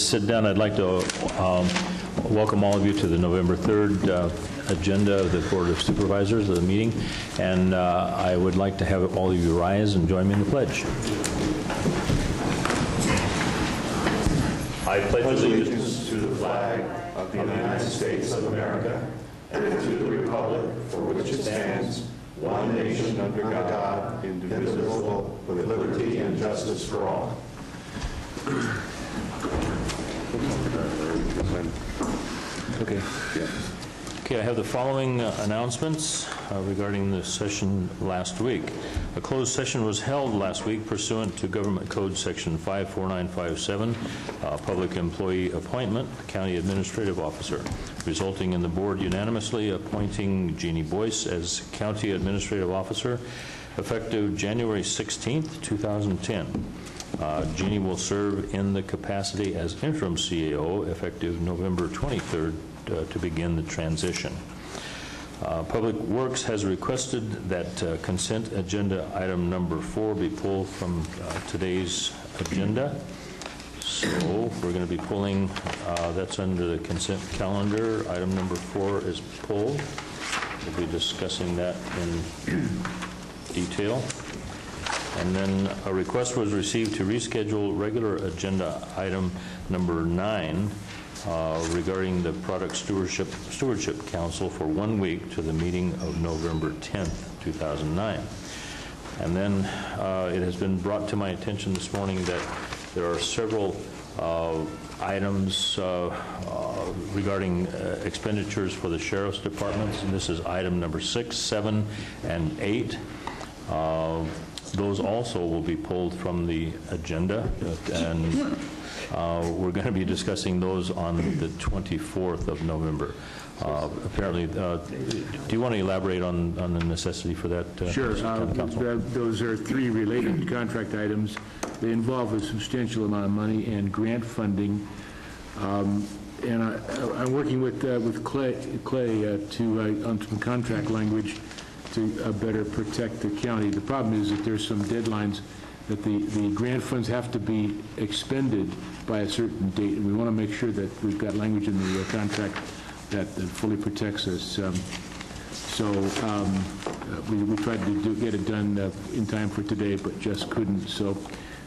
Sit down. I'd like to welcome all of you to the November 3rd agenda of the Board of Supervisors of the meeting, and I would like to have all of you rise and join me in the pledge. I pledge allegiance to the flag of the United States of America and to the republic for which it stands, one nation under God, indivisible, with liberty and justice for all. Okay. Okay, I have the following announcements regarding the session last week. A closed session was held last week pursuant to Government Code Section 54957, Public Employee Appointment, County Administrative Officer, resulting in the board unanimously appointing Jeannie Boyce as County Administrative Officer effective January 16th, 2010. Jeannie will serve in the capacity as interim CAO effective November 23rd to begin the transition. Public Works has requested that consent agenda item number 4 be pulled from today's agenda. So we're going to be pulling, that's under the consent calendar. Item number 4 is pulled. We'll be discussing that in detail. And then a request was received to reschedule regular agenda item number 9 regarding the Product Stewardship Council for 1 week to the meeting of November 10th, 2009. And then it has been brought to my attention this morning that there are several items regarding expenditures for the Sheriff's Departments, and this is item number 6, 7, and 8. Those also will be pulled from the agenda, and we're going to be discussing those on the 24th of November. Apparently, do you want to elaborate on the necessity for that? Sure. Those are 3 related contract items. They involve a substantial amount of money and grant funding. And I'm working with Clay on some contract language to better protect the county. The problem is that there's some deadlines that the grant funds have to be expended by a certain date, and we want to make sure that we've got language in the contract that fully protects us. We tried to get it done in time for today, but just couldn't. So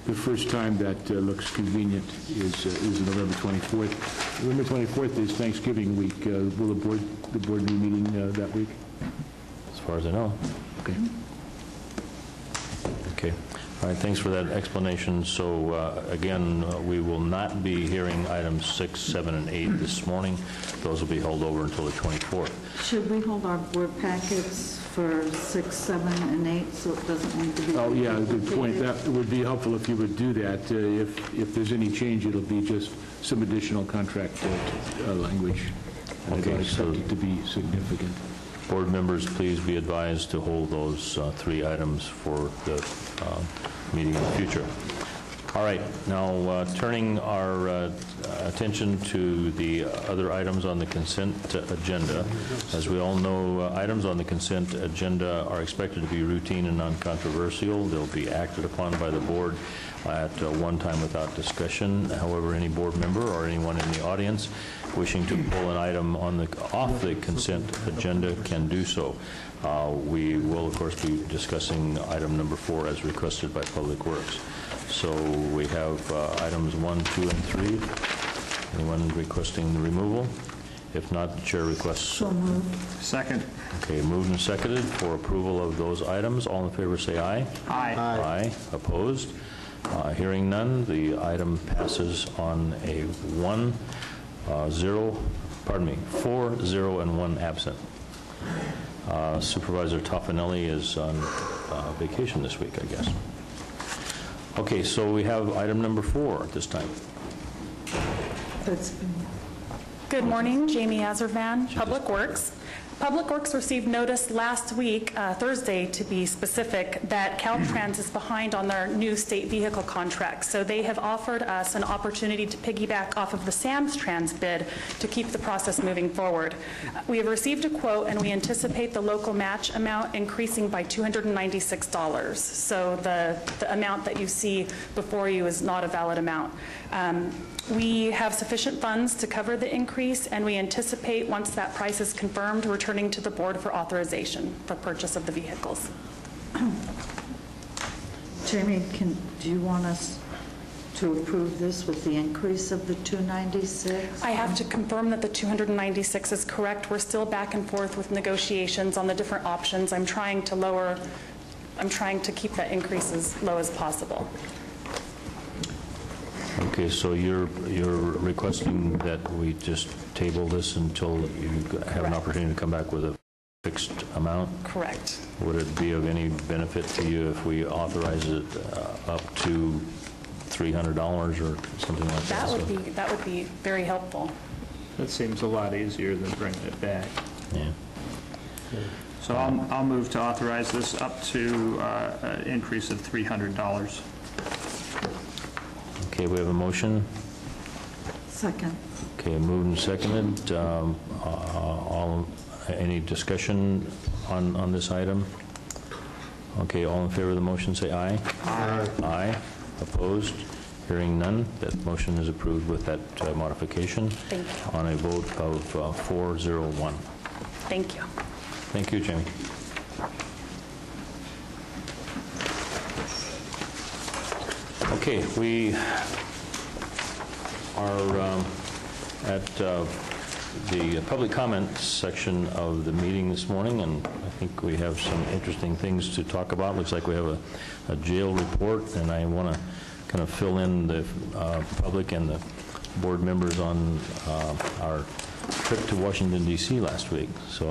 the first time that looks convenient is November 24th. November 24th is Thanksgiving week. Will the board be meeting that week? As far as I know. Okay. Okay. All right, thanks for that explanation. So again, we will not be hearing items 6, 7, and 8 this morning. Those will be held over until the 24th. Should we hold our board packets for 6, 7, and 8 so it doesn't need to be... Oh, yeah, good point. That would be helpful if you would do that. If there's any change, it'll be just some additional contract language. And okay, I expect it to be significant. Board members, please be advised to hold those 3 items for the meeting in the future. All right, now turning our attention to the other items on the consent agenda. As we all know, items on the consent agenda are expected to be routine and non-controversial. They'll be acted upon by the board at one time without discussion. However, any board member or anyone in the audience wishing to pull an item off the consent agenda can do so. We will, of course, be discussing item number 4 as requested by Public Works. So we have items 1, 2, and 3. Anyone requesting the removal? If not, the chair requests. So moved. Second. Okay, moved and seconded for approval of those items. All in favor say aye. Aye. Aye. Opposed? Hearing none, the item passes on a 4, 0, and 1 absent. Supervisor Toffanelli is on vacation this week, I guess. Okay, so we have item number 4 at this time. Good morning, Jamie Azervan, Public Works. Public Works received notice last week, Thursday to be specific, that Caltrans is behind on their new state vehicle contract. So they have offered us an opportunity to piggyback off of the Sam's Trans bid to keep the process moving forward. We have received a quote and we anticipate the local match amount increasing by $296. So the amount that you see before you is not a valid amount. We have sufficient funds to cover the increase, and we anticipate, once that price is confirmed, returning to the board for authorization for purchase of the vehicles. Jamie, do you want us to approve this with the increase of the 296? I have to confirm that the 296 is correct. We're still back and forth with negotiations on the different options. I'm trying to keep that increase as low as possible. Okay, so you're requesting that we just table this until you have an opportunity to come back with a fixed amount? Correct. Would it be of any benefit to you if we authorize it up to $300 or something like that? That would be very helpful. That seems a lot easier than bringing it back. Yeah. So I'll move to authorize this up to an increase of $300. Okay, we have a motion. Second. Okay, moved and seconded. Any discussion on this item? Okay, all in favor of the motion, say aye. Aye. Aye. Opposed? Hearing none, that motion is approved with that modification. Thank you. On a vote of 401. Thank you. Thank you, Jamie. Okay, we are at the public comments section of the meeting this morning, and I think we have some interesting things to talk about. Looks like we have a jail report, and I want to kind of fill in the public and the board members on our trip to Washington, D.C. last week. So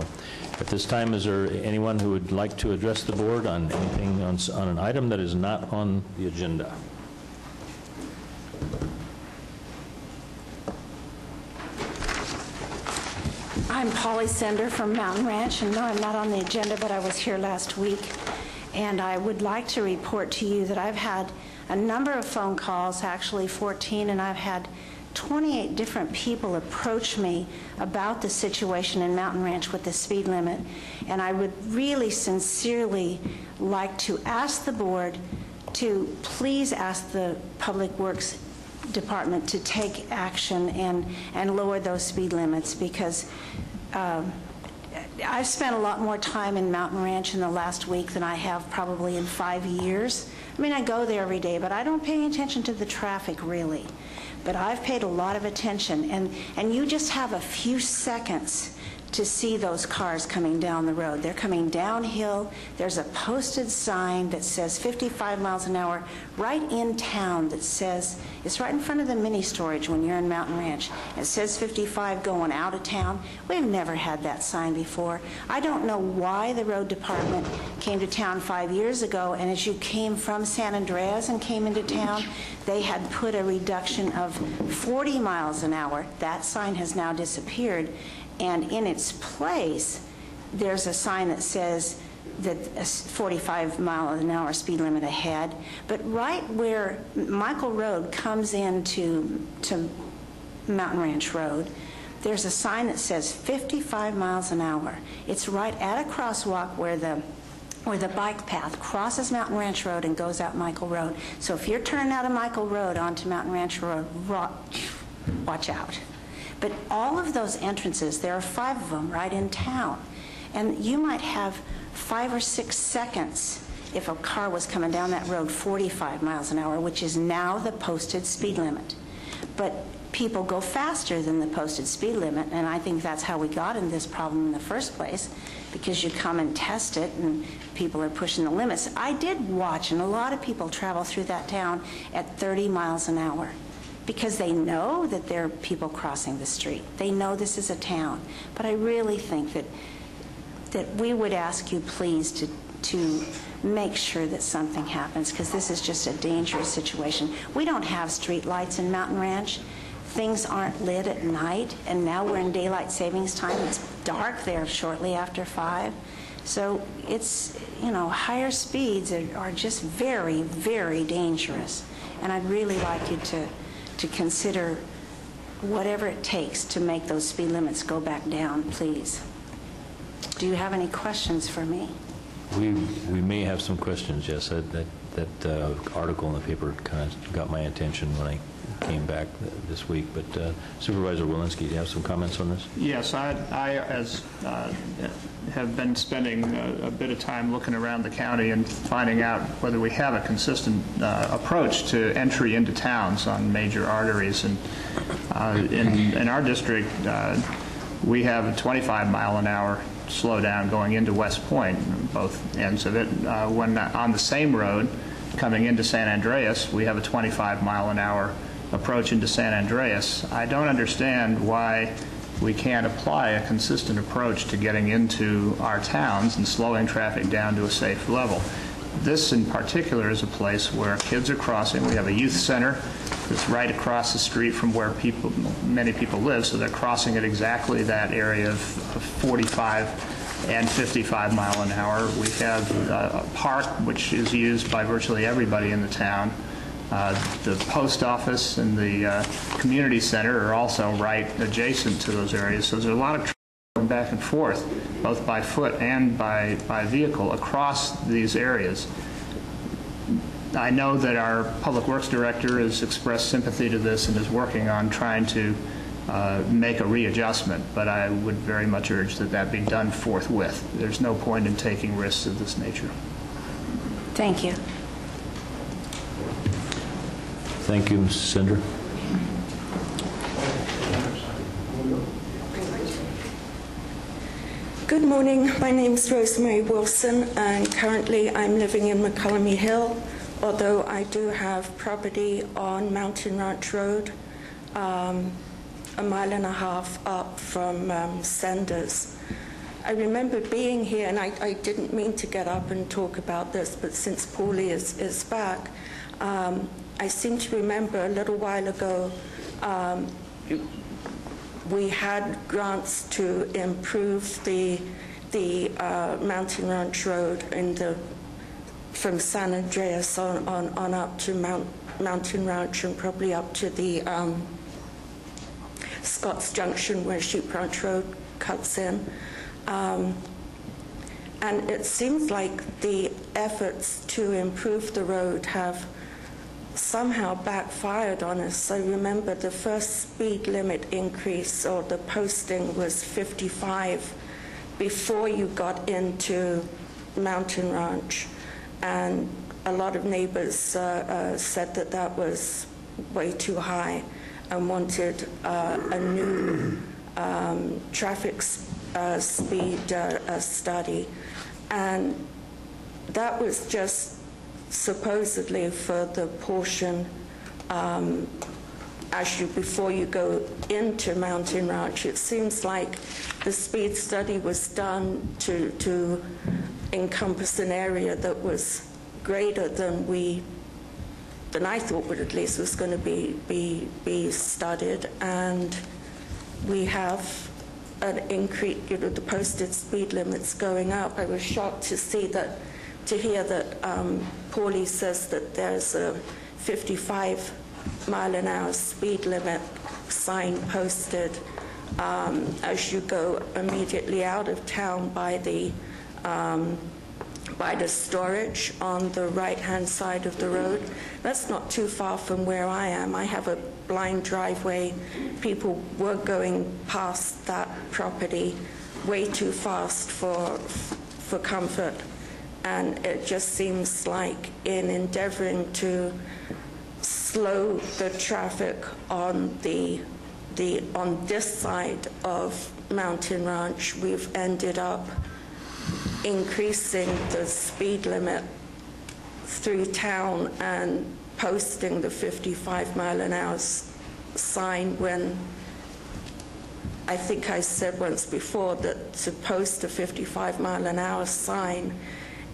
at this time, is there anyone who would like to address the board on anything on an item that is not on the agenda? I'm Polly Sender from Mountain Ranch, and no, I'm not on the agenda, but I was here last week, and I would like to report to you that I've had a number of phone calls, actually 14, and I've had 28 different people approach me about the situation in Mountain Ranch with the speed limit, and I would really sincerely like to ask the board to please ask the Public Works Department to take action and lower those speed limits, because I've spent a lot more time in Mountain Ranch in the last week than I have probably in 5 years. I mean, I go there every day, but I don't pay attention to the traffic, really. But I've paid a lot of attention, and you just have a few seconds to see those cars coming down the road. They're coming downhill. There's a posted sign that says 55 miles an hour right in town that says, it's right in front of the mini storage when you're in Mountain Ranch. It says 55 going out of town. We've never had that sign before. I don't know why the road department came to town 5 years ago, and as you came from San Andreas and came into town, they had put a reduction of 40 miles an hour. That sign has now disappeared. And in its place, there's a sign that says that a 45 mile an hour speed limit ahead. But right where Michael Road comes into Mountain Ranch Road, there's a sign that says 55 miles an hour. It's right at a crosswalk where the bike path crosses Mountain Ranch Road and goes out Michael Road. So if you're turning out of Michael Road onto Mountain Ranch Road, watch out. But all of those entrances, there are 5 of them right in town. And you might have 5 or 6 seconds if a car was coming down that road 45 miles an hour, which is now the posted speed limit. But people go faster than the posted speed limit, and I think that's how we got in this problem in the first place, because you come and test it and people are pushing the limits. I did watch, and a lot of people travel through that town at 30 miles an hour. Because they know that there are people crossing the street. They know this is a town. But I really think that we would ask you, please, to make sure that something happens, because this is just a dangerous situation. We don't have street lights in Mountain Ranch. Things aren't lit at night, and now we're in daylight savings time. It's dark there shortly after 5. So it's, higher speeds are just very, very dangerous. And I'd really like you to consider whatever it takes to make those speed limits go back down, please. Do you have any questions for me? We may have some questions, yes. That article in the paper kind of got my attention when I came back this week. But Supervisor Walensky, do you have some comments on this? Yes, I have been spending a bit of time looking around the county and finding out whether we have a consistent approach to entry into towns on major arteries. And in our district, we have a 25-mile-an-hour slowdown going into West Point, both ends of it. When on the same road coming into San Andreas, we have a 25-mile-an-hour approach into San Andreas. I don't understand why we can't apply a consistent approach to getting into our towns and slowing traffic down to a safe level. This in particular is a place where kids are crossing. We have a youth center that's right across the street from where many people live, so they're crossing at exactly that area of 45 and 55 mile an hour. We have a park which is used by virtually everybody in the town. The post office and the community center are also right adjacent to those areas, so there's a lot of traffic going back and forth, both by foot and by vehicle across these areas. I know that our Public Works Director has expressed sympathy to this and is working on trying to make a readjustment, but I would very much urge that that be done forthwith. There's no point in taking risks of this nature. Thank you. Thank you, Mrs. Sender. Good morning. My name is Rosemary Wilson, and currently I'm living in McCullamy Hill, although I do have property on Mountain Ranch Road, a mile and a half up from Senders. I remember being here, and I didn't mean to get up and talk about this, but since Paulie is back, I seem to remember a little while ago we had grants to improve the Mountain Ranch Road from San Andreas on up to Mountain Ranch and probably up to the Scotts Junction where Sheep Ranch Road cuts in. And it seems like the efforts to improve the road have somehow backfired on us. I remember the first speed limit increase, or the posting, was 55 before you got into Mountain Ranch, and a lot of neighbors said that that was way too high and wanted a new traffic speed study. And that was just supposedly for the portion before you go into Mountain Ranch. It seems like the speed study was done to encompass an area that was greater than I thought would at least was going to be studied, and we have an increase, the posted speed limits going up. I was shocked to hear that Paulie says that there's a 55 mile an hour speed limit sign posted as you go immediately out of town by the storage on the right-hand side of the road. That's not too far from where I am. I have a blind driveway. People were going past that property way too fast for comfort. And it just seems like in endeavoring to slow the traffic on on this side of Mountain Ranch, we've ended up increasing the speed limit through town and posting the 55 mile an hour sign, when I think I said once before that to post a 55 mile an hour sign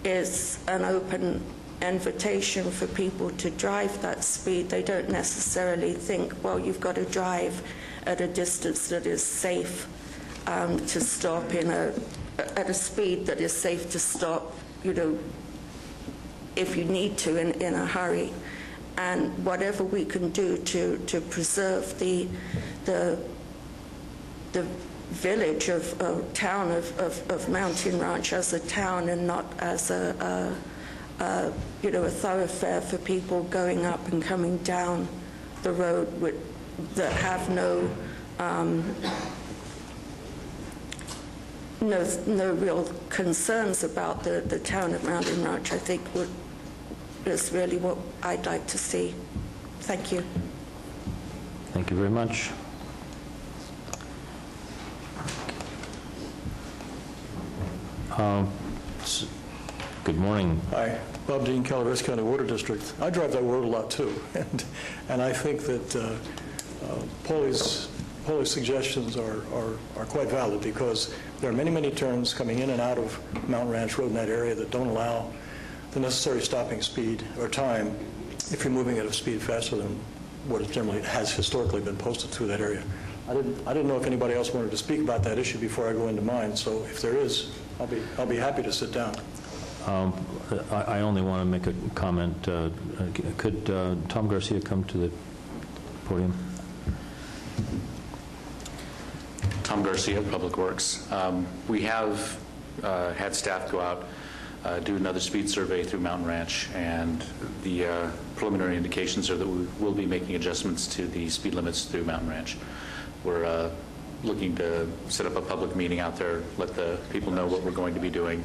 is an open invitation for people to drive that speed. They don't necessarily think, well, you've got to drive at a distance that is safe to stop at a speed that is safe to stop, if you need to in a hurry. And whatever we can do to preserve the village of town of Mountain Ranch as a town and not as a thoroughfare for people going up and coming down the road that have no real concerns about the town of Mountain Ranch, I think is really what I'd like to see. Thank you. Thank you very much. Good morning. Hi, Bob Dean, Calaveras County Water District. I drive that road a lot too, and I think that Paulie's suggestions are quite valid, because there are many, many turns coming in and out of Mountain Ranch Road in that area that don't allow the necessary stopping speed or time if you're moving at a speed faster than what it generally has historically been posted through that area. I didn't know if anybody else wanted to speak about that issue before I go into mine, so if there is, I'll be happy to sit down. I only want to make a comment. Could Tom Garcia come to the podium? Tom Garcia, Public Works. We have had staff go out, do another speed survey through Mountain Ranch, and the preliminary indications are that we will be making adjustments to the speed limits through Mountain Ranch. We're looking to set up a public meeting out there, let the people know what we're going to be doing.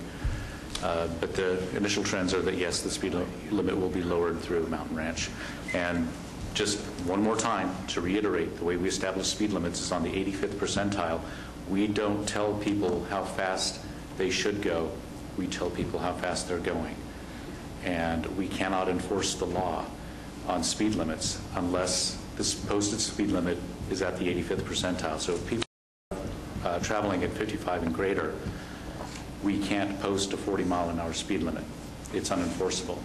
But the initial trends are that, yes, the speed limit will be lowered through Mountain Ranch. And just one more time to reiterate, the way we establish speed limits is on the 85th percentile. We don't tell people how fast they should go. We tell people how fast they're going. And we cannot enforce the law on speed limits unless this posted speed limit is at the 85th percentile. So if people are traveling at 55 and greater, we can't post a 40-mile-an-hour speed limit. It's unenforceable.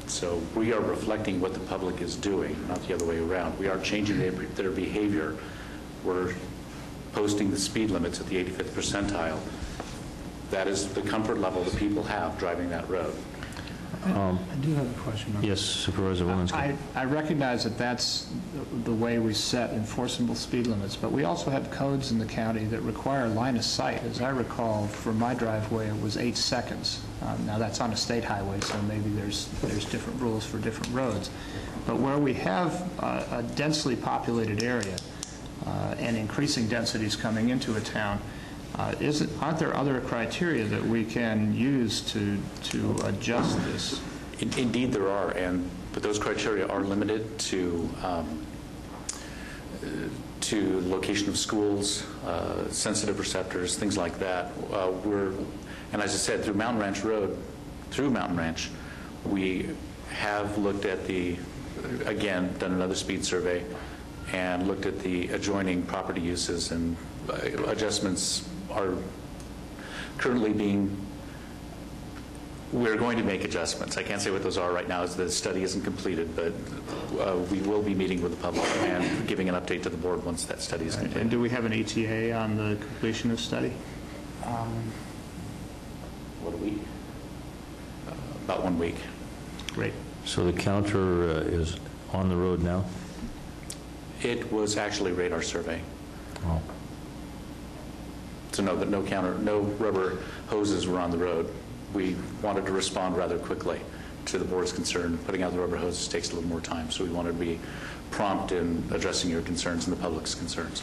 So we are reflecting what the public is doing, not the other way around. We are changing their behavior. We're posting the speed limits at the 85th percentile. That is the comfort level that people have driving that road. I do have a question. Yes, Supervisor Walensky. I recognize that that's the way we set enforceable speed limits, but we also have codes in the county that require line of sight. As I recall, for my driveway, it was 8 seconds. Now, that's on a state highway, so maybe there's different rules for different roads. But where we have a densely populated area and increasing densities coming into a town, aren't there other criteria that we can use to adjust this? Indeed there are, but those criteria are limited to location of schools, sensitive receptors, things like that. And as I said, through Mountain Ranch, we have looked at again, done another speed survey and looked at the adjoining property uses, and adjustments are currently we're going to make adjustments. I can't say what those are right now as the study isn't completed, but we will be meeting with the public and giving an update to the board once that study is completed. And do we have an ETA on the completion of study? What a week? About 1 week. Great. So the counter is on the road now? It was actually radar survey. Oh. So no rubber hoses were on the road. We wanted to respond rather quickly to the board's concern. Putting out the rubber hoses takes a little more time, so we wanted to be prompt in addressing your concerns and the public's concerns.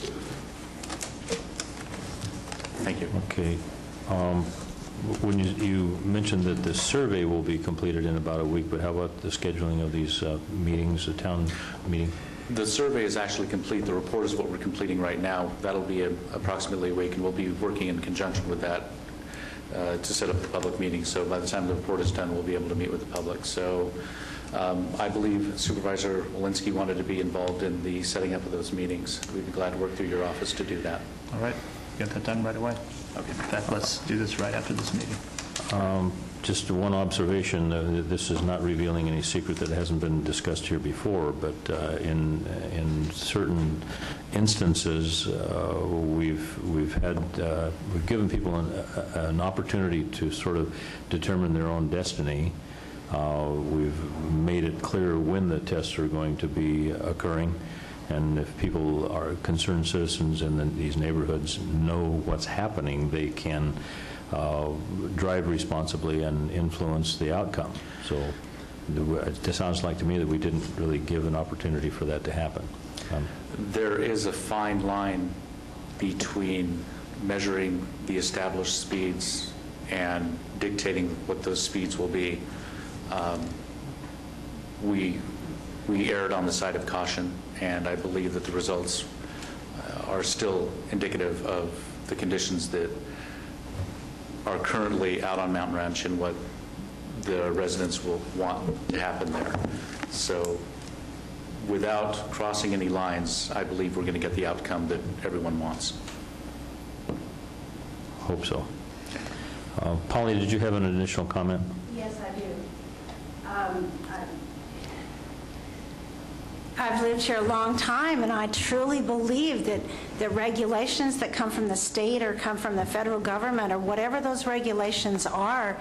Thank you. Okay. When you mentioned that the survey will be completed in about a week, but how about the scheduling of these meetings, the town meeting? The survey is actually complete. The report is what we're completing right now. That'll be approximately a week, and we'll be working in conjunction with that to set up the public meeting. So by the time the report is done, we'll be able to meet with the public. So I believe Supervisor Walensky wanted to be involved in the setting up of those meetings. We'd be glad to work through your office to do that. All right. Get that done right away. Okay. In fact, let's do this right after this meeting. Just one observation. This is not revealing any secret that hasn't been discussed here before, but in certain instances, we've given people an opportunity to sort of determine their own destiny. We've made it clear when the tests are going to be occurring. And if people are concerned citizens in these neighborhoods know what's happening, they can drive responsibly and influence the outcome. So it sounds like to me that we didn't really give an opportunity for that to happen. There is a fine line between measuring the established speeds and dictating what those speeds will be. We erred on the side of caution, and I believe that the results are still indicative of the conditions that are currently out on Mountain Ranch and what the residents will want to happen there. So without crossing any lines, I believe we're going to get the outcome that everyone wants. Hope so. Polly, did you have an additional comment? Yes, I do. I've lived here a long time, and I truly believe that the regulations that come from the state or come from the federal government or whatever those regulations are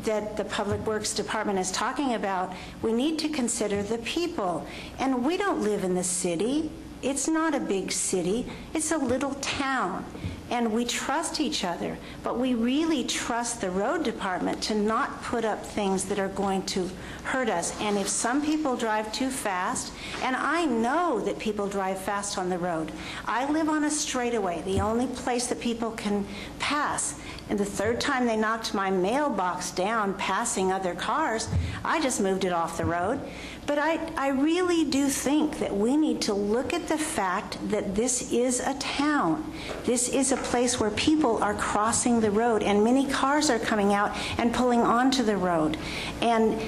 that the Public Works Department is talking about, we need to consider the people. And we don't live in the city. It's not a big city. It's a little town. And we trust each other, but we really trust the road department to not put up things that are going to hurt us. And if some people drive too fast, and I know that people drive fast on the road. I live on a straightaway, the only place that people can pass. And the third time they knocked my mailbox down passing other cars, I just moved it off the road. But I really do think that we need to look at the fact that this is a town. This is a place where people are crossing the road, and many cars are coming out and pulling onto the road. And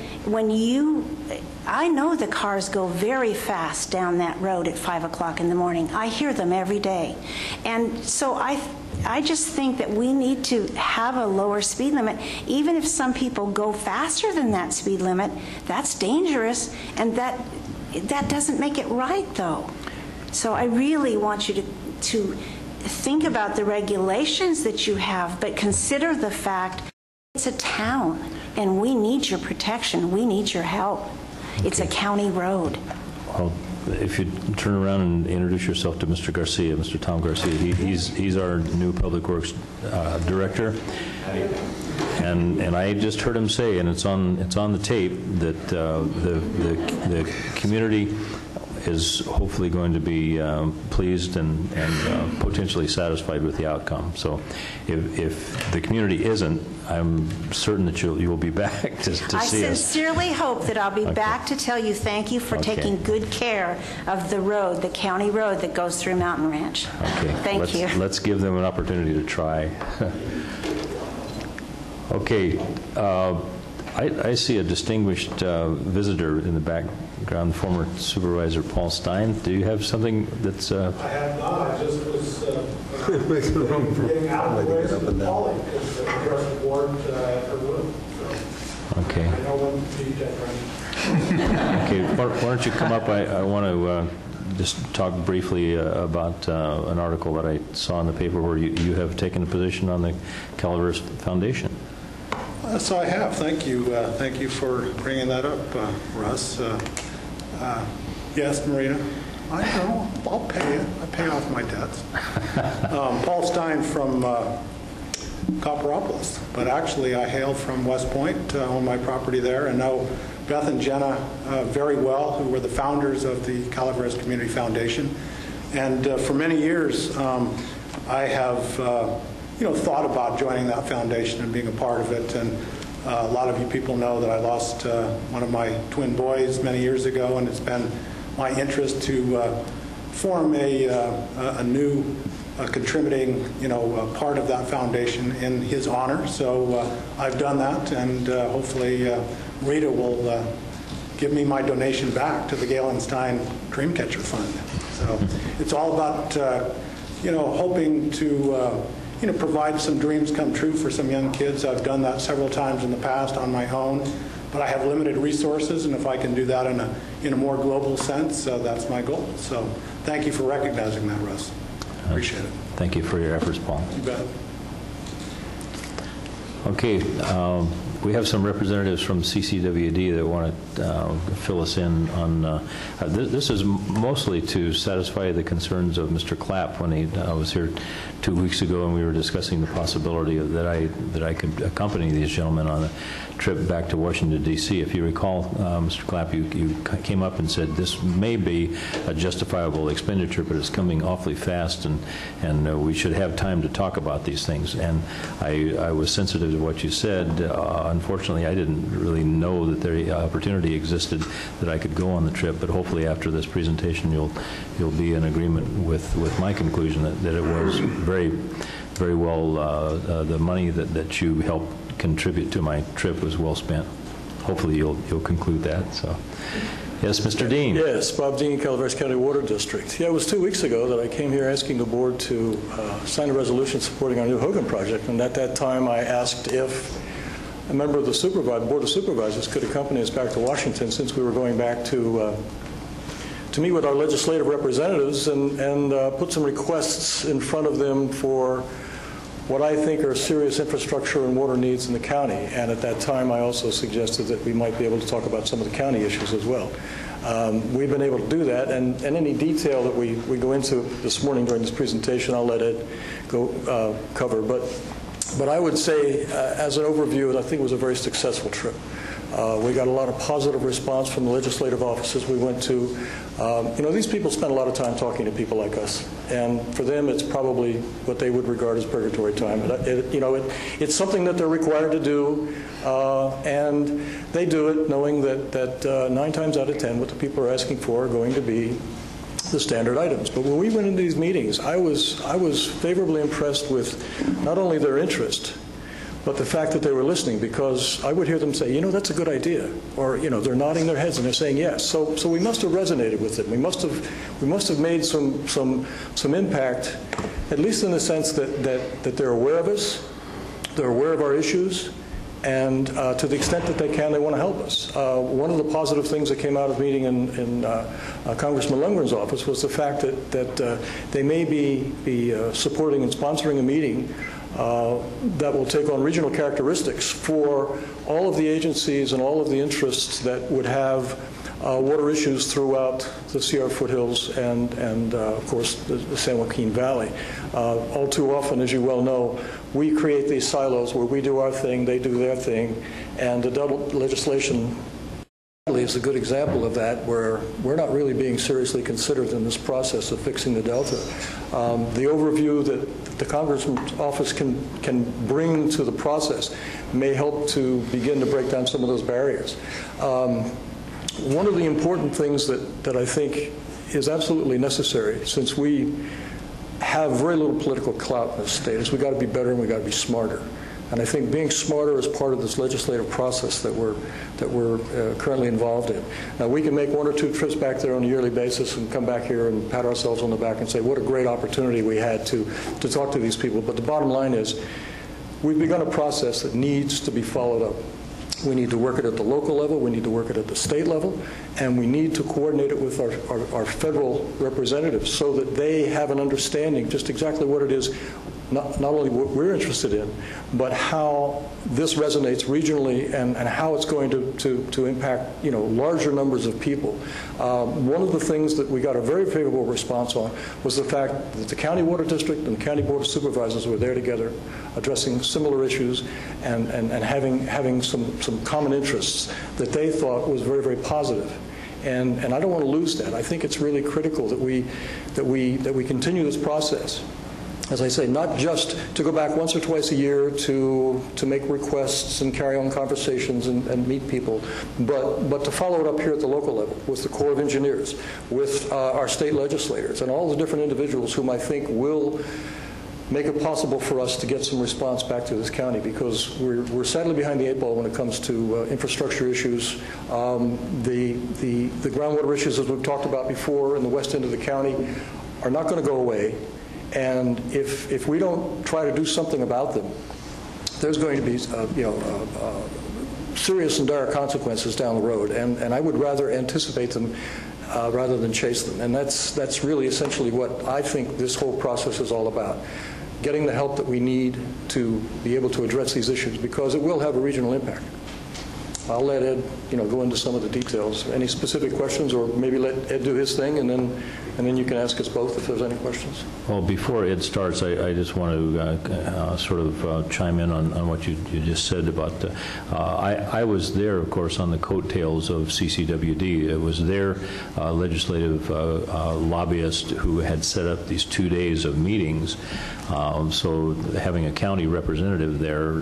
I know the cars go very fast down that road at 5 o'clock in the morning. I hear them every day. And so I just think that we need to have a lower speed limit. Even if some people go faster than that speed limit, that's dangerous, and that doesn't make it right, though. So I really want you to think about the regulations that you have, but consider the fact it's a town, and we need your protection. We need your help. It's a county road. Well, if you turn around and introduce yourself to Mr. Garcia, Mr. Tom Garcia, he's our new Public Works Director, and I just heard him say, and it's on the tape, that the community is hopefully going to be pleased and potentially satisfied with the outcome. So if the community isn't, I'm certain that you'll be back to see us. I sincerely hope that I'll be back to tell you thank you for taking good care of the road, the county road that goes through Mountain Ranch. Okay. Thank you. Let's give them an opportunity to try. Okay. I see a distinguished visitor in the background, the former Supervisor Paul Stein. Do you have something that's... I have not. I just was getting out of the way of Polly because the address the board at her room. So okay. I know when to be that right. Okay. Why don't you come up? I want to just talk briefly about an article that I saw in the paper where you have taken a position on the Calaveras Foundation. So I have. Thank you. Thank you for bringing that up, Russ. Yes, Marina. I know. I'll pay it. I pay off my debts. Paul Stein from Copperopolis, but actually I hail from West Point, own my property there, and know Beth and Jenna very well, who were the founders of the Calaveras Community Foundation. And for many years, I have thought about joining that foundation and being a part of it. And a lot of you people know that I lost one of my twin boys many years ago, and it's been my interest to form a new contributing, part of that foundation in his honor. So I've done that, and hopefully Rita will give me my donation back to the Galen Stein Dreamcatcher Fund. So it's all about, hoping to provide some dreams come true for some young kids. I've done that several times in the past on my own, but I have limited resources, and if I can do that in a more global sense, that's my goal. So thank you for recognizing that, Russ. Appreciate it. Thank you for your efforts, Paul. You bet. Okay, we have some representatives from CCWD that want to fill us in on, this is mostly to satisfy the concerns of Mr. Clapp when he was here 2 weeks ago, and we were discussing the possibility that I could accompany these gentlemen on a trip back to Washington, D.C. If you recall, Mr. Clapp, you came up and said this may be a justifiable expenditure, but it's coming awfully fast, and we should have time to talk about these things. And I was sensitive to what you said. Unfortunately, I didn't really know that the opportunity existed that I could go on the trip, but hopefully after this presentation you'll be in agreement with my conclusion that it was very well, the money that you helped contribute to my trip was well spent. Hopefully you'll conclude that. So, yes, Mr. Dean. Yes, Bob Dean, Calaveras County Water District. Yeah, it was 2 weeks ago that I came here asking the board to sign a resolution supporting our new Hogan project, and at that time I asked if a member of the Board of Supervisors could accompany us back to Washington, since we were going back to meet with our legislative representatives and put some requests in front of them for what I think are serious infrastructure and water needs in the county. And at that time, I also suggested that we might be able to talk about some of the county issues as well. We've been able to do that, and any detail that we go into this morning during this presentation, I'll let Ed go cover. But I would say, as an overview, I think it was a very successful trip. We got a lot of positive response from the legislative offices we went to. These people spend a lot of time talking to people like us, and for them it's probably what they would regard as purgatory time. It's something that they're required to do, and they do it knowing that 9 times out of 10 what the people are asking for are going to be the standard items. But when we went into these meetings, I was favorably impressed with not only their interest, but the fact that they were listening, because I would hear them say, that's a good idea, or they're nodding their heads and they're saying yes. So we must have resonated with them. We must have made some impact, at least in the sense that they're aware of us, they're aware of our issues, and to the extent that they can, they want to help us. One of the positive things that came out of meeting in Congressman Lundgren's office was the fact that they may be supporting and sponsoring a meeting that will take on regional characteristics for all of the agencies and all of the interests that would have water issues throughout the Sierra foothills and of course, the San Joaquin Valley. All too often, as you well know, we create these silos where we do our thing, they do their thing, and the double legislation is a good example of that, where we're not really being seriously considered in this process of fixing the Delta. The overview that the Congressman's office can bring to the process may help to begin to break down some of those barriers. One of the important things that I think is absolutely necessary, since we have very little political clout in this state, is we've got to be better and we've got to be smarter. And I think being smarter is part of this legislative process that we're currently involved in. Now, we can make 1 or 2 trips back there on a yearly basis and come back here and pat ourselves on the back and say, what a great opportunity we had to talk to these people. But the bottom line is, we've begun a process that needs to be followed up. We need to work it at the local level, we need to work it at the state level, and we need to coordinate it with our federal representatives so that they have an understanding just exactly what it is, not only what we're interested in, but how this resonates regionally and how it's going to impact larger numbers of people. One of the things that we got a very favorable response on was the fact that the County Water District and the County Board of Supervisors were there together addressing similar issues and having some common interests that they thought was very, very positive. And I don't want to lose that. I think it's really critical that we continue this process. As I say, not just to go back once or twice a year to make requests and carry on conversations and meet people, but to follow it up here at the local level with the Corps of Engineers, with our state legislators, and all the different individuals whom I think will make it possible for us to get some response back to this county, because we're sadly behind the 8 ball when it comes to infrastructure issues. The groundwater issues, as we've talked about before, in the west end of the county are not going to go away. And if we don't try to do something about them, there's going to be serious and dire consequences down the road. And I would rather anticipate them rather than chase them. And that's really essentially what I think this whole process is all about. Getting the help that we need to be able to address these issues, because it will have a regional impact. I'll let Ed, go into some of the details. Any specific questions, or maybe let Ed do his thing, and then you can ask us both if there's any questions. Well, before Ed starts, I just want to sort of chime in on what you just said about, I was there, of course, on the coattails of CCWD. It was their legislative lobbyist who had set up these 2 days of meetings. So having a county representative there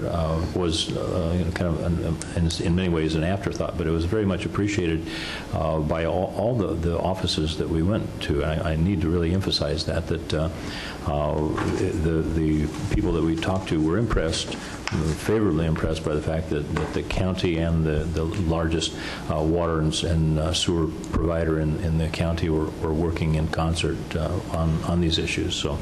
was kind of, in many ways, an afterthought, but it was very much appreciated by all the offices that we went to. I need to really emphasize that the people that we talked to were impressed, favorably impressed by the fact that the county and the largest water and sewer provider in the county were working in concert on these issues. So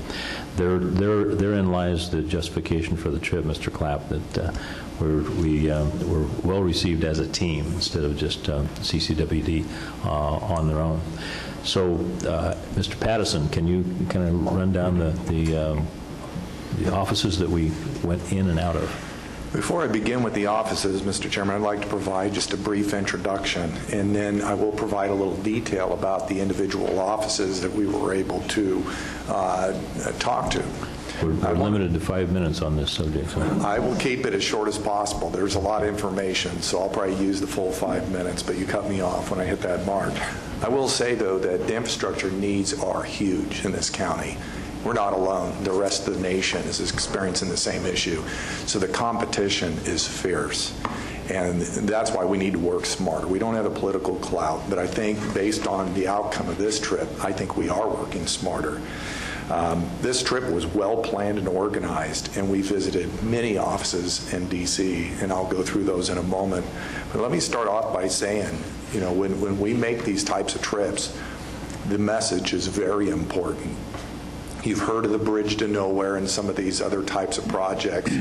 therein lies the justification for the trip, Mr. Clapp, that we were well received as a team instead of just CCWD on their own. So, Mr. Pattison, can you kind of run down the offices that we went in and out of? Before I begin with the offices, Mr. Chairman, I'd like to provide just a brief introduction, and then I will provide a little detail about the individual offices that we were able to talk to. We're limited to 5 minutes on this subject. So. I will keep it as short as possible. There's a lot of information, so I'll probably use the full 5 minutes, but you cut me off when I hit that mark. I will say, though, that the infrastructure needs are huge in this county. We're not alone. The rest of the nation is experiencing the same issue. So the competition is fierce. And that's why we need to work smarter. We don't have a political clout, but I think based on the outcome of this trip, I think we are working smarter. This trip was well planned and organized, and we visited many offices in D.C., and I'll go through those in a moment. But let me start off by saying, when we make these types of trips, the message is very important. You've heard of the Bridge to Nowhere and some of these other types of projects.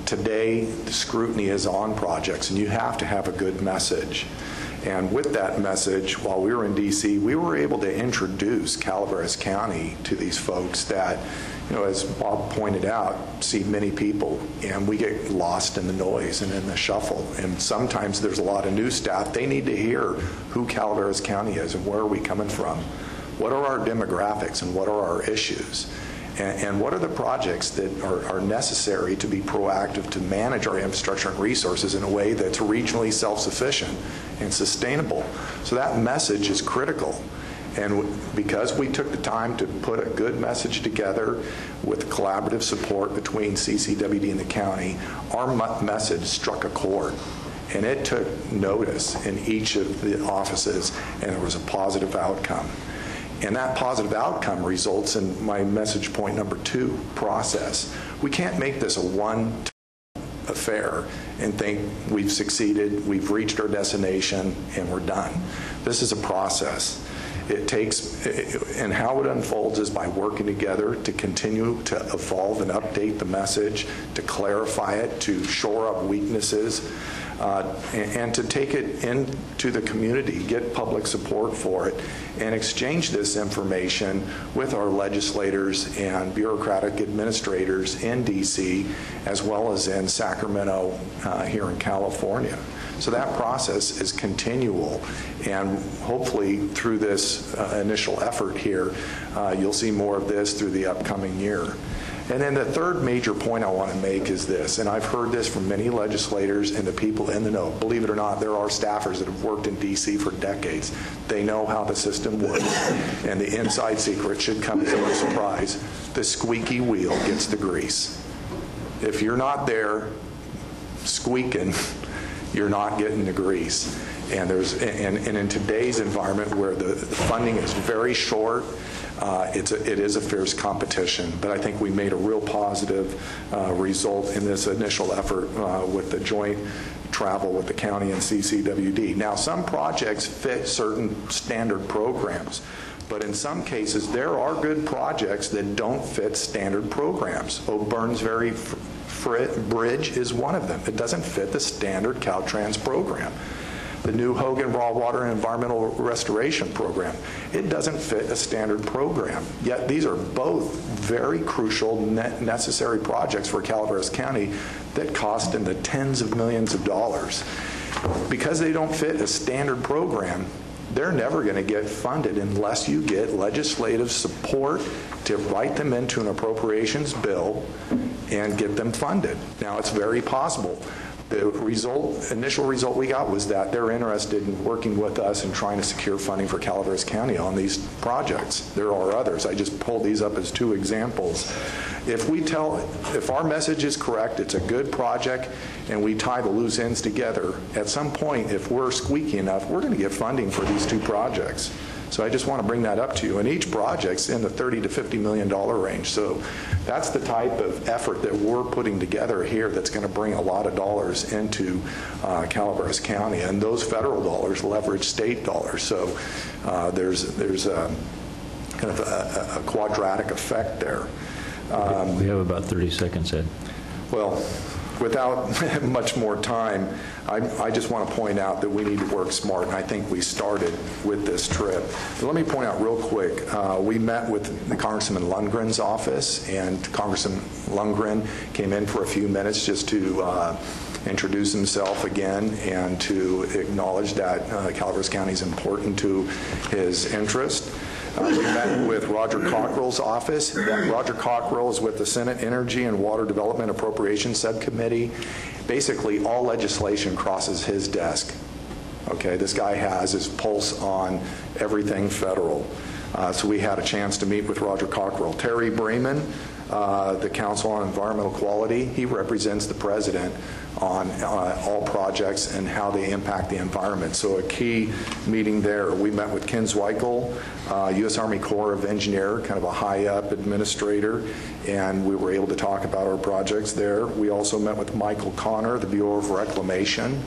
Today, the scrutiny is on projects, and you have to have a good message. And with that message, while we were in D.C., we were able to introduce Calaveras County to these folks that, as Bob pointed out, see many people, and we get lost in the noise and in the shuffle. And sometimes there's a lot of new staff. They need to hear who Calaveras County is and where are we coming from. What are our demographics and what are our issues? And what are the projects that are necessary to be proactive to manage our infrastructure and resources in a way that's regionally self-sufficient and sustainable? So that message is critical. And because we took the time to put a good message together with collaborative support between CCWD and the county, our message struck a chord. And it took notice in each of the offices, and there was a positive outcome. And that positive outcome results in my message point number 2, process. We can't make this a one affair and think we've succeeded, we've reached our destination, and we're done. This is a process. It takes, and how it unfolds is by working together to continue to evolve and update the message, to clarify it, to shore up weaknesses, and to take it into the community, get public support for it, and exchange this information with our legislators and bureaucratic administrators in D.C. as well as in Sacramento here in California. So that process is continual, and hopefully through this initial effort here, you'll see more of this through the upcoming year. And then the third major point I want to make is this, and I've heard this from many legislators and the people in the know. Believe it or not, there are staffers that have worked in D.C. for decades. They know how the system works, and the inside secret should come as no surprise. The squeaky wheel gets the grease. If you're not there squeaking, you're not getting the grease. And in today's environment where the funding is very short, it is a fierce competition, but I think we made a real positive result in this initial effort with the joint travel with the county and CCWD. Now, some projects fit certain standard programs, but in some cases, there are good projects that don't fit standard programs. Burns Ferry Bridge is one of them. It doesn't fit the standard Caltrans program. The new Hogan Raw Water and Environmental Restoration Program, it doesn't fit a standard program. Yet these are both very crucial, necessary projects for Calaveras County that cost in the tens of millions of dollars. because they don't fit a standard program, they're never going to get funded unless you get legislative support to write them into an appropriations bill and get them funded. Now, it's very possible. The initial result we got was that they're interested in working with us and trying to secure funding for Calaveras County on these projects. There are others. I just pulled these up as 2 examples. If our message is correct, it's a good project, and we tie the loose ends together, at some point, if we're squeaky enough, we're going to get funding for these 2 projects. So I just want to bring that up to you. And each project's in the $30 to $50 million range. So that's the type of effort that we're putting together here that's going to bring a lot of dollars into Calaveras County. And those federal dollars leverage state dollars. So there's a kind of a quadratic effect there. We have about 30 seconds, Ed. Well, without much more time, I just want to point out that we need to work smart, and I think we started with this trip. But let me point out real quick, we met with the Congressman Lundgren's office, and Congressman Lundgren came in for a few minutes just to introduce himself again and to acknowledge that Calaveras County is important to his interest. We met with Roger Cockrell's office. Roger Cockrell is with the Senate Energy and Water Development Appropriations Subcommittee. Basically, all legislation crosses his desk. Okay, this guy has his pulse on everything federal. So we had a chance to meet with Roger Cockrell. Terry Bremen, the Council on Environmental Quality, he represents the president on all projects and how they impact the environment. So a key meeting there. We met with Ken Zweikel, U.S. Army Corps of Engineer, kind of a high-up administrator, and we were able to talk about our projects there. We also met with Michael Connor, the Bureau of Reclamation,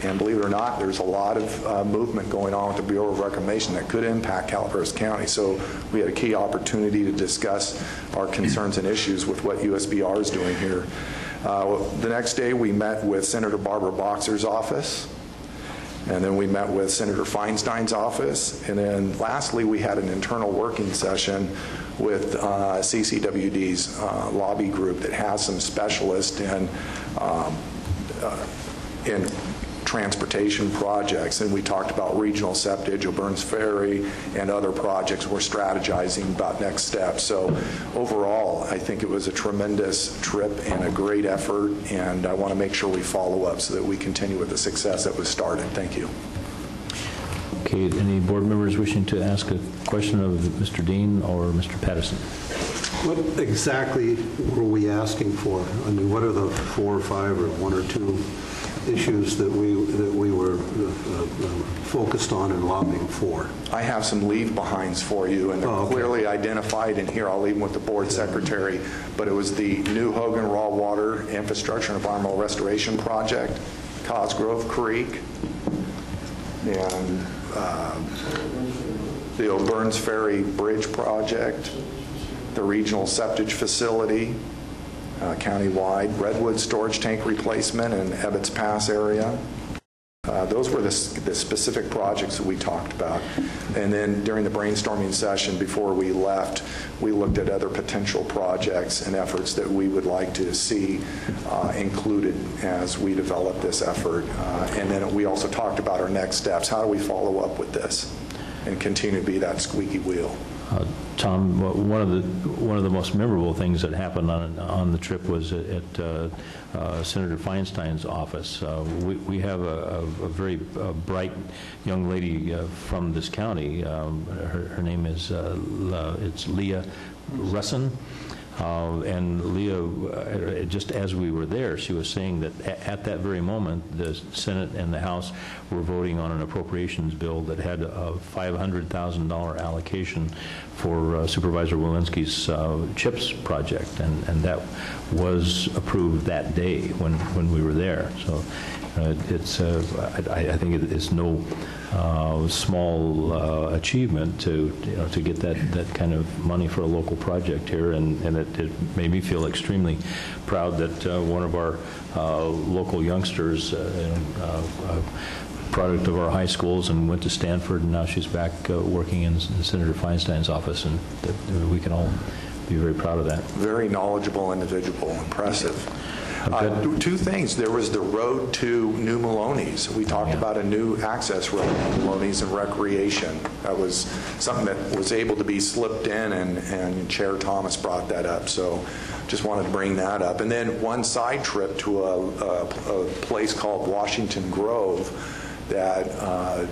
and believe it or not, there's a lot of movement going on with the Bureau of Reclamation that could impact Calaveras County. So we had a key opportunity to discuss our concerns and issues with what USBR is doing here. The next day, we met with Senator Barbara Boxer's office, and then we met with Senator Feinstein's office, and then lastly, we had an internal working session with CCWD's lobby group that has some specialists in transportation projects, and we talked about regional septage, O'Byrne's Ferry, and other projects. We're strategizing about next steps. So overall, I think it was a tremendous trip and a great effort, and I want to make sure we follow up so that we continue with the success that was started. Thank you. Okay, any board members wishing to ask a question of Mr. Dean or Mr. Patterson? What exactly were we asking for? I mean, what are the 4 or 5 or 1 or 2 issues that we were focused on and lobbying for? I have some leave-behinds for you, and they're clearly identified in here. I'll leave them with the board secretary, but it was the New Hogan Raw Water Infrastructure and Environmental Restoration Project, Cosgrove Creek, and the O'Byrne's Ferry Bridge Project, the Regional Septage Facility, countywide, Redwood Storage Tank Replacement in Ebbets Pass area. Those were the specific projects that we talked about. And then during the brainstorming session before we left, we looked at other potential projects and efforts that we would like to see included as we develop this effort. And then we also talked about our next steps. How do we follow up with this and continue to be that squeaky wheel? Tom, one of the most memorable things that happened on the trip was at Senator Feinstein's office. We have a very bright young lady from this county. Her name is it's Leah Russin. And Leah, just as we were there, she was saying that at that very moment, the Senate and the House were voting on an appropriations bill that had a $500,000 allocation for Supervisor Walensky's CHIPS project, and that was approved that day when we were there. So it's I think it's no small achievement to get that kind of money for a local project here, and it made me feel extremely proud that one of our local youngsters, product of our high schools, and went to Stanford, and now she's back working in Senator Feinstein's office, and that we can all be very proud of that. Very knowledgeable individual, impressive. Two things. There was the road to New Maloney's. We talked about a new access road to Maloney's and recreation. That was something that was able to be slipped in, and Chair Thomas brought that up. So just wanted to bring that up. And then one side trip to a place called Washington Grove that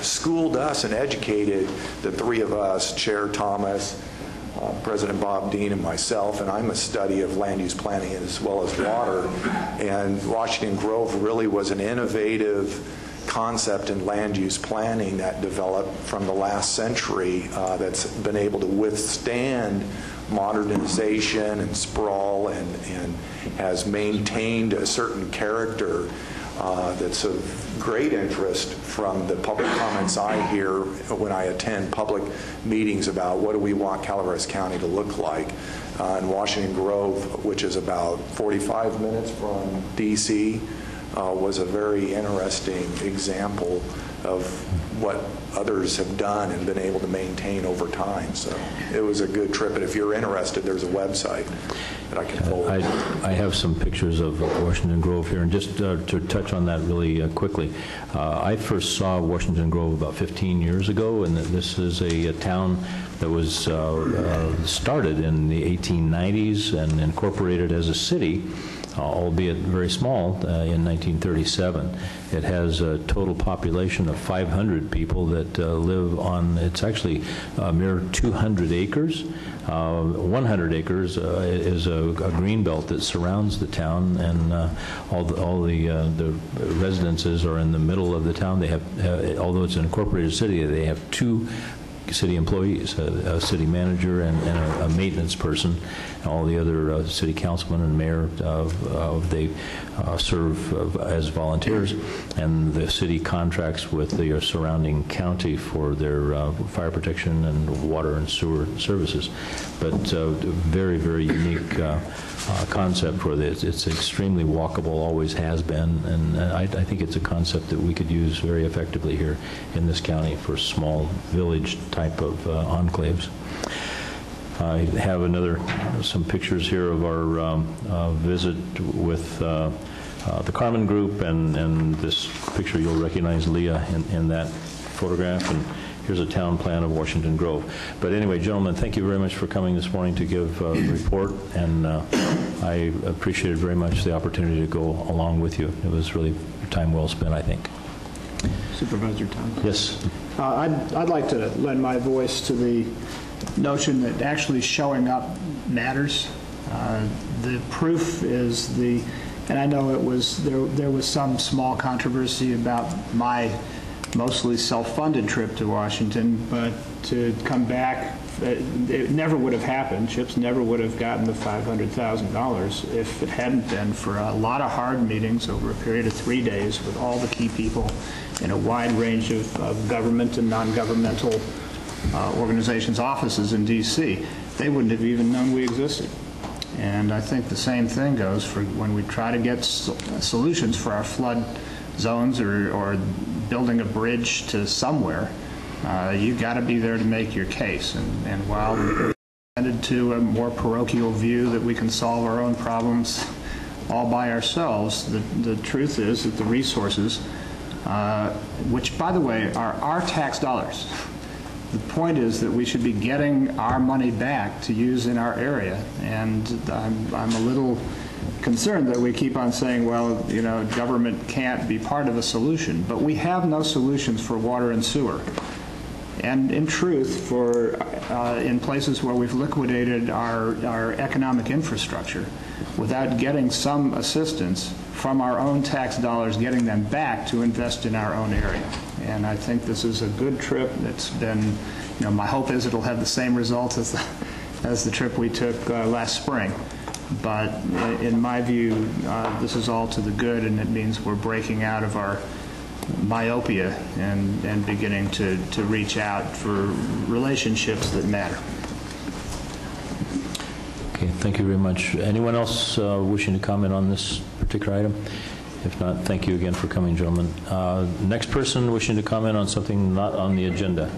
schooled us and educated the three of us, Chair Thomas, President Bob Dean, and myself, and I'm a study of land use planning as well as water. And Washington Grove really was an innovative concept in land use planning that developed from the last century that's been able to withstand modernization and sprawl and has maintained a certain character that's of great interest from the public comments I hear when I attend public meetings about what do we want Calaveras County to look like. In Washington Grove, which is about 45 minutes from D.C., was a very interesting example of what others have done and been able to maintain over time. So it was a good trip. And if you're interested, there's a website that I can forward. I have some pictures of Washington Grove here, and just to touch on that really quickly, I first saw Washington Grove about 15 years ago, and this is a town that was started in the 1890s and incorporated as a city, albeit very small, in 1937. It has a total population of 500 people that live on, it's actually a mere 200 acres. 100 acres is a green belt that surrounds the town, and all the residences are in the middle of the town. They have, although it's an incorporated city, they have two city employees, a city manager and a maintenance person. All the other city councilmen and mayor, they serve as volunteers, and the city contracts with the surrounding county for their fire protection and water and sewer services. But very, very unique concept for this. It's extremely walkable, always has been, and I think it's a concept that we could use very effectively here in this county for small village type of enclaves. I have some pictures here of our visit with the Carmen Group, and this picture you'll recognize Leah in that photograph, and here's a town plan of Washington Grove. But anyway, gentlemen, thank you very much for coming this morning to give a report, and I appreciated very much the opportunity to go along with you. It was really time well spent, I think. Supervisor Thomas? Yes. I'd like to lend my voice to the notion that actually showing up matters. The proof is and I know there was some small controversy about my mostly self-funded trip to Washington, but to come back, it never would have happened. CHIPS never would have gotten the $500,000 if it hadn't been for a lot of hard meetings over a period of 3 days with all the key people in a wide range of government and non-governmental organizations' offices in D.C. They wouldn't have even known we existed. And I think the same thing goes for when we try to get solutions for our flood zones or building a bridge to somewhere. You've got to be there to make your case. And while we're tended to a more parochial view that we can solve our own problems all by ourselves, the truth is that the resources, which, by the way, are our tax dollars. The point is that we should be getting our money back to use in our area, and I'm a little concerned that we keep on saying, well, you know, government can't be part of a solution, but we have no solutions for water and sewer. And in truth, in places where we've liquidated our economic infrastructure without getting some assistance from our own tax dollars, getting them back to invest in our own area. And I think this is a good trip. It's been, you know, my hope is it'll have the same results as the trip we took last spring. But in my view, this is all to the good, and it means we're breaking out of our myopia and beginning to reach out for relationships that matter. Okay, thank you very much. Anyone else wishing to comment on this particular item? If not, thank you again for coming, gentlemen. Next person wishing to comment on something not on the agenda.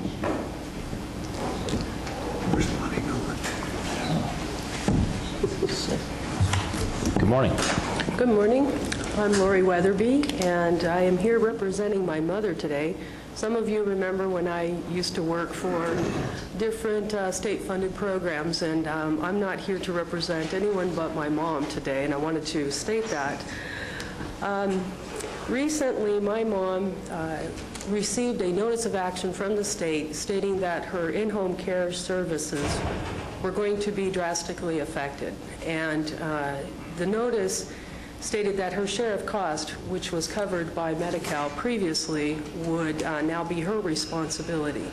Good morning. Good morning. I'm Lori Weatherby, and I am here representing my mother today. Some of you remember when I used to work for different state-funded programs, and I'm not here to represent anyone but my mom today, and I wanted to state that. Recently, my mom received a notice of action from the state stating that her in-home care services were going to be drastically affected. And the notice stated that her share of cost, which was covered by Medi-Cal previously, would now be her responsibility.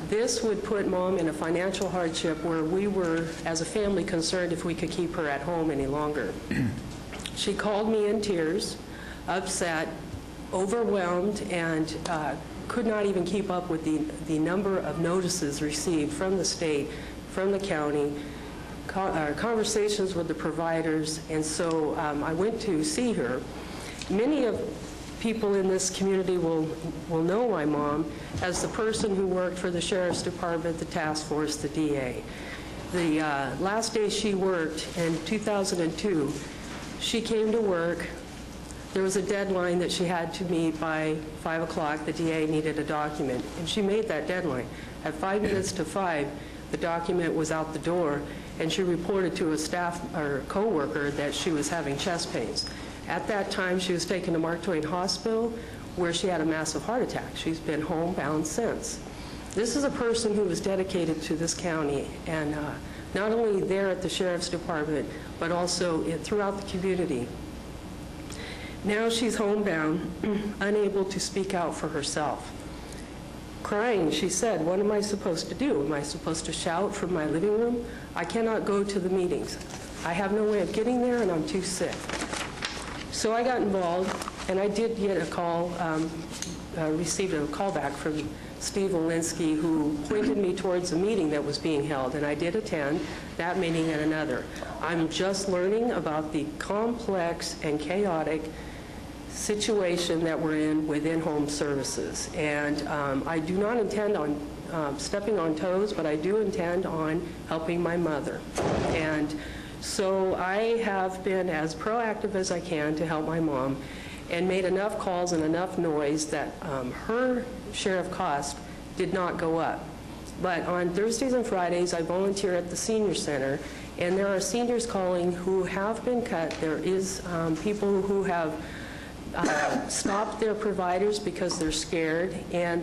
This would put Mom in a financial hardship where we were, as a family, concerned if we could keep her at home any longer. She called me in tears, upset, overwhelmed, and could not even keep up with the number of notices received from the state, from the county, conversations with the providers, and so I went to see her. Many of people in this community will know my mom as the person who worked for the Sheriff's Department, the task force, the DA. The last day she worked in 2002, she came to work. There was a deadline that she had to meet by 5 o'clock. The DA needed a document, and she made that deadline. At 5 minutes to 5, the document was out the door, and she reported to a staff or co-worker that she was having chest pains. At that time, she was taken to Mark Twain Hospital, where she had a massive heart attack. She's been homebound since. This is a person who was dedicated to this county, and not only there at the Sheriff's Department, but also throughout the community. Now she's homebound, unable to speak out for herself. Crying, she said, "What am I supposed to do? Am I supposed to shout from my living room? I cannot go to the meetings. I have no way of getting there, and I'm too sick." So I got involved, and I did get a call, received a call back from Steve Walensky, who pointed me towards a meeting that was being held, and I did attend that meeting and another. I'm just learning about the complex and chaotic situation that we're in with in-home services. And I do not intend on stepping on toes, but I do intend on helping my mother. And so I have been as proactive as I can to help my mom and made enough calls and enough noise that her share of cost did not go up. But on Thursdays and Fridays, I volunteer at the senior center, and there are seniors calling who have been cut. There is people who have stopped their providers because they're scared. And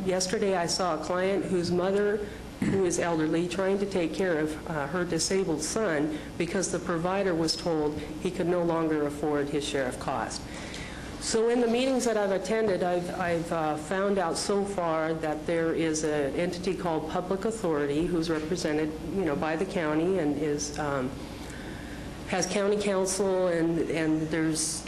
yesterday I saw a client whose mother, who is elderly, trying to take care of her disabled son because the provider was told he could no longer afford his share of cost. So in the meetings that I've attended, I've found out so far that there is an entity called Public Authority who's represented, by the county and has county council, and there's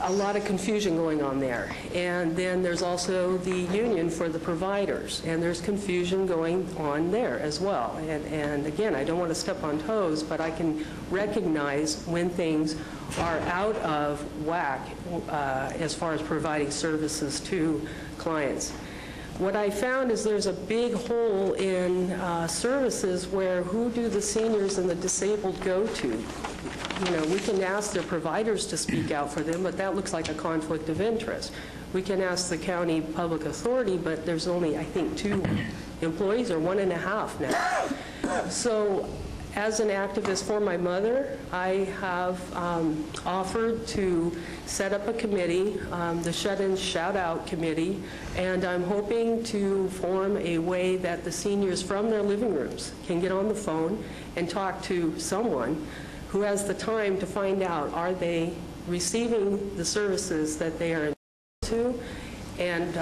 a lot of confusion going on there. And then there's also the union for the providers, and there's confusion going on there as well. And again, I don't want to step on toes, but I can recognize when things are out of whack as far as providing services to clients. What I found is there's a big hole in services where who do the seniors and the disabled go to? We can ask their providers to speak out for them, but that looks like a conflict of interest. We can ask the county public authority, but there's only, I think, 2 employees or 1.5 now. So as an activist for my mother, I have offered to set up a committee, the Shut-In, Shout-Out Committee, and I'm hoping to form a way that the seniors from their living rooms can get on the phone and talk to someone who has the time to find out, are they receiving the services that they are entitled to and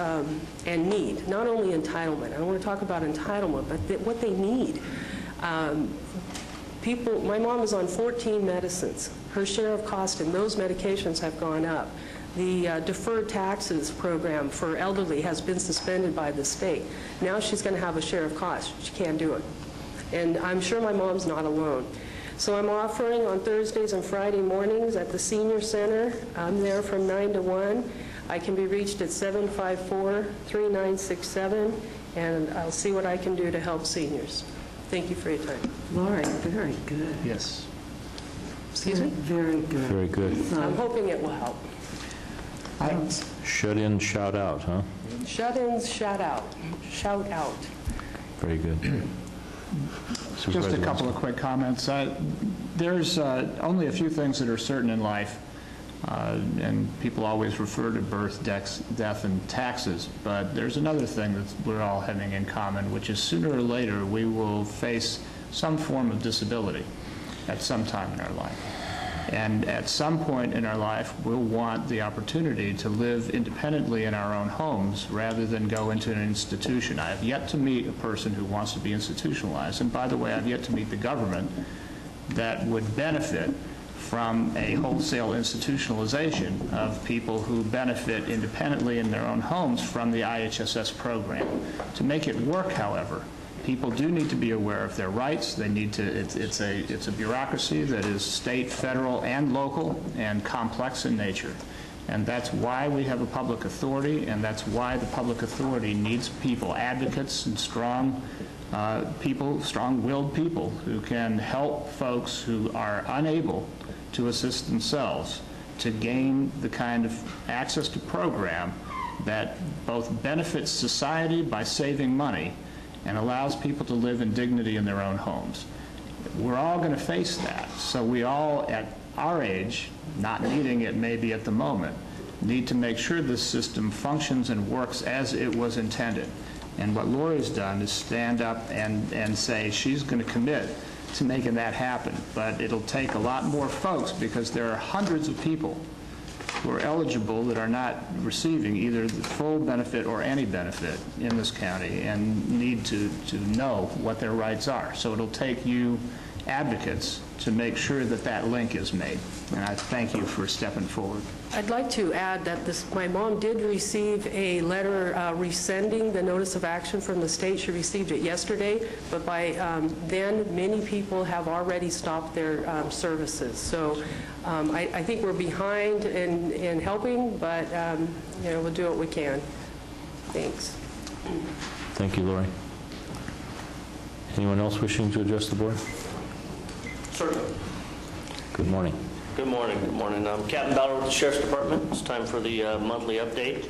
need. Not only entitlement. I don't want to talk about entitlement, but what they need. My mom is on 14 medicines. Her share of cost in those medications have gone up. The deferred taxes program for elderly has been suspended by the state. Now she's going to have a share of cost. She can't do it. And I'm sure my mom's not alone. So I'm offering on Thursdays and Friday mornings at the Senior Center. I'm there from 9 to 1. I can be reached at 754-3967, and I'll see what I can do to help seniors. Thank you for your time. Lori, very good. Yes. Excuse me? Very good. Very good. I'm hoping it will help. Shut in, shout out, huh? Shut-ins, shout out. Shout out. Very good. Just Supervisor a couple of quick comments. There's only a few things that are certain in life, and people always refer to birth, death, and taxes, but there's another thing that we're all having in common, which is sooner or later we will face some form of disability at some time in our life. And at some point in our life, we'll want the opportunity to live independently in our own homes rather than go into an institution. I have yet to meet a person who wants to be institutionalized. And by the way, I've yet to meet the government that would benefit from a wholesale institutionalization of people who benefit independently in their own homes from the IHSS program. To make it work, however, people do need to be aware of their rights. They need to. It's a bureaucracy that is state, federal, and local, and complex in nature. And that's why we have a public authority, and that's why the public authority needs people, advocates, and strong people, strong-willed people who can help folks who are unable to assist themselves to gain the kind of access to program that both benefits society by saving money and allows people to live in dignity in their own homes. We're all going to face that. So we all, at our age, not needing it maybe at the moment, need to make sure this system functions and works as it was intended. And what Lori's done is stand up and say she's going to commit to making that happen. But it'll take a lot more folks because there are hundreds of people who are eligible that are not receiving either the full benefit or any benefit in this county and need to know what their rights are. So it'll take you advocates to make sure that that link is made. And I thank you for stepping forward. I'd like to add that my mom did receive a letter rescinding the notice of action from the state. She received it yesterday, but by then, many people have already stopped their services. So I think we're behind in helping, but we'll do what we can. Thanks. Thank you, Lori. Anyone else wishing to address the board? Certainly. Good morning. Good morning. Good morning. I'm Captain Ballard with the Sheriff's Department. It's time for the monthly update.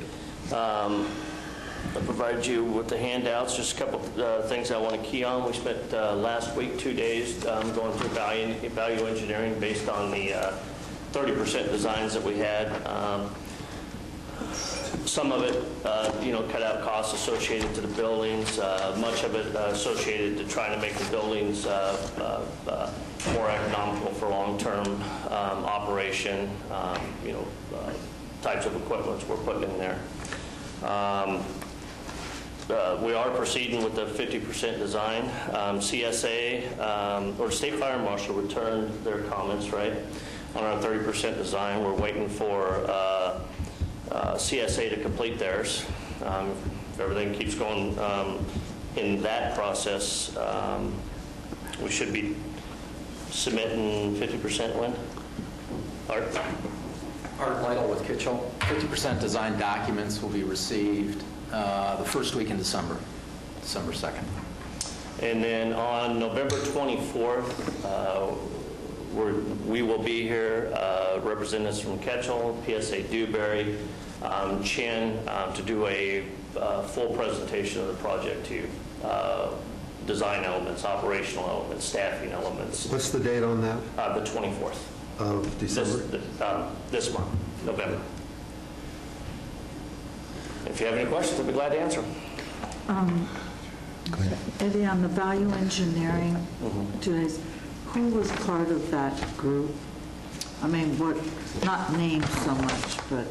I provided you with the handouts. Just a couple things I want to key on. We spent last week 2 days going through value engineering based on the 30% designs that we had. Some of it, cut out costs associated to the buildings. Much of it associated to trying to make the buildings more economical for long-term operation. Types of equipment we're putting in there. We are proceeding with the 50% design. CSA or State Fire Marshal returned their comments, right, on our 30% design. We're waiting for CSA to complete theirs. If everything keeps going in that process, we should be submitting 50% when? Art? Art Lytle with Kitchell. 50% design documents will be received the first week in December 2nd. And then on November 24th, we will be here, representatives from Ketchell, PSA Dewberry, Chin, to do a full presentation of the project to you. Design elements, operational elements, staffing elements. What's the date on that? The 24th. Of December? This month, November. If you have any questions, I'd be glad to answer them. Eddie, on the value engineering, who was part of that group? I mean, not named so much, but...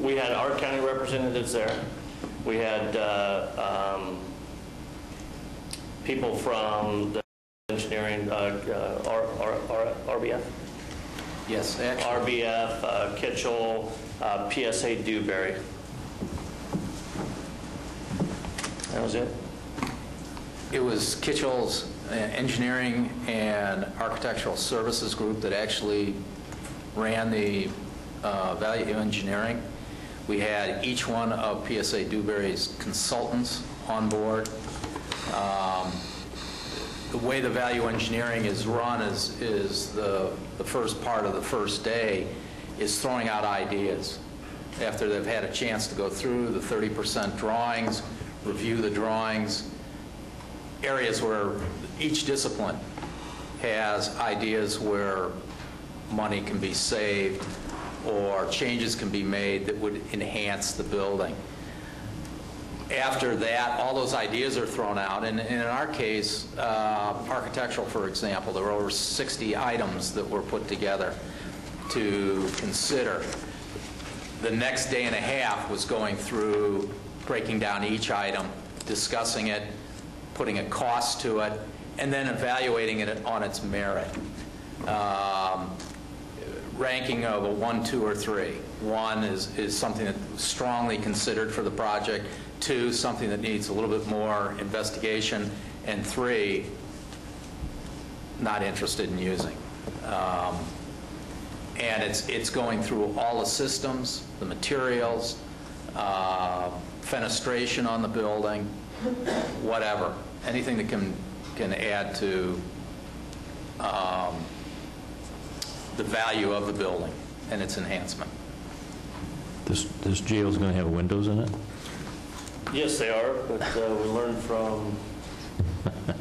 We had our county representatives there. We had people from the engineering, RBF? Yes, actually. RBF, Kitchell, PSA Dewberry. That was it? It was Kitchell's engineering and architectural services group that actually ran the value engineering. We had each one of PSA Dewberry's consultants on board. the way the value engineering is run is the first part of the first day is throwing out ideas. After they've had a chance to go through the 30% drawings, review the drawings, areas where each discipline has ideas where money can be saved or changes can be made that would enhance the building. After that, all those ideas are thrown out, and in our case, architectural, for example, there were over 60 items that were put together to consider. The next day and a half was going through, breaking down each item, discussing it, putting a cost to it, and then evaluating it on its merit. Ranking of a 1, 2, or 3. 1 is something that's strongly considered for the project. 2, something that needs a little bit more investigation. And 3, not interested in using. And it's going through all the systems, the materials, fenestration on the building, whatever. Anything that can add to the value of the building and its enhancement. This jail is going to have windows in it? Yes, they are, but we learned from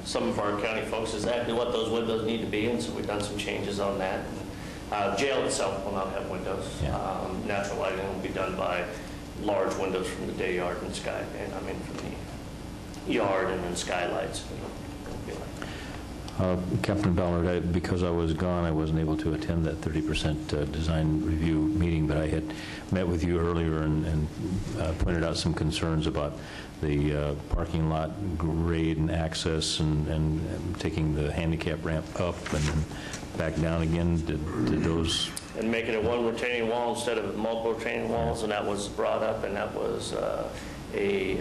some of our county folks exactly what those windows need to be, and so we've done some changes on that. Jail itself will not have windows. Yeah. Natural lighting will be done by large windows from the day yard and sky, and from the yard and then skylights. It'll be like Captain Ballard, because I was gone, I wasn't able to attend that 30% design review meeting, but I had met with you earlier and pointed out some concerns about the parking lot grade and access and taking the handicap ramp up and then back down again. Did those... And making it one retaining wall instead of multiple retaining walls, and that was brought up, and that was a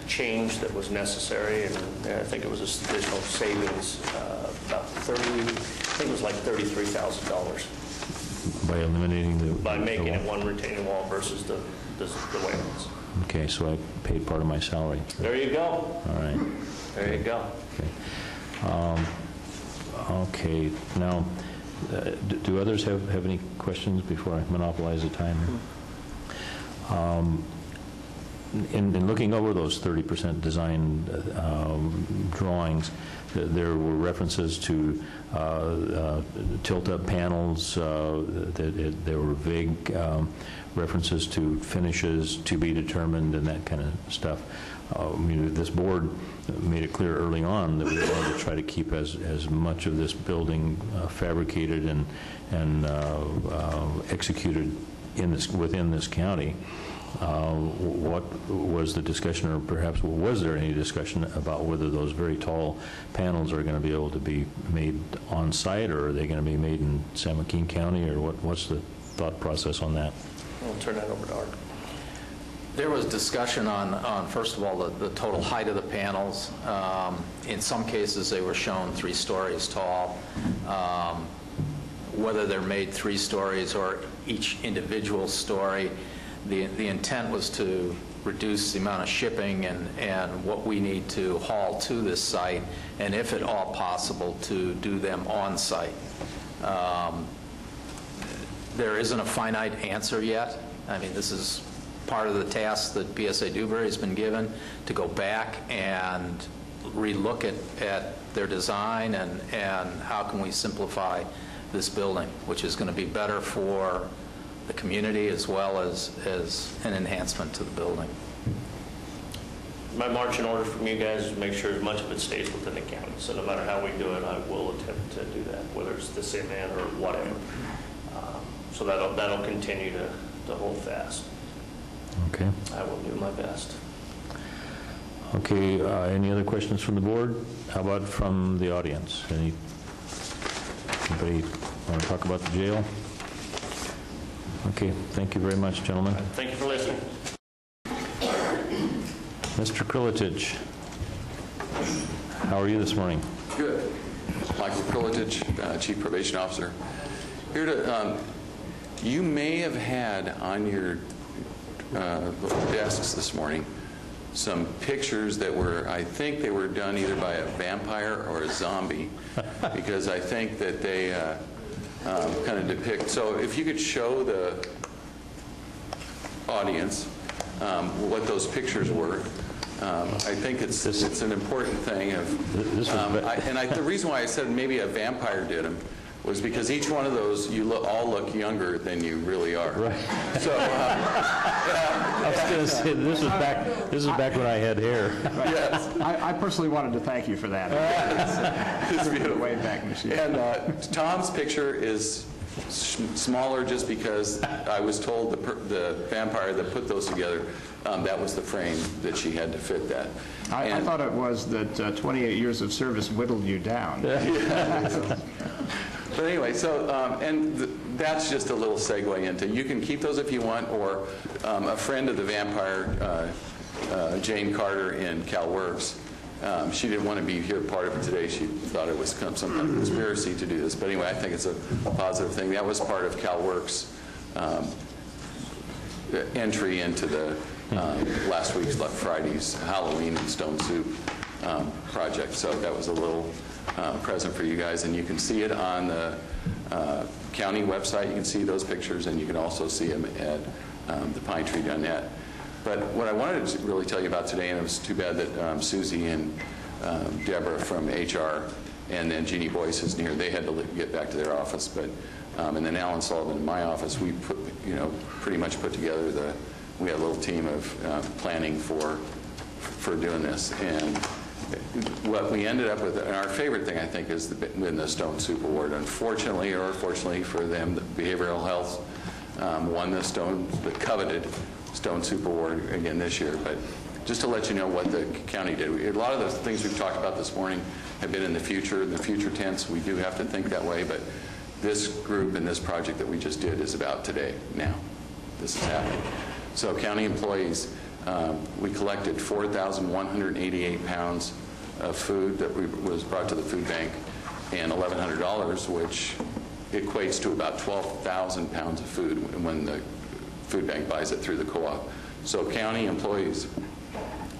change that was necessary, and I think it was additional savings, about I think it was like $33,000 by eliminating the... by making it one retaining wall versus the way it was. Okay, so I paid part of my salary. There you go. All right. There you go. Okay. Okay. Now, do others have any questions before I monopolize the time? In looking over those 30% design drawings, there were references to tilt-up panels. There were vague references to finishes to be determined and that kind of stuff. This board made it clear early on that we wanted to try to keep as much of this building fabricated and executed within this county. What was the discussion, or perhaps was there any discussion about whether those very tall panels are going to be able to be made on site, or are they going to be made in San Joaquin County, or what's the thought process on that? I'll turn that over to Art. There was discussion on first of all, the total height of the panels. In some cases, they were shown 3 stories tall. Whether they're made 3 stories or each individual story, the intent was to reduce the amount of shipping and what we need to haul to this site, and if at all possible, to do them on site. There isn't a finite answer yet. I mean, this is part of the task that PSA Dewberry has been given, to go back and relook at their design and how can we simplify this building, which is going to be better for the community as well as an enhancement to the building. My marching order from you guys is to make sure as much of it stays within the county. So no matter how we do it, I will attempt to do that, whether it's the same man or whatever. So that'll continue to hold fast. Okay. I will do my best. Okay. Any other questions from the board? How about from the audience? Anybody want to talk about the jail? Okay. Thank you very much, gentlemen. Thank you for listening. Mr. Krillitich, how are you this morning? Good. Michael Krillitich, Chief Probation Officer. Here to, you may have had on your desks this morning some pictures that were, I think they were done either by a vampire or a zombie, because I think that they kind of depict. So if you could show the audience what those pictures were. I think it's an important thing. The reason why I said maybe a vampire did them was because each one of those, you all look younger than you really are. Right. So I was going to say, this is back when I had hair. Yes. I personally wanted to thank you for that. It's beautiful. Way back machine. And Tom's picture is smaller just because I was told the vampire that put those together, that was the frame that she had to fit that. I thought it was that 28 years of service whittled you down. But anyway, so, that's just a little segue into, you can keep those if you want, or a friend of the vampire, Jane Carter in CalWorks, she didn't want to be here part of it today. She thought it was some kind of conspiracy to do this. But anyway, I think it's a positive thing. That was part of CalWorks' entry into the last week's Friday's Halloween and Stone Soup project. So that was a little present for you guys. And you can see it on the county website. You can see those pictures, and you can also see them at thepinetree.net. But what I wanted to really tell you about today, and it was too bad that Susie and Deborah from HR and then Jeannie Boyce isn't here. They had to get back to their office. But and then Alan Sullivan in my office, we pretty much put together we had a little team of planning for doing this. And what we ended up with, and our favorite thing, I think, is win the Stone Soup Award. Unfortunately, or fortunately for them, the behavioral health won the coveted Stone Soup Award again this year. But just to let you know what the county did, a lot of the things we've talked about this morning have been in the future tense. We do have to think that way, but this group and this project that we just did is about today, now. This is happening. So county employees, we collected 4,188 pounds of food that was brought to the food bank, and $1,100, which equates to about 12,000 pounds of food when the food bank buys it through the co-op. So county employees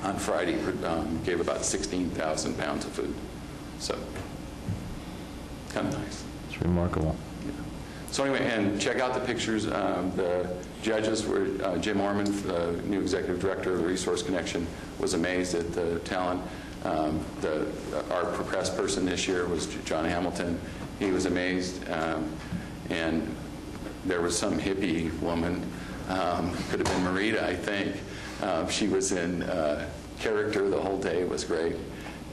on Friday gave about 16,000 pounds of food. So kind of nice. It's remarkable. Yeah. So anyway, and check out the pictures. The judges were, Jim Orman, the new executive director of the Resource Connection, was amazed at the talent. Our press person this year was John Hamilton. He was amazed. And there was some hippie woman, could have been Marita, I think. She was in character the whole day. It was great.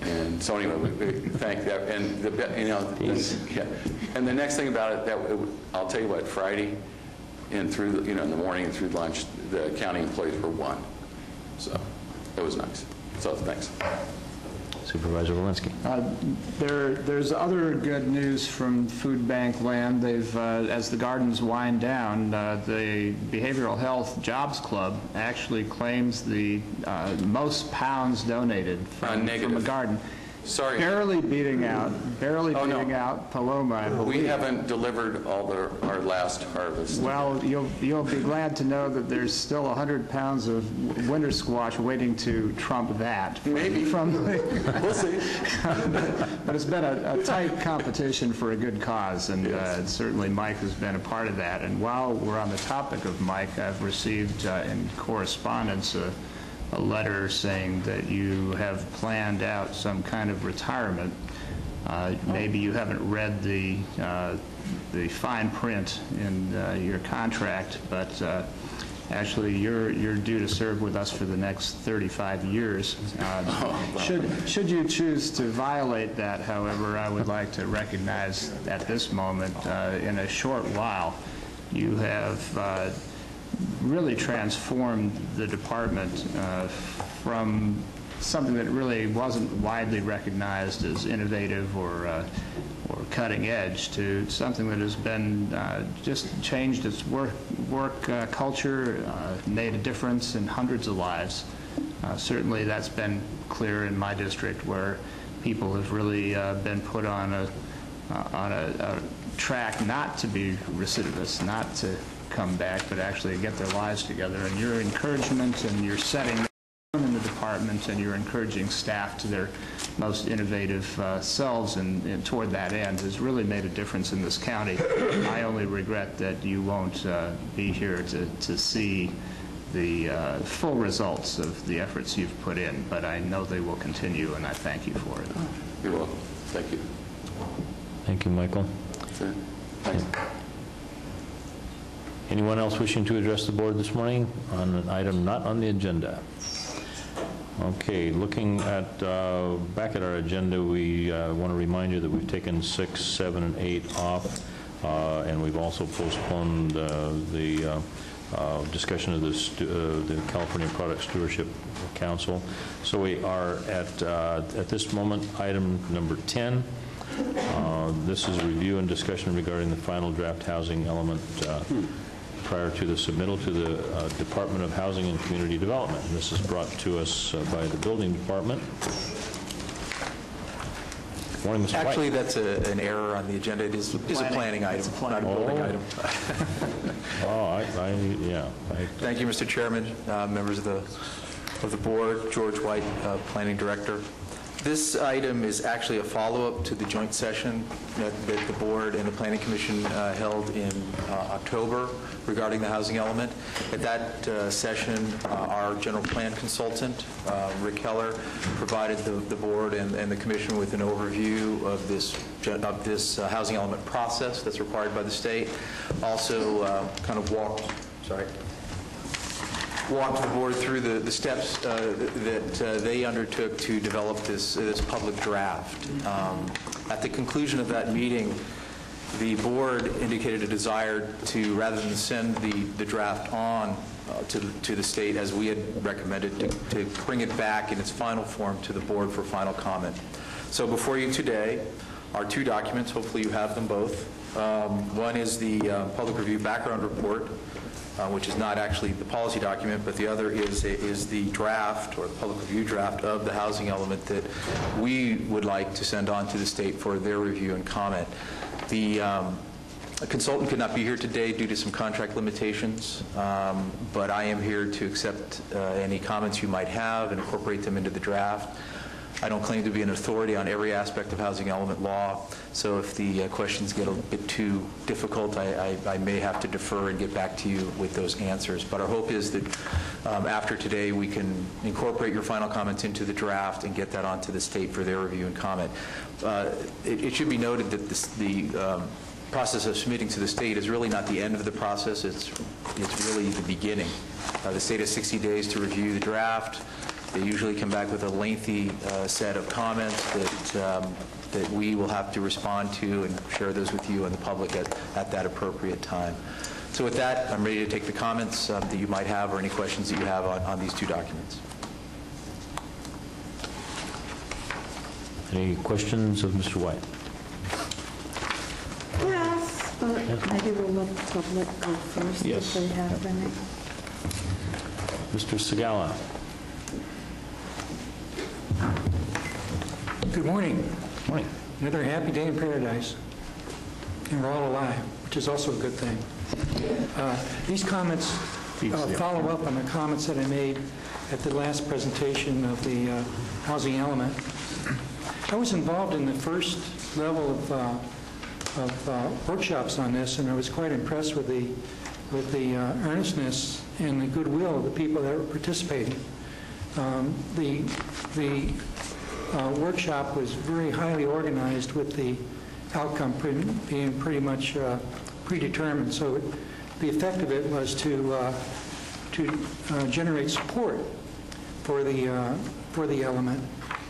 And so anyway, we thank that. And and the next thing about it, I'll tell you what, Friday and through in the morning and through lunch, the county employees were won. So it was nice. So thanks. Supervisor Walensky. There's other good news from food bank land. They've, as the gardens wind down, the Behavioral Health Jobs Club actually claims the most pounds donated from a garden. Sorry. Barely beating out Paloma, I believe. We haven't delivered all our last harvest. Well, you'll be glad to know that there's still 100 pounds of winter squash waiting to trump that. Maybe. We'll see. But it's been a tight competition for a good cause, and yes. Certainly Mike has been a part of that. And while we're on the topic of Mike, I've received in correspondence a letter saying that you have planned out some kind of retirement. Maybe you haven't read the fine print in your contract, but actually you're due to serve with us for the next 35 years. Should you choose to violate that, however, I would like to recognize at this moment, in a short while, you have really transformed the department from something that really wasn't widely recognized as innovative or cutting edge to something that has been just changed its work culture, made a difference in hundreds of lives. Certainly that's been clear in my district, where people have really been put on a track not to be recidivists, not to come back, but actually get their lives together. And your encouragement and your setting in the department department and you're encouraging staff to their most innovative selves and toward that end has really made a difference in this county. I only regret that you won't be here to see the full results of the efforts you've put in, but I know they will continue, and I thank you for it. You're welcome. Thank you. Thank you, Michael. That's it. Thanks. Anyone else wishing to address the board this morning on an item not on the agenda? Okay, looking at back at our agenda, we want to remind you that we've taken 6, 7, and 8 off, and we've also postponed the discussion of the California Product Stewardship Council. So we are at this moment item number 10. This is a review and discussion regarding the final draft housing element prior to the submittal to the Department of Housing and Community Development. And this is brought to us by the Building Department. Good morning, Mr. White. Actually, that's an error on the agenda. It is a planning item, not a building item. Thank you, Mr. Chairman, members of the board, George White, Planning Director. This item is actually a follow-up to the joint session that the board and the Planning Commission held in October regarding the housing element. At that session, our general plan consultant, Rick Keller, provided the board and the commission with an overview of this housing element process that's required by the state. Also kind of walked the board through the steps that they undertook to develop this public draft. At the conclusion of that meeting, the board indicated a desire to, rather than send the draft on to the state as we had recommended, to bring it back in its final form to the board for final comment. So before you today are 2 documents. Hopefully you have them both. One is the public review background report, which is not actually the policy document, but the other is the draft, or the public review draft, of the housing element that we would like to send on to the state for their review and comment. The consultant could not be here today due to some contract limitations, but I am here to accept any comments you might have and incorporate them into the draft. I don't claim to be an authority on every aspect of housing element law, so if the questions get a bit too difficult, I may have to defer and get back to you with those answers. But our hope is that after today we can incorporate your final comments into the draft and get that onto the state for their review and comment. It should be noted that the process of submitting to the state is really not the end of the process. It's really the beginning. The state has 60 days to review the draft. They usually come back with a lengthy set of comments that we will have to respond to and share those with you and the public at that appropriate time. So with that, I'm ready to take the comments that you might have or any questions that you have on these 2 documents. Any questions of Mr. White? Yes, but maybe we'll let the public go first if they have any. Mr. Segala. Good morning. Morning. Another happy day in paradise. And we're all alive, which is also a good thing. These comments follow up on the comments that I made at the last presentation of the housing element. I was involved in the first level of workshops on this, and I was quite impressed with the earnestness and the goodwill of the people that were participating. The workshop was very highly organized with the outcome being pretty much predetermined. So the effect of it was to generate support for the element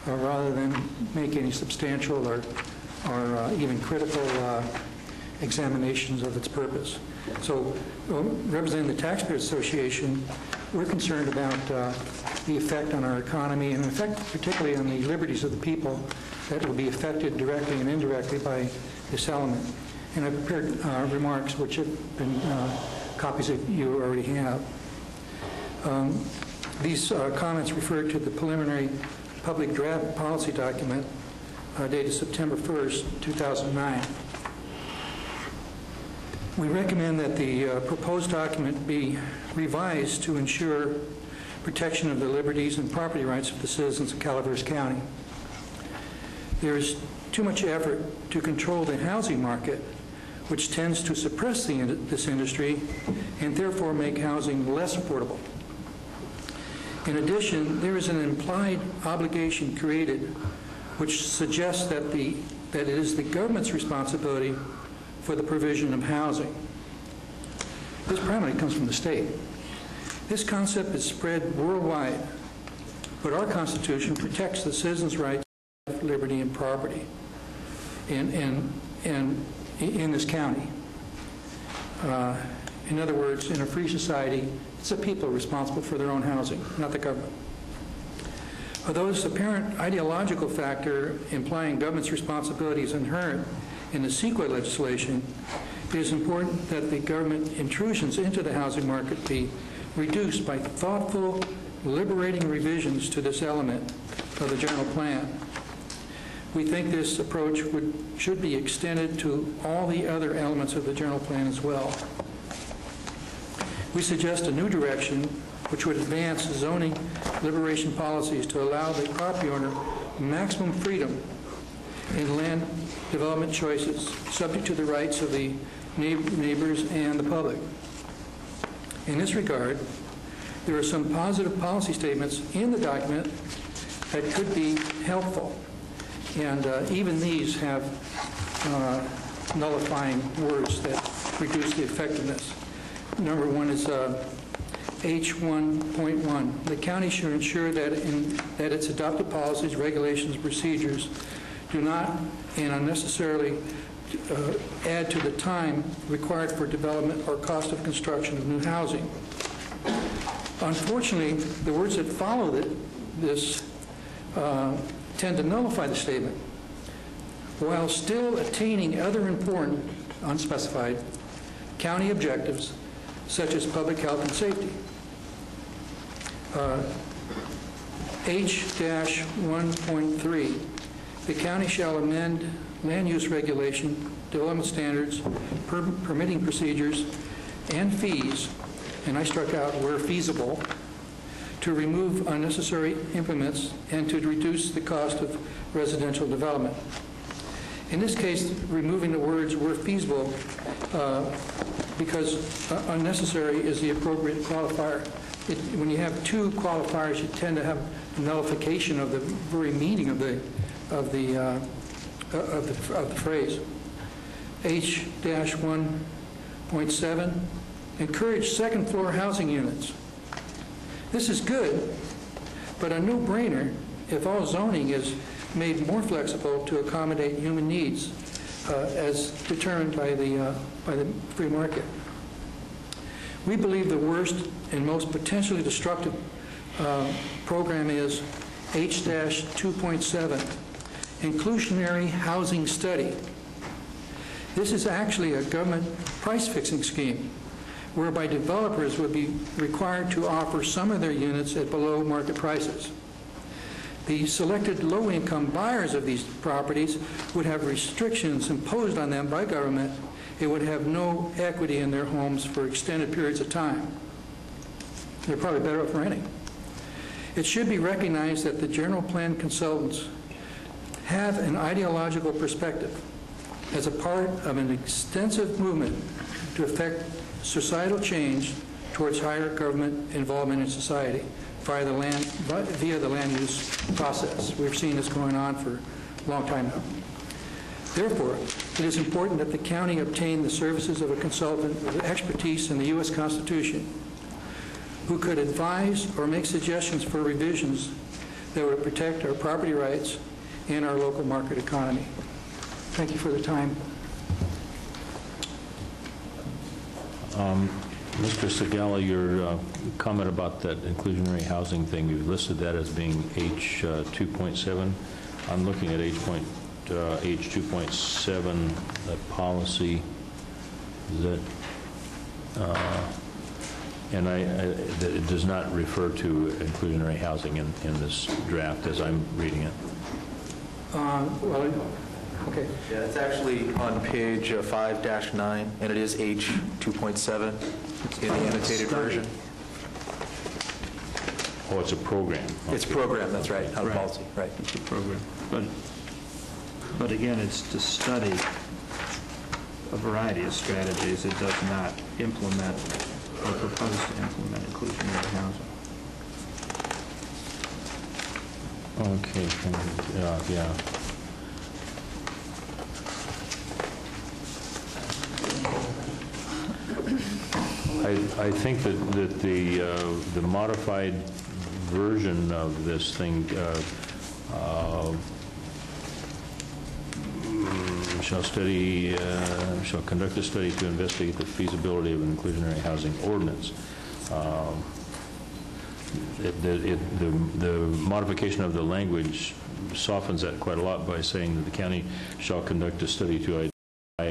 rather than make any substantial or even critical examinations of its purpose. So representing the Taxpayers Association, we're concerned about the effect on our economy and the effect particularly on the liberties of the people that will be affected directly and indirectly by this element. And I've prepared remarks which have been copies that you already have. These comments refer to the preliminary public draft policy document dated September 1st, 2009. We recommend that the proposed document be revised to ensure protection of the liberties and property rights of the citizens of Calaveras County. There is too much effort to control the housing market, which tends to suppress this industry and therefore make housing less affordable. In addition, there is an implied obligation created which suggests that it is the government's responsibility for the provision of housing. This primarily comes from the state. This concept is spread worldwide, but our Constitution protects the citizens' rights of liberty and property in this county. In other words, in a free society, it's the people responsible for their own housing, not the government. Although this apparent ideological factor implying government's responsibility is inherent in the CEQA legislation, it is important that the government intrusions into the housing market be reduced by thoughtful, liberating revisions to this element of the general plan. We think this approach should be extended to all the other elements of the general plan as well. We suggest a new direction which would advance zoning liberation policies to allow the property owner maximum freedom in land development choices, subject to the rights of the neighbors and the public. In this regard, there are some positive policy statements in the document that could be helpful, and even these have nullifying words that reduce the effectiveness. Number one is H1.1. The county should ensure that its adopted policies, regulations, procedures do not and unnecessarily add to the time required for development or cost of construction of new housing. Unfortunately, the words that follow this tend to nullify the statement, while still attaining other important, unspecified, county objectives, such as public health and safety. H-1.3, the county shall amend land use regulation, development standards, permitting procedures, and fees, and I struck out where feasible, to remove unnecessary implements and to reduce the cost of residential development. In this case, removing the words where feasible because unnecessary is the appropriate qualifier. When you have two qualifiers, you tend to have a nullification of the very meaning of the phrase. H-1.7, encourage second floor housing units. This is good, but a no-brainer if all zoning is made more flexible to accommodate human needs as determined by the free market. We believe the worst and most potentially destructive program is H-2.7, inclusionary housing study. This is actually a government price-fixing scheme whereby developers would be required to offer some of their units at below market prices. The selected low-income buyers of these properties would have restrictions imposed on them by government. It would have no equity in their homes for extended periods of time. They're probably better off renting. It should be recognized that the general plan consultants have an ideological perspective as a part of an extensive movement to effect societal change towards higher government involvement in society via the land use process. We've seen this going on for a long time now. Therefore, it is important that the county obtain the services of a consultant with expertise in the U.S. Constitution who could advise or make suggestions for revisions that would protect our property rights and our local market economy. Thank you for the time. Mr. Segala, your comment about that inclusionary housing thing, you listed that as being H2.7. I'm looking at H2.7, that policy that, and that it does not refer to inclusionary housing in this draft as I'm reading it. Well, okay. Yeah, it's actually on page 5-9, and it is H2.7 in the annotated version. Oh, it's a program. It's a program, that's right, not a policy, right. It's a program. But again, it's to study a variety of strategies. It does not implement or propose to implement inclusionary housing. Okay, yeah. I think that the modified version of this thing shall conduct a study to investigate the feasibility of an inclusionary housing ordinance. The modification of the language softens that quite a lot by saying that the county shall conduct a study to identify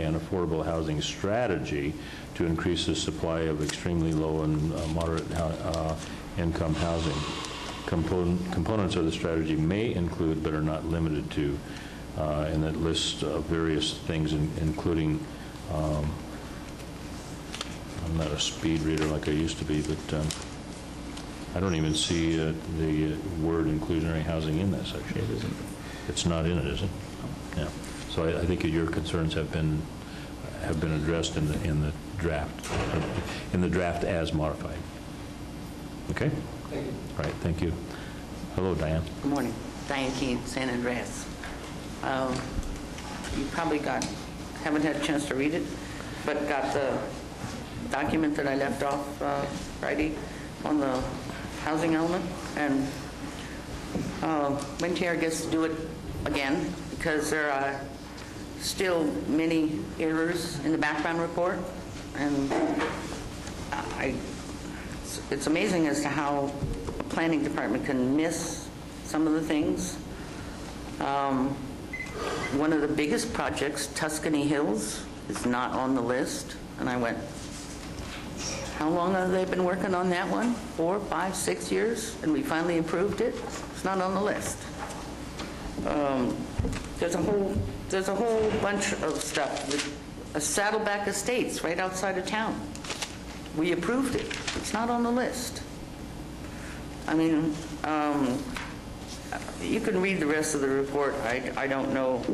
an affordable housing strategy to increase the supply of extremely low and moderate income housing. Components of the strategy may include, but are not limited to, and that lists various things, including, I'm not a speed reader like I used to be, but I don't even see the word inclusionary housing in this, actually. It isn't. It's not in it, is it? Yeah. So I think your concerns have been addressed in the draft as modified. Okay? Thank you. All right, thank you. Hello, Diane. Good morning. Diane Keene, San Andreas. You probably haven't had a chance to read it, but got the document that I left off Friday on the housing element, and went here, I guess, to do it again because there are still many errors in the background report, and it's amazing as to how a planning department can miss some of the things. One of the biggest projects, Tuscany Hills, is not on the list, and I went, how long have they been working on that one? 4, 5, 6 years? And we finally approved it? It's not on the list. There's a whole bunch of stuff. A Saddleback Estates right outside of town. We approved it. It's not on the list. I mean, you can read the rest of the report. I don't know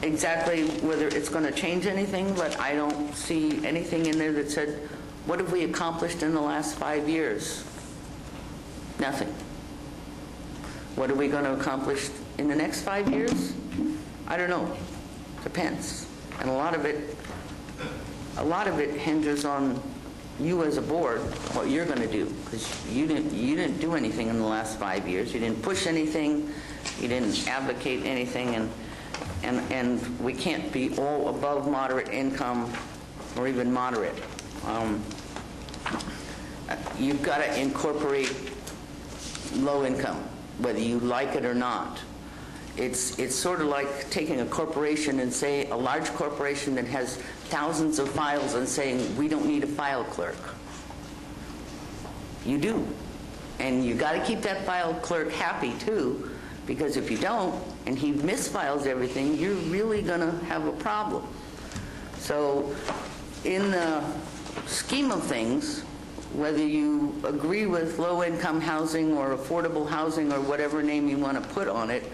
exactly whether it's going to change anything, but I don't see anything in there that said, what have we accomplished in the last 5 years? Nothing. What are we going to accomplish in the next 5 years? I don't know. Depends. And a lot of it hinges on you as a board, what you're going to do, because you didn't do anything in the last 5 years. You didn't push anything. You didn't advocate anything, and we can't be all above moderate income or even moderate. You've got to incorporate low income, whether you like it or not. It's sort of like taking a corporation and say a large corporation that has thousands of files and saying we don't need a file clerk. You do, and you got to keep that file clerk happy too, because if you don't and he misfiles everything, you're really going to have a problem. So in the scheme of things, whether you agree with low-income housing or affordable housing or whatever name you want to put on it,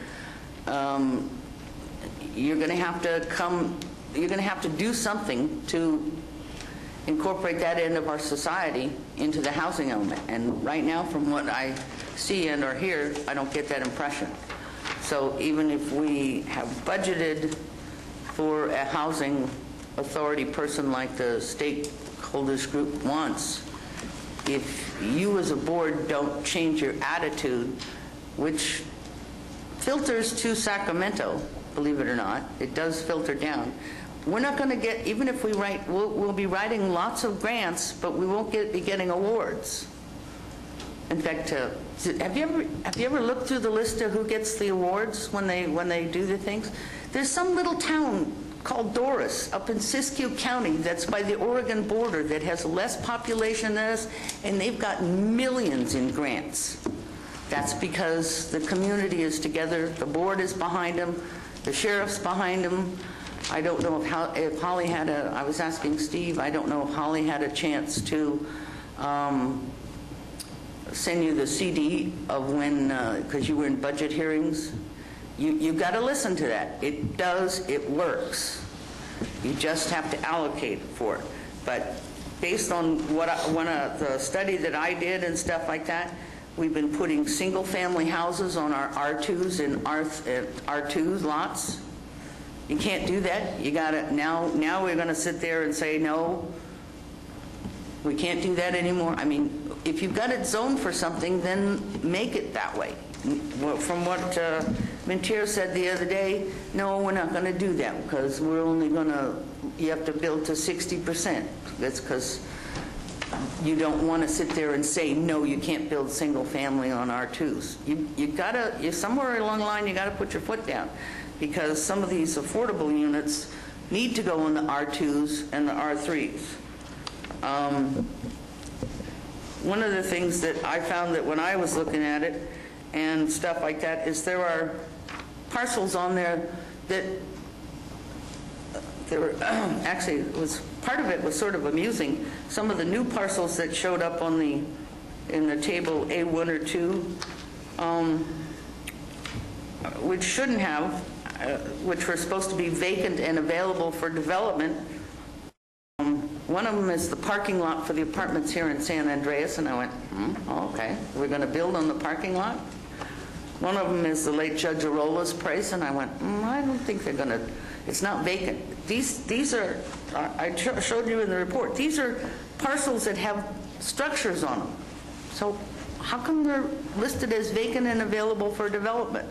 you're going to have to do something to incorporate that end of our society into the housing element. And right now, from what I see and or hear, I don't get that impression. So even if we have budgeted for a housing authority person like the stakeholders group wants, if you as a board don't change your attitude, which filters to Sacramento, believe it or not, it does filter down. We're not going to get, even if we write, we'll be writing lots of grants, but we won't be getting awards. In fact, have you ever looked through the list of who gets the awards when they do the things? There's some little town called Doris up in Siskiyou County that's by the Oregon border that has less population than us, and they've got millions in grants. That's because the community is together, the board is behind them, the sheriff's behind them. I don't know if Holly had I was asking Steve, I don't know if Holly had a chance to send you the CD of when, because you were in budget hearings. You've got to listen to that. It works. You just have to allocate for it. But based on the study that I did and stuff like that, we've been putting single-family houses on our R2s and R2 lots. You can't do that. You got to now we're going to sit there and say no. We can't do that anymore. I mean, if you've got it zoned for something, then make it that way. From what Mintier said the other day, no, we're not going to do that because we're only going to, you have to build to 60%. That's because you don't want to sit there and say, no, you can't build single family on R2s. Somewhere along the line, you got to put your foot down because some of these affordable units need to go on the R2s and the R3s. One of the things that I found that when I was looking at it and stuff like that is there are parcels on there that there were actually part of it was sort of amusing. Some of the new parcels that showed up in the table A1 or 2, which shouldn't have, which were supposed to be vacant and available for development. One of them is the parking lot for the apartments here in San Andreas, and I went, okay, we're going to build on the parking lot. One of them is the late Judge Arola's place, and I went, I don't think they're going to, it's not vacant. These are, I showed you in the report, these are parcels that have structures on them. So how come they're listed as vacant and available for development?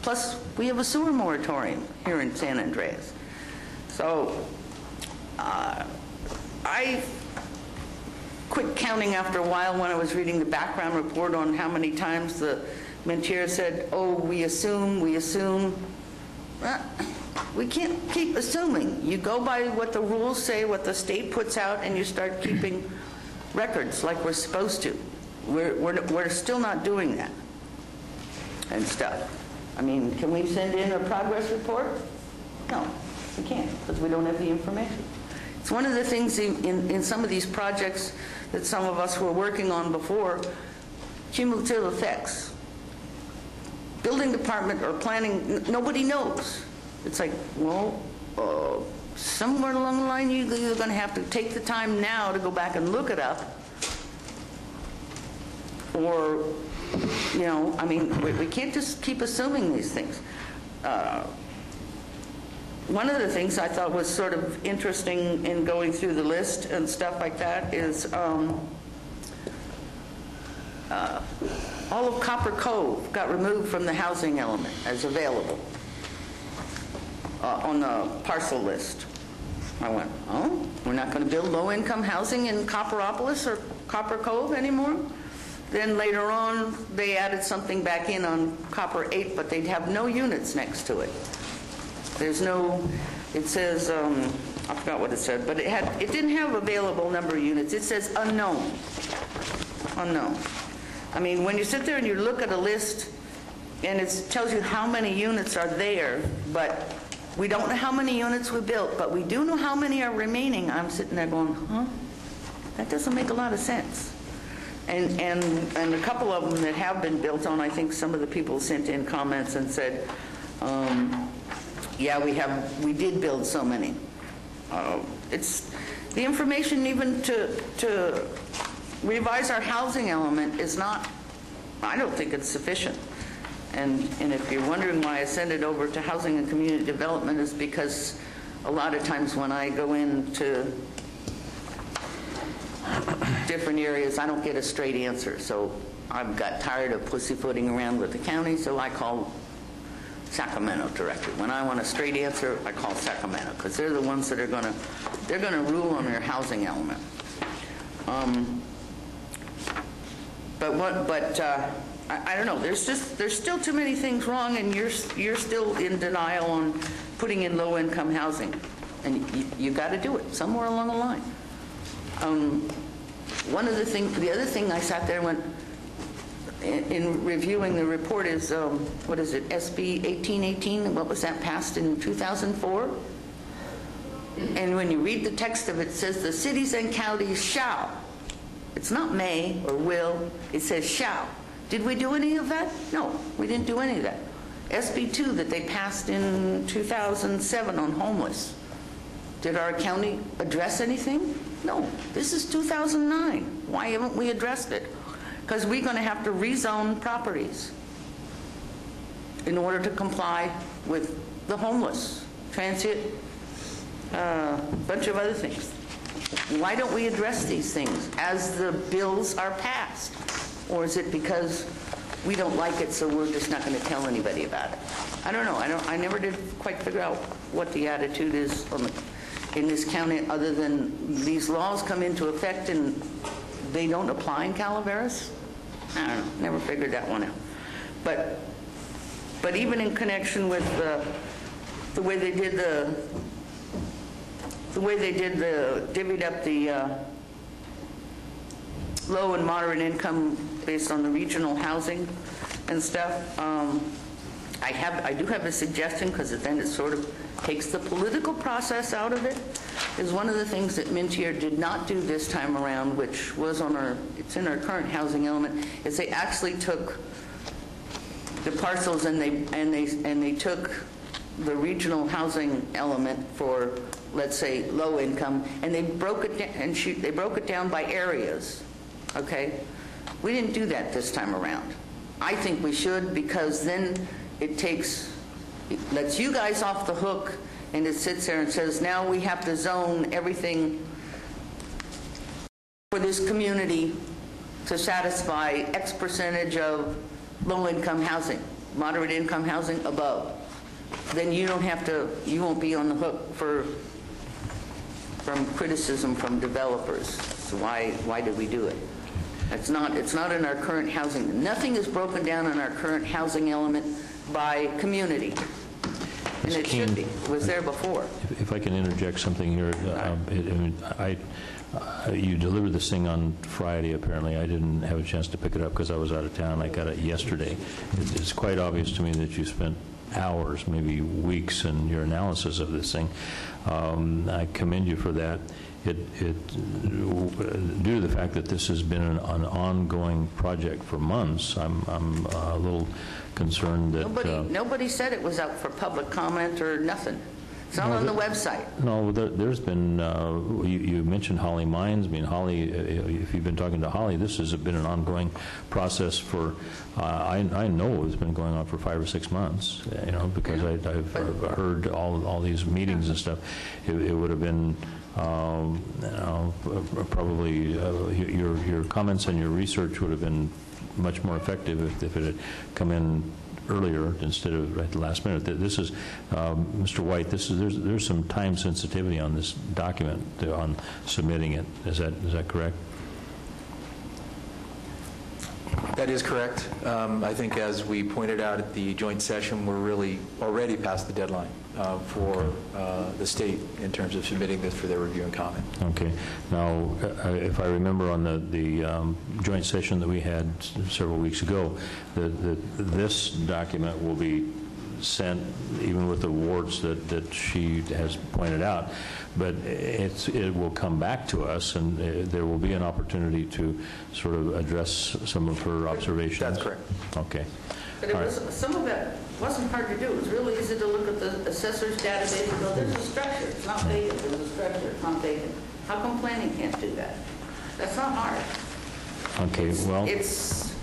Plus, we have a sewer moratorium here in San Andreas. So I quit counting after a while when I was reading the background report on how many times the Mintier said, oh, we assume. Well, we can't keep assuming. You go by what the rules say, what the state puts out, and you start keeping records like we're supposed to. We're still not doing that and stuff. I mean, can we send in a progress report? No, we can't because we don't have the information. It's one of the things in some of these projects that some of us were working on before, cumulative effects. Building department or planning, nobody knows. It's like, well, somewhere along the line, you're going to have to take the time now to go back and look it up. Or, you know, I mean, we can't just keep assuming these things. One of the things I thought was sort of interesting in going through the list and stuff like that is all of Copper Cove got removed from the housing element as available on the parcel list. I went, oh, we're not going to build low-income housing in Copperopolis or Copper Cove anymore? Then later on, they added something back in on Copper 8, but they'd have no units next to it. There's no, it says, I forgot what it said, but it didn't have available number of units. It says unknown. Unknown. I mean, when you sit there and you look at a list and it tells you how many units are there, but we don't know how many units we built, but we do know how many are remaining. I'm sitting there going, huh? That doesn't make a lot of sense. And a couple of them that have been built on, I think some of the people sent in comments and said, yeah, we did build so many. It's the information even to revise our housing element is not, I don't think it's sufficient. And if you're wondering why I send it over to Housing and Community Development is because a lot of times when I go into different areas, I don't get a straight answer. So I've got tired of pussyfooting around with the county, so I call Sacramento directly. When I want a straight answer, I call Sacramento because they're the ones that are going to rule on their housing element. I don't know. There's still too many things wrong, and you're still in denial on putting in low-income housing, and you got to do it somewhere along the line. The other thing I sat there and went in reviewing the report is what is it, SB 1818? What was that passed in 2004? And when you read the text of it, it says the cities and counties shall It's not may or will, it says shall. Did we do any of that? No, we didn't do any of that. SB 2 that they passed in 2007 on homeless. Did our county address anything? No, this is 2009. Why haven't we addressed it? Because we're going to have to rezone properties in order to comply with the homeless, transient, bunch of other things. Why don't we address these things as the bills are passed? Or is it because we don't like it, so we're just not going to tell anybody about it? I don't know. I never did quite figure out what the attitude is in this county, other than these laws come into effect and they don't apply in Calaveras. I don't know. Never figured that one out. But even in connection with the way they did divvied up the low and moderate income based on the regional housing and stuff, I do have a suggestion, because then it sort of takes the political process out of it. Is one of the things that Mintier did not do this time around, which was it's in our current housing element, is they actually took the parcels and they took the regional housing element for, let's say, low income, and they broke it down, and they broke it down by areas. Okay, we didn't do that this time around. I think we should, because then it lets you guys off the hook, and it sits there and says, now we have to zone everything for this community to satisfy X percentage of low-income housing, moderate-income housing above. Then you won't be on the hook from criticism from developers. So why did we do it? It's not in our current housing. Nothing is broken down in our current housing element by community. And it should be. It was there before. If I can interject something here, you delivered this thing on Friday, apparently. I didn't have a chance to pick it up because I was out of town. I got it yesterday. It's quite obvious to me that you spent hours, maybe weeks, in your analysis of this thing. I commend you for that. Due to the fact that this has been an ongoing project for months, I'm a little concerned that... Nobody said it was out for public comment or nothing. It's not on the website. No, there's been, you mentioned Holly Mines. I mean, Holly, if you've been talking to Holly, this has been an ongoing process for, I know it's been going on for 5 or 6 months, because I've heard all these meetings and stuff. It would have been probably your comments and your research would have been much more effective if it had come in earlier instead of at the last minute. This is, Mr. White, there's some time sensitivity on this document on submitting it. Is that correct? That is correct. I think, as we pointed out at the joint session, we're really already past the deadline for the state in terms of submitting this for their review and comment. Okay. Now, if I remember on the joint session that we had several weeks ago, this document will be sent, even with the warts that she has pointed out, but it will come back to us, and there will be an opportunity to sort of address some of her observations. That's correct. Okay. But some of it wasn't hard to do. It was really easy to look at the assessor's database and go, there's a structure. It's not vacant. There's a structure. It's not vacant. How come planning can't do that? That's not hard. Okay, well... It's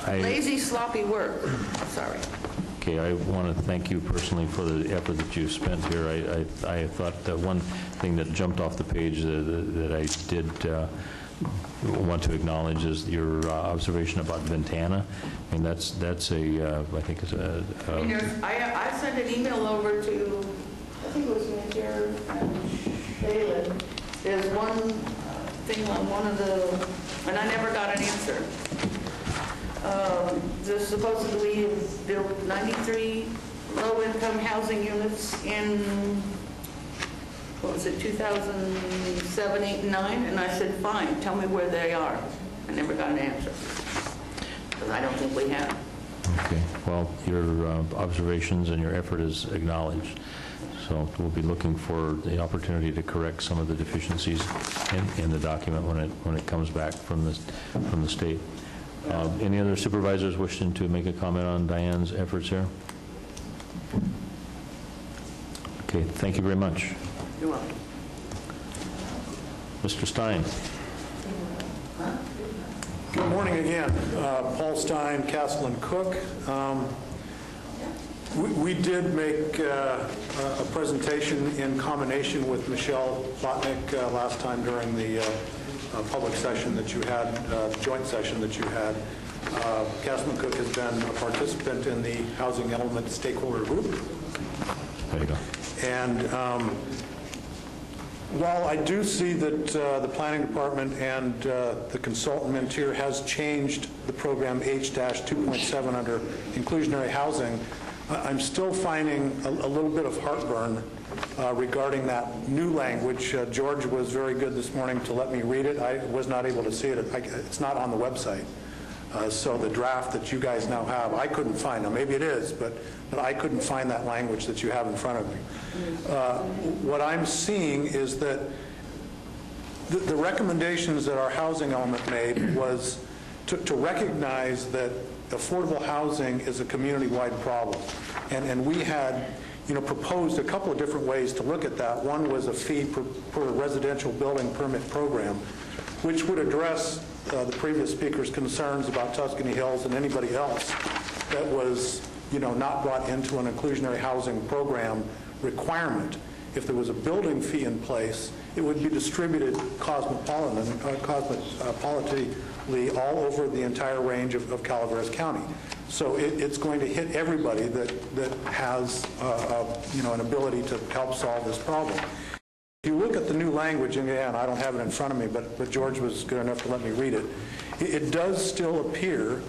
lazy, sloppy work. Sorry. Okay, I want to thank you personally for the effort that you've spent here. I thought that one thing that jumped off the page that I did want to acknowledge is your observation about Ventana. I mean, that's I think it's a... I sent an email over to, I think it was Mr. Balin. There's one thing on one of the, and I never got an answer. There's supposedly built 93 low-income housing units in, what was it, 2007, 8, and 9? And I said, fine, tell me where they are. I never got an answer, because I don't think we have. Okay, well, your observations and your effort is acknowledged. So we'll be looking for the opportunity to correct some of the deficiencies in the document when it comes back from the state. Any other supervisors wishing to make a comment on Diane's efforts here? Okay, thank you very much. You're welcome. Mr. Stein. Good morning again. Paul Stein, Castle and Cook. We did make a presentation in combination with Michelle Botnick last time during the public session that you had, joint session that you had. Castle and Cook has been a participant in the housing element stakeholder group. There you go. And while I do see that the planning department and the consultant Mentier has changed the program H-2.7 under inclusionary housing, I'm still finding a little bit of heartburn regarding that new language. George was very good this morning to let me read it. I was not able to see it. It's not on the website. So the draft that you guys now have, I couldn't find. Now, maybe it is, but I couldn't find that language that you have in front of me. What I'm seeing is that the recommendations that our housing element made was to recognize that affordable housing is a community-wide problem. And we had proposed a couple of different ways to look at that. One was a fee per residential building permit program, which would address the previous speaker's concerns about Tuscany Hills and anybody else that was not brought into an inclusionary housing program requirement. If there was a building fee in place, it would be distributed cosmopolitly all over the entire range of Calaveras County. So it's going to hit everybody that has an ability to help solve this problem. If you look at the new language, and again, I don't have it in front of me, but George was good enough to let me read it, it does still appear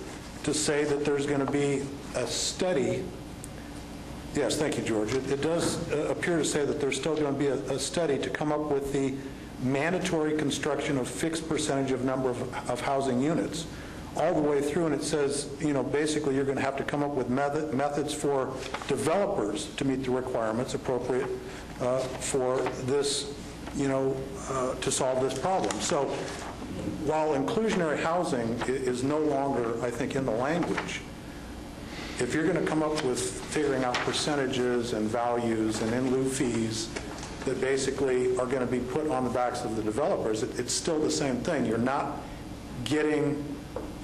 to say that there's going to be a study. Yes, thank you, George. It does appear to say that there's still going to be a study to come up with the mandatory construction of fixed percentage of number of housing units all the way through, and it says, basically you're going to have to come up with methods for developers to meet the requirements appropriate for this, to solve this problem. So while inclusionary housing is no longer, I think, in the language, if you're going to come up with figuring out percentages and values and in lieu fees that basically are going to be put on the backs of the developers, it's still the same thing. You're not getting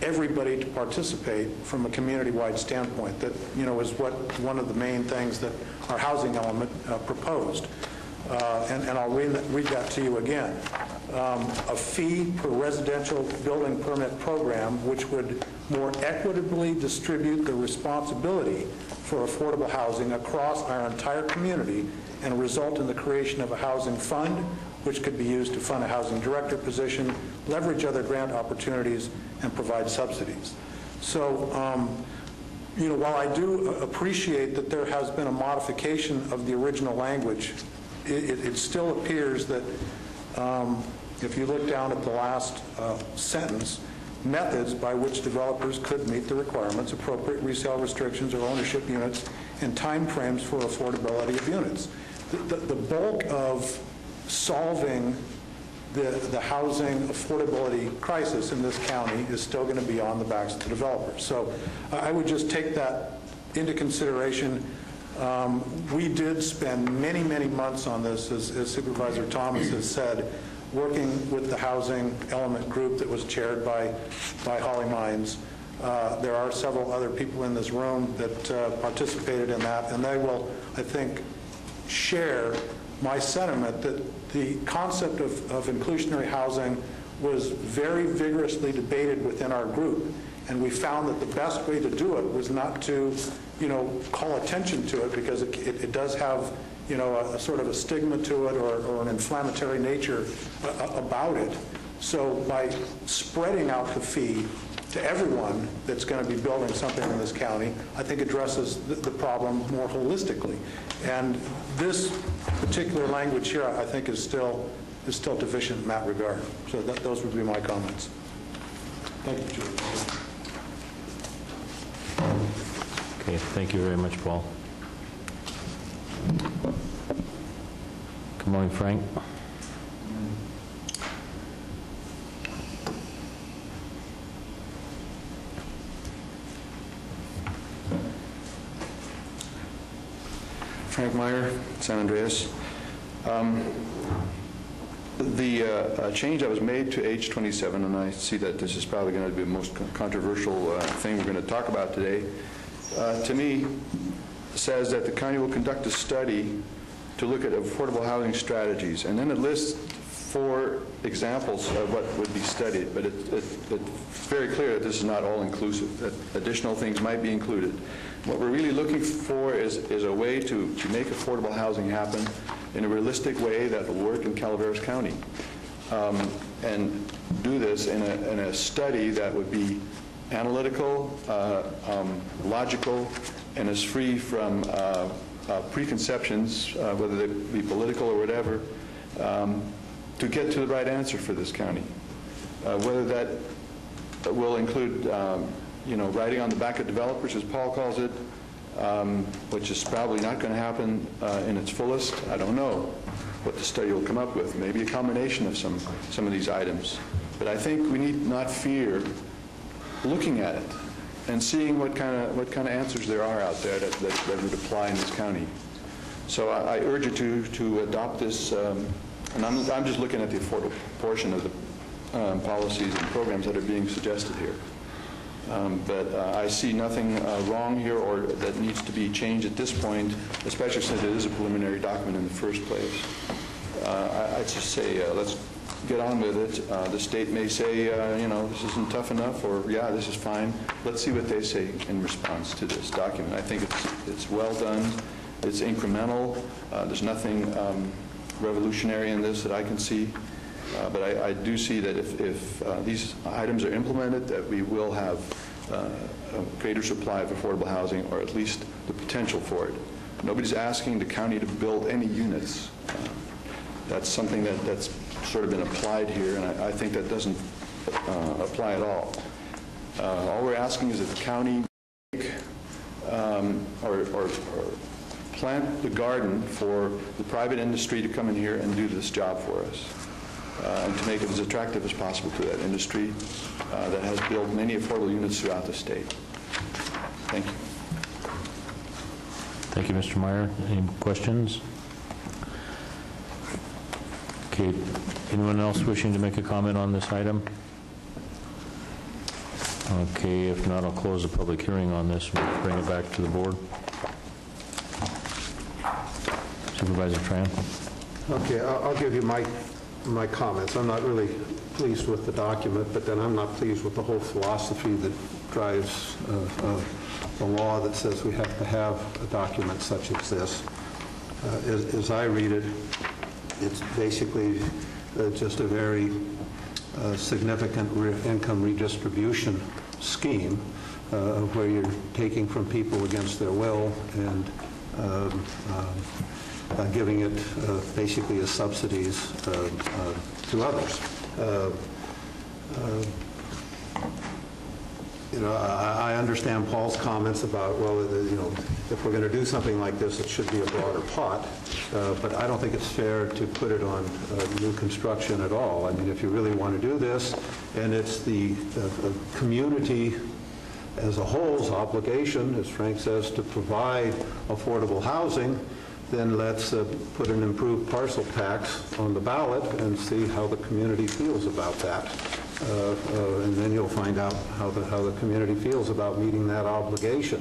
everybody to participate from a community-wide standpoint. That is what one of the main things that our housing element proposed. And I'll read that to you again. A fee per residential building permit program which would more equitably distribute the responsibility for affordable housing across our entire community and result in the creation of a housing fund which could be used to fund a housing director position, leverage other grant opportunities, and provide subsidies. So, while I do appreciate that there has been a modification of the original language, it still appears that if you look down at the last sentence, methods by which developers could meet the requirements, appropriate resale restrictions or ownership units, and time frames for affordability of units. The bulk of solving the housing affordability crisis in this county is still going to be on the backs of the developers. So I would just take that into consideration. We did spend many, many months on this, as Supervisor Thomas has said, working with the housing element group that was chaired by Holly Mines. There are several other people in this room that participated in that, and they will, I think, share my sentiment that the concept of inclusionary housing was very vigorously debated within our group, and we found that the best way to do it was not to, call attention to it, because it does have, a sort of a stigma to it or an inflammatory nature about it. So by spreading out the fee to everyone that's going to be building something in this county, I think addresses the problem more holistically. And this particular language here, I think, is still deficient in that regard. So those would be my comments. Thank you, George. Okay, thank you very much, Paul. Good morning, Frank. Frank Meyer, San Andreas. The change that was made to age 27, and I see that this is probably going to be the most controversial thing we're going to talk about today, to me says that the county will conduct a study to look at affordable housing strategies, and then it lists 4 examples of what would be studied, but it's very clear that this is not all-inclusive, that additional things might be included. What we're really looking for is a way to make affordable housing happen in a realistic way that will work in Calaveras County, and do this in a study that would be analytical, logical, and is free from preconceptions, whether they be political or whatever, to get to the right answer for this county. Whether that will include riding on the back of developers, as Paul calls it, which is probably not going to happen in its fullest. I don't know what the study will come up with. Maybe a combination of some of these items. But I think we need not fear looking at it and seeing what kind of answers there are out there that would apply in this county. So I urge you to adopt this, and I'm just looking at the affordable portion of the policies and programs that are being suggested here. But I see nothing wrong here or that needs to be changed at this point, especially since it is a preliminary document in the first place. I'd just say let's get on with it. The state may say, this isn't tough enough, or yeah, this is fine. Let's see what they say in response to this document. I think it's well done. It's incremental. There's nothing revolutionary in this that I can see. But I do see that if these items are implemented, that we will have a greater supply of affordable housing, or at least the potential for it. Nobody's asking the county to build any units. That's something that's sort of been applied here, and I think that doesn't apply at all. All we're asking is that the county or plant the garden for the private industry to come in here and do this job for us. And to make it as attractive as possible to that industry that has built many affordable units throughout the state. Thank you. Thank you, Mr. Meyer. Any questions? Okay. Anyone else wishing to make a comment on this item? Okay. If not, I'll close the public hearing on this and bring it back to the board. Supervisor Tran. Okay. I'll give you my comments. I'm not really pleased with the document, but then I'm not pleased with the whole philosophy that drives the law that says we have to have a document such as this. As I read it, it's basically just a very significant income redistribution scheme where you're taking from people against their will and giving it basically as subsidies to others. I understand Paul's comments about, well, if we're going to do something like this, it should be a broader pot, but I don't think it's fair to put it on new construction at all. I mean, if you really want to do this, and it's the community as a whole's obligation, as Frank says, to provide affordable housing, then let's put an improved parcel tax on the ballot and see how the community feels about that. And then you'll find out how the community feels about meeting that obligation.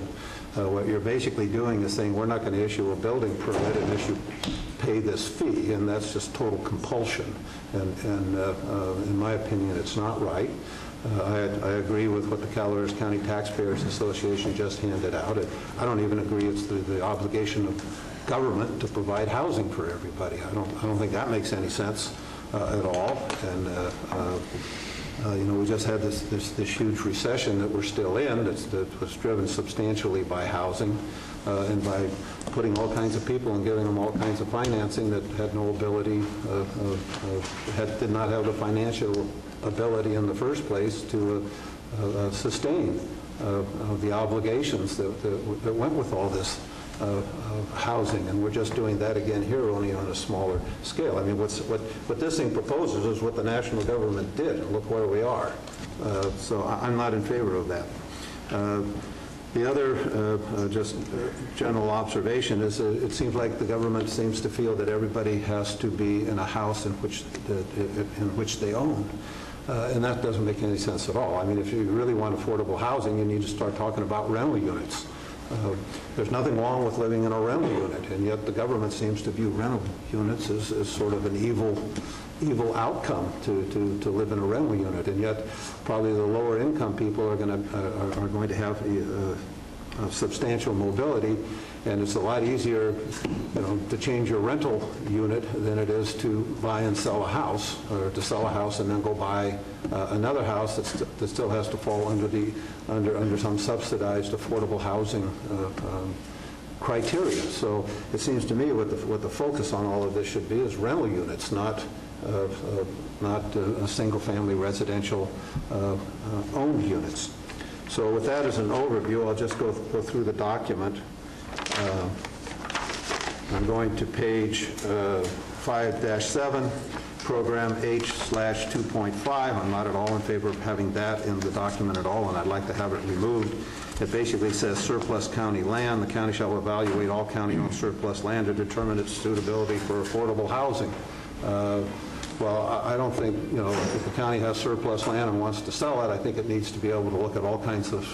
What you're basically doing is saying, we're not going to issue a building permit and pay this fee, and that's just total compulsion. And in my opinion, it's not right. I agree with what the Calaveras County Taxpayers Association just handed out. I don't even agree it's the obligation of government to provide housing for everybody. I don't think that makes any sense at all. And we just had this huge recession that we're still in that was driven substantially by housing and by putting all kinds of people and giving them all kinds of financing that had no ability, did not have the financial ability in the first place to sustain the obligations that went with all this housing, and we're just doing that again here, only on a smaller scale. I mean, what this thing proposes is what the national government did, and look where we are. So I'm not in favor of that. The other just general observation is it seems like the government seems to feel that everybody has to be in a house in which they own. And that doesn't make any sense at all. I mean, if you really want affordable housing, you need to start talking about rental units. There's nothing wrong with living in a rental unit, and yet the government seems to view rental units as sort of an evil outcome to live in a rental unit, and yet probably the lower income people are going to have a substantial mobility, and it's a lot easier, to change your rental unit than it is to buy and sell a house, or to sell a house and then go buy another house that still has to fall under some subsidized affordable housing criteria. So it seems to me what the focus on all of this should be is rental units, not single-family residential owned units. So with that as an overview, I'll just go through the document. I'm going to page 5-7, program H/2.5. I'm not at all in favor of having that in the document at all, and I'd like to have it removed. It basically says surplus county land. The county shall evaluate all county-owned surplus land to determine its suitability for affordable housing. Well, I don't think, if the county has surplus land and wants to sell it, I think it needs to be able to look at all kinds of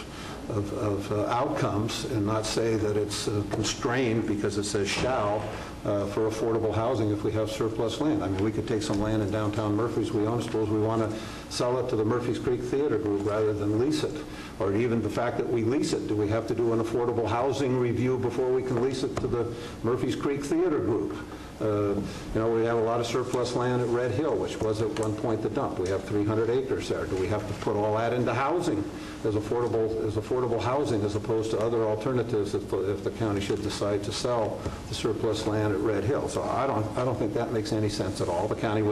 outcomes and not say that it's constrained because it says shall for affordable housing if we have surplus land. I mean, we could take some land in downtown Murfreesboro. Suppose we want to sell it to the Murphy's Creek Theater Group rather than lease it. Or even the fact that we lease it. Do we have to do an affordable housing review before we can lease it to the Murphy's Creek Theater Group? We have a lot of surplus land at Red Hill, which was at one point the dump. We have 300 acres there. Do we have to put all that into housing as affordable housing as opposed to other alternatives if the county should decide to sell the surplus land at Red Hill? So I don't think that makes any sense at all. The county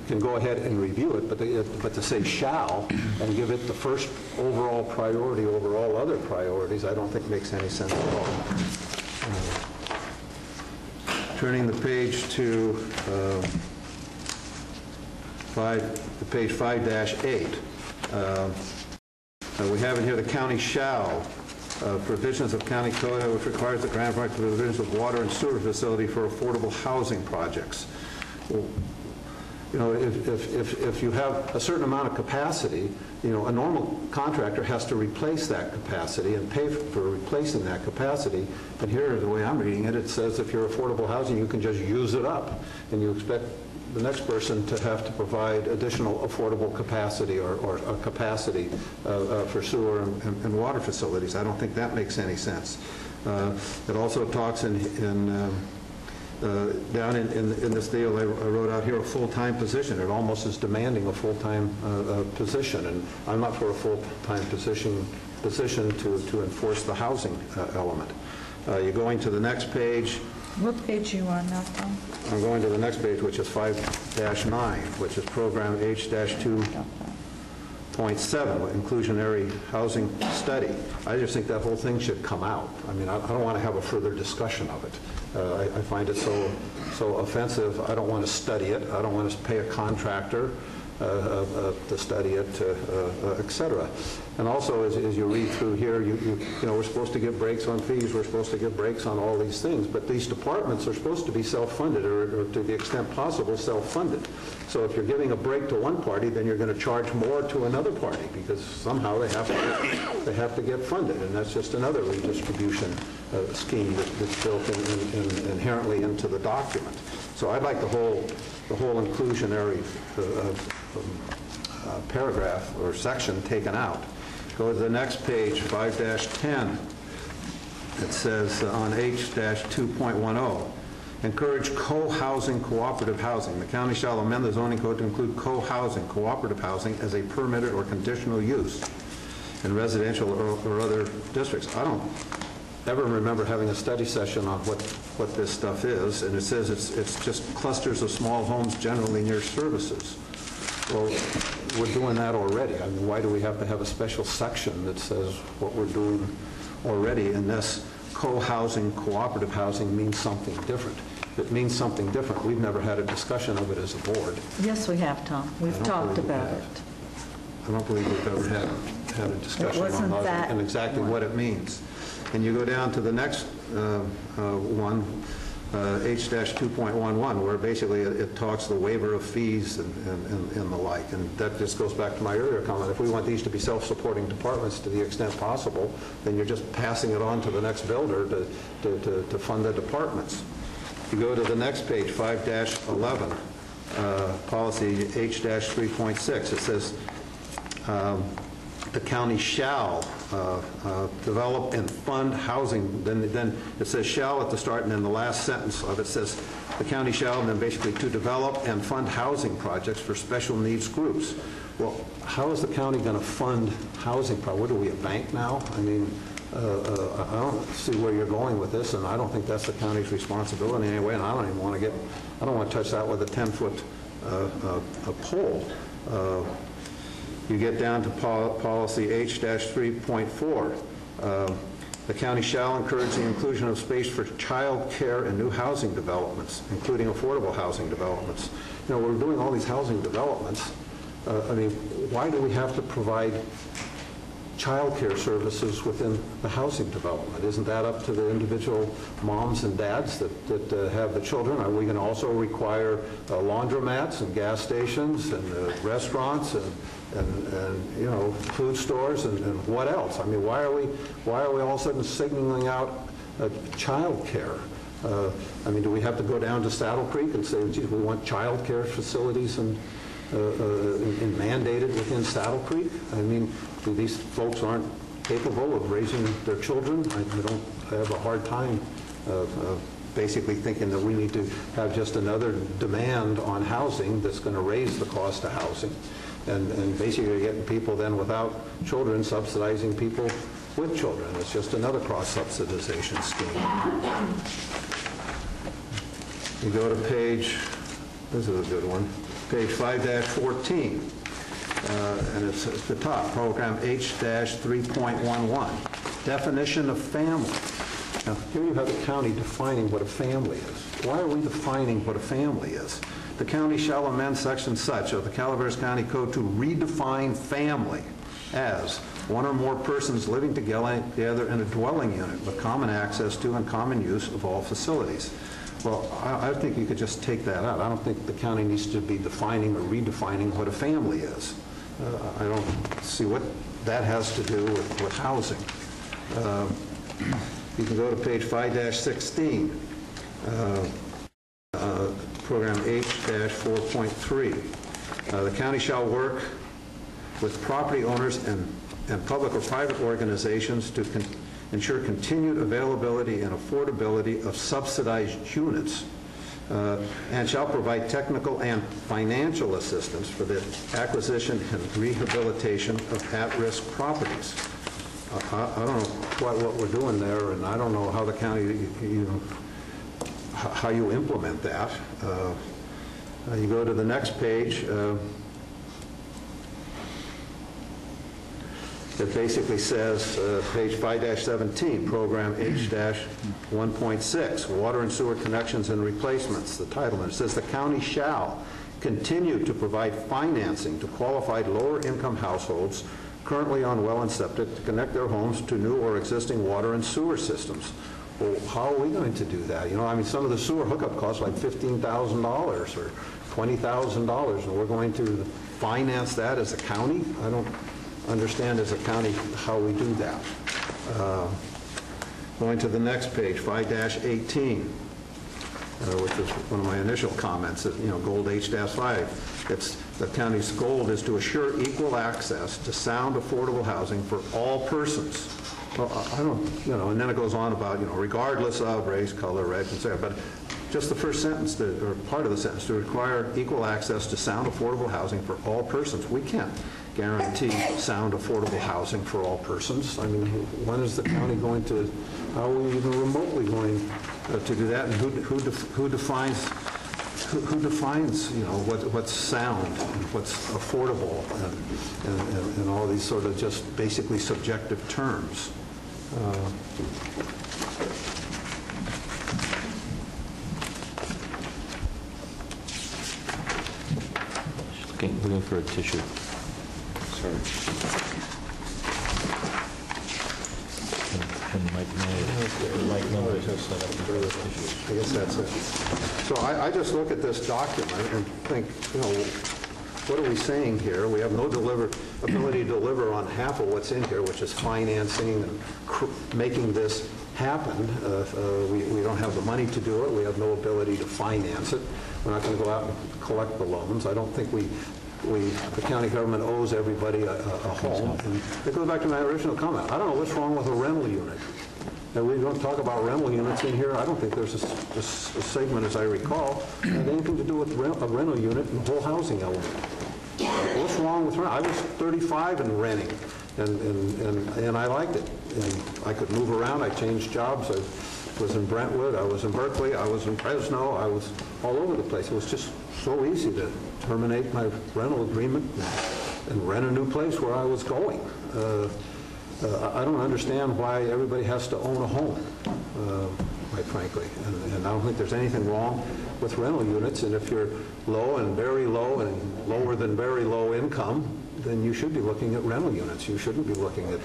can go ahead and review it, but to say shall and give it the first overall priority over all other priorities, I don't think makes any sense at all. Turning the page to page 5-8. We have in here the county shall, provisions of county code which requires the grant right to the provisions of water and sewer facility for affordable housing projects. Well, if you have a certain amount of capacity, a normal contractor has to replace that capacity and pay for replacing that capacity. And here, the way I'm reading it, it says if you're affordable housing, you can just use it up, and you expect the next person to have to provide additional affordable capacity or a capacity for sewer and water facilities. I don't think that makes any sense. It also talks down in this deal, I wrote out here a full-time position. It almost is demanding a full-time position, and I'm not for a full-time position to enforce the housing element. You're going to the next page. What page are you on now, Tom? I'm going to the next page, which is 5-9, which is program H-2.7, inclusionary housing study. I just think that whole thing should come out. I mean, I don't want to have a further discussion of it. I find it so offensive. I don't want to study it. I don't want to pay a contractor to study it, et cetera. And also, as you read through here, we're supposed to give breaks on fees. We're supposed to give breaks on all these things. But these departments are supposed to be self-funded, or to the extent possible, self-funded. So if you're giving a break to one party, then you're going to charge more to another party because somehow they have to get funded, and that's just another redistribution scheme that's built inherently into the document. So I'd like the whole inclusionary paragraph or section taken out. Go to the next page, 5-10. It says on H-2.10, encourage co-housing, cooperative housing. The county shall amend the zoning code to include co-housing, cooperative housing as a permitted or conditional use in residential or other districts. I don't ever remember having a study session on what this stuff is, and it says it's just clusters of small homes generally near services. Well, we're doing that already. I mean, why do we have to have a special section that says what we're doing already in this co-housing, cooperative housing means something different. If it means something different, we've never had a discussion of it as a board. Yes, we have, Tom. We've talked about it. I don't believe we've ever had a discussion on housing and exactly what it means. And you go down to the next one, H-2.11, where basically it talks the waiver of fees and the like. And that just goes back to my earlier comment. If we want these to be self-supporting departments to the extent possible, then you're just passing it on to the next builder to fund the departments. You go to the next page, 5-11, policy H-3.6. It says, the county shall develop and fund housing. Then it says shall at the start, and then the last sentence of it says the county shall, and then basically to develop and fund housing projects for special needs groups. Well, how is the county going to fund housing projects? What are we, a bank now? I mean, I don't see where you're going with this, and I don't think that's the county's responsibility anyway, and I don't even want to I don't want to touch that with a 10-foot pole. You get down to policy H-3.4. The county shall encourage the inclusion of space for child care and new housing developments, including affordable housing developments. You know, we're doing all these housing developments. I mean, why do we have to provide child care services within the housing development? Isn't that up to the individual moms and dads that have the children? Are we going to also require laundromats and gas stations and restaurants and you know, food stores and what else? I mean, why are we all of a sudden signaling out child care? I mean, do we have to go down to Saddle Creek and say, geez, we want child care facilities and mandated within Saddle Creek? I mean, these folks aren't capable of raising their children. I have a hard time basically thinking that we need to have just another demand on housing that's going to raise the cost of housing. And basically getting people then without children subsidizing people with children. It's just another cross-subsidization scheme. You go to page, this is a good one, page 5-14, and it's at the top, program H-3.11, definition of family. Now, here you have the county defining what a family is. Why are we defining what a family is? The county shall amend section such of the Calaveras County Code to redefine family as one or more persons living together in a dwelling unit with common access to and common use of all facilities. Well, I think you could just take that out. I don't think the county needs to be defining or redefining what a family is. I don't see what that has to do with housing. You can go to page 5-16. Program H-4.3. The county shall work with property owners and public or private organizations to ensure continued availability and affordability of subsidized units and shall provide technical and financial assistance for the acquisition and rehabilitation of at-risk properties. I don't know quite what we're doing there, and I don't know how the county, how you implement that. You go to the next page. It basically says, page 5-17, program H-1.6, water and sewer connections and replacements, the title. And it says the county shall continue to provide financing to qualified lower-income households currently on well and septic to connect their homes to new or existing water and sewer systems. Well, how are we going to do that? You know, I mean, some of the sewer hookup costs like $15,000 or $20,000, and we're going to finance that as a county? I don't understand as a county how we do that. Going to the next page, 5-18, which was one of my initial comments, that, you know, gold H-5. It's the county's goal is to assure equal access to sound, affordable housing for all persons. Well, I don't, you know, and then it goes on about, you know, regardless of race, color, red, etc. But just the first sentence, or part of the sentence, to require equal access to sound, affordable housing for all persons. We can't guarantee sound, affordable housing for all persons. I mean, when is the county going to, how are we even remotely going to do that? And who defines, you know, what's sound and what's affordable and all these sort of just basically subjective terms? Looking for a tissue. Sorry. And Mike numbers have set up for those tissues. I guess that's it. So I just look at this document and think, what are we saying here? We have no ability to deliver on half of what's in here, which is financing and making this happen. We don't have the money to do it. We have no ability to finance it. We're not going to go out and collect the loans. I don't think the county government owes everybody a home. And it goes back to my original comment. I don't know what's wrong with a rental unit. And we don't talk about rental units in here. I don't think there's a segment, as I recall, that had anything to do with a rental unit and the whole housing element. What's wrong with rental? I was 35 and renting, and I liked it. And I could move around. I changed jobs. I was in Brentwood. I was in Berkeley. I was in Fresno. I was all over the place. It was just so easy to terminate my rental agreement and rent a new place where I was going. I don't understand why everybody has to own a home, quite frankly. And I don't think there's anything wrong with rental units. And if you're low and very low and lower than very low income, then you should be looking at rental units. You shouldn't be looking at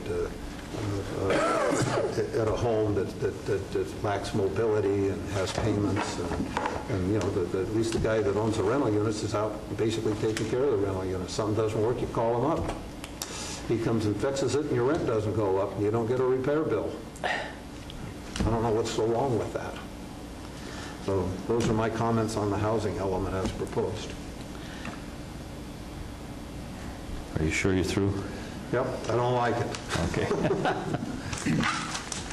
a home that lacks mobility and has payments. And at least the guy that owns the rental units is out basically taking care of the rental units. Something doesn't work, you call him up. He comes and fixes it, and your rent doesn't go up, and you don't get a repair bill. I don't know what's so wrong with that. So those are my comments on the housing element as proposed. Are you sure you're through? Yep, I don't like it. Okay.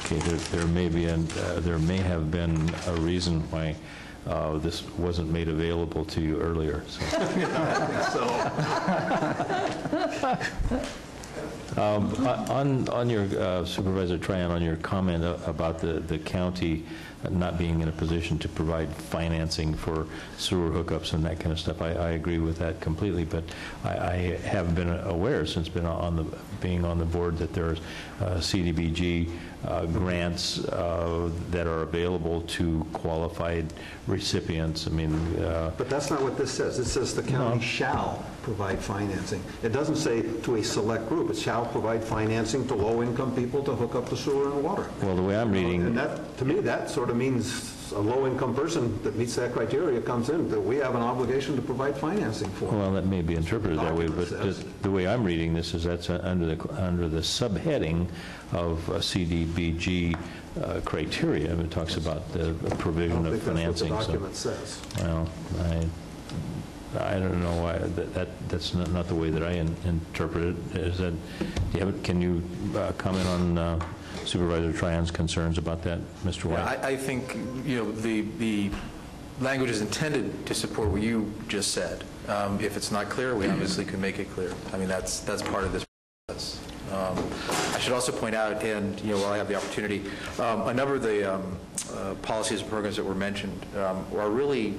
Okay, there may have been a reason why this wasn't made available to you earlier. So. On your Supervisor Tryon, on your comment about the county not being in a position to provide financing for sewer hookups and that kind of stuff, I agree with that completely. But I have been aware since being on the board that there's CDBG grants that are available to qualified recipients. I mean, but that's not what this says. It says the county shall provide financing. It doesn't say to a select group. It shall provide financing to low-income people to hook up the sewer and water. Well, the way I'm reading, and that, to me, that sort of means a low-income person that meets that criteria comes in, that we have an obligation to provide financing for. Well, that may be interpreted that way, but the way I'm reading this is that's under the subheading of CDBG criteria. It talks about the provision of financing. That's what the document says. Well, I don't know why that's not the way that I interpret it. Is that can you comment on Supervisor Tryon's concerns about that, Mr. White? Yeah, I think the language is intended to support what you just said. If it's not clear, we obviously can make it clear. I mean, that's part of this process. I should also point out, and while I have the opportunity, a number of the policies and programs that were mentioned are really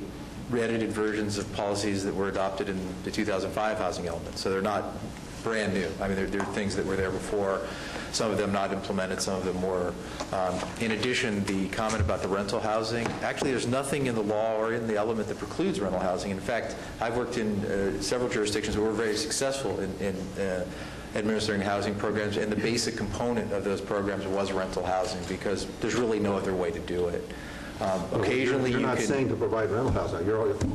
re-edited versions of policies that were adopted in the 2005 housing element. So they're not brand new. I mean, they're things that were there before, some of them not implemented, some of them were. In addition, the comment about the rental housing, actually there's nothing in the law or in the element that precludes rental housing. In fact, I've worked in several jurisdictions where we're very successful in administering housing programs, and the basic component of those programs was rental housing because there's really no other way to do it. Occasionally you're not saying to provide rental housing.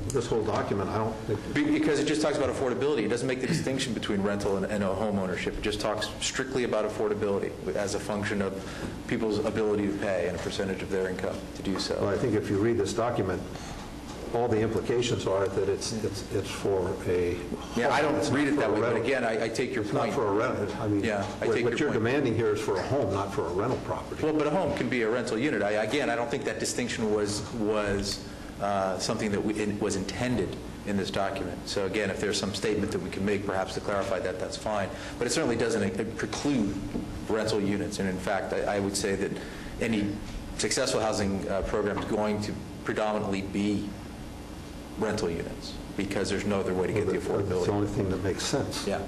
This whole document, I don't think... Because it just talks about affordability. It doesn't make the distinction between rental and home ownership. It just talks strictly about affordability as a function of people's ability to pay and a percentage of their income to do so. Well, I think if you read this document, all the implications are that it's for a... Yeah, I don't read it that way, but again, I take your point. It's not for a rental. I mean, yeah, what you're demanding here is for a home, not for a rental property. Well, but a home can be a rental unit. Again, I don't think that distinction was something that was intended in this document. So again, if there's some statement that we can make perhaps to clarify that, that's fine. But it certainly doesn't preclude rental units. And in fact, I would say that any successful housing program is going to predominantly be rental units because there's no other way to get the affordability. That's the only thing that makes sense. Yeah.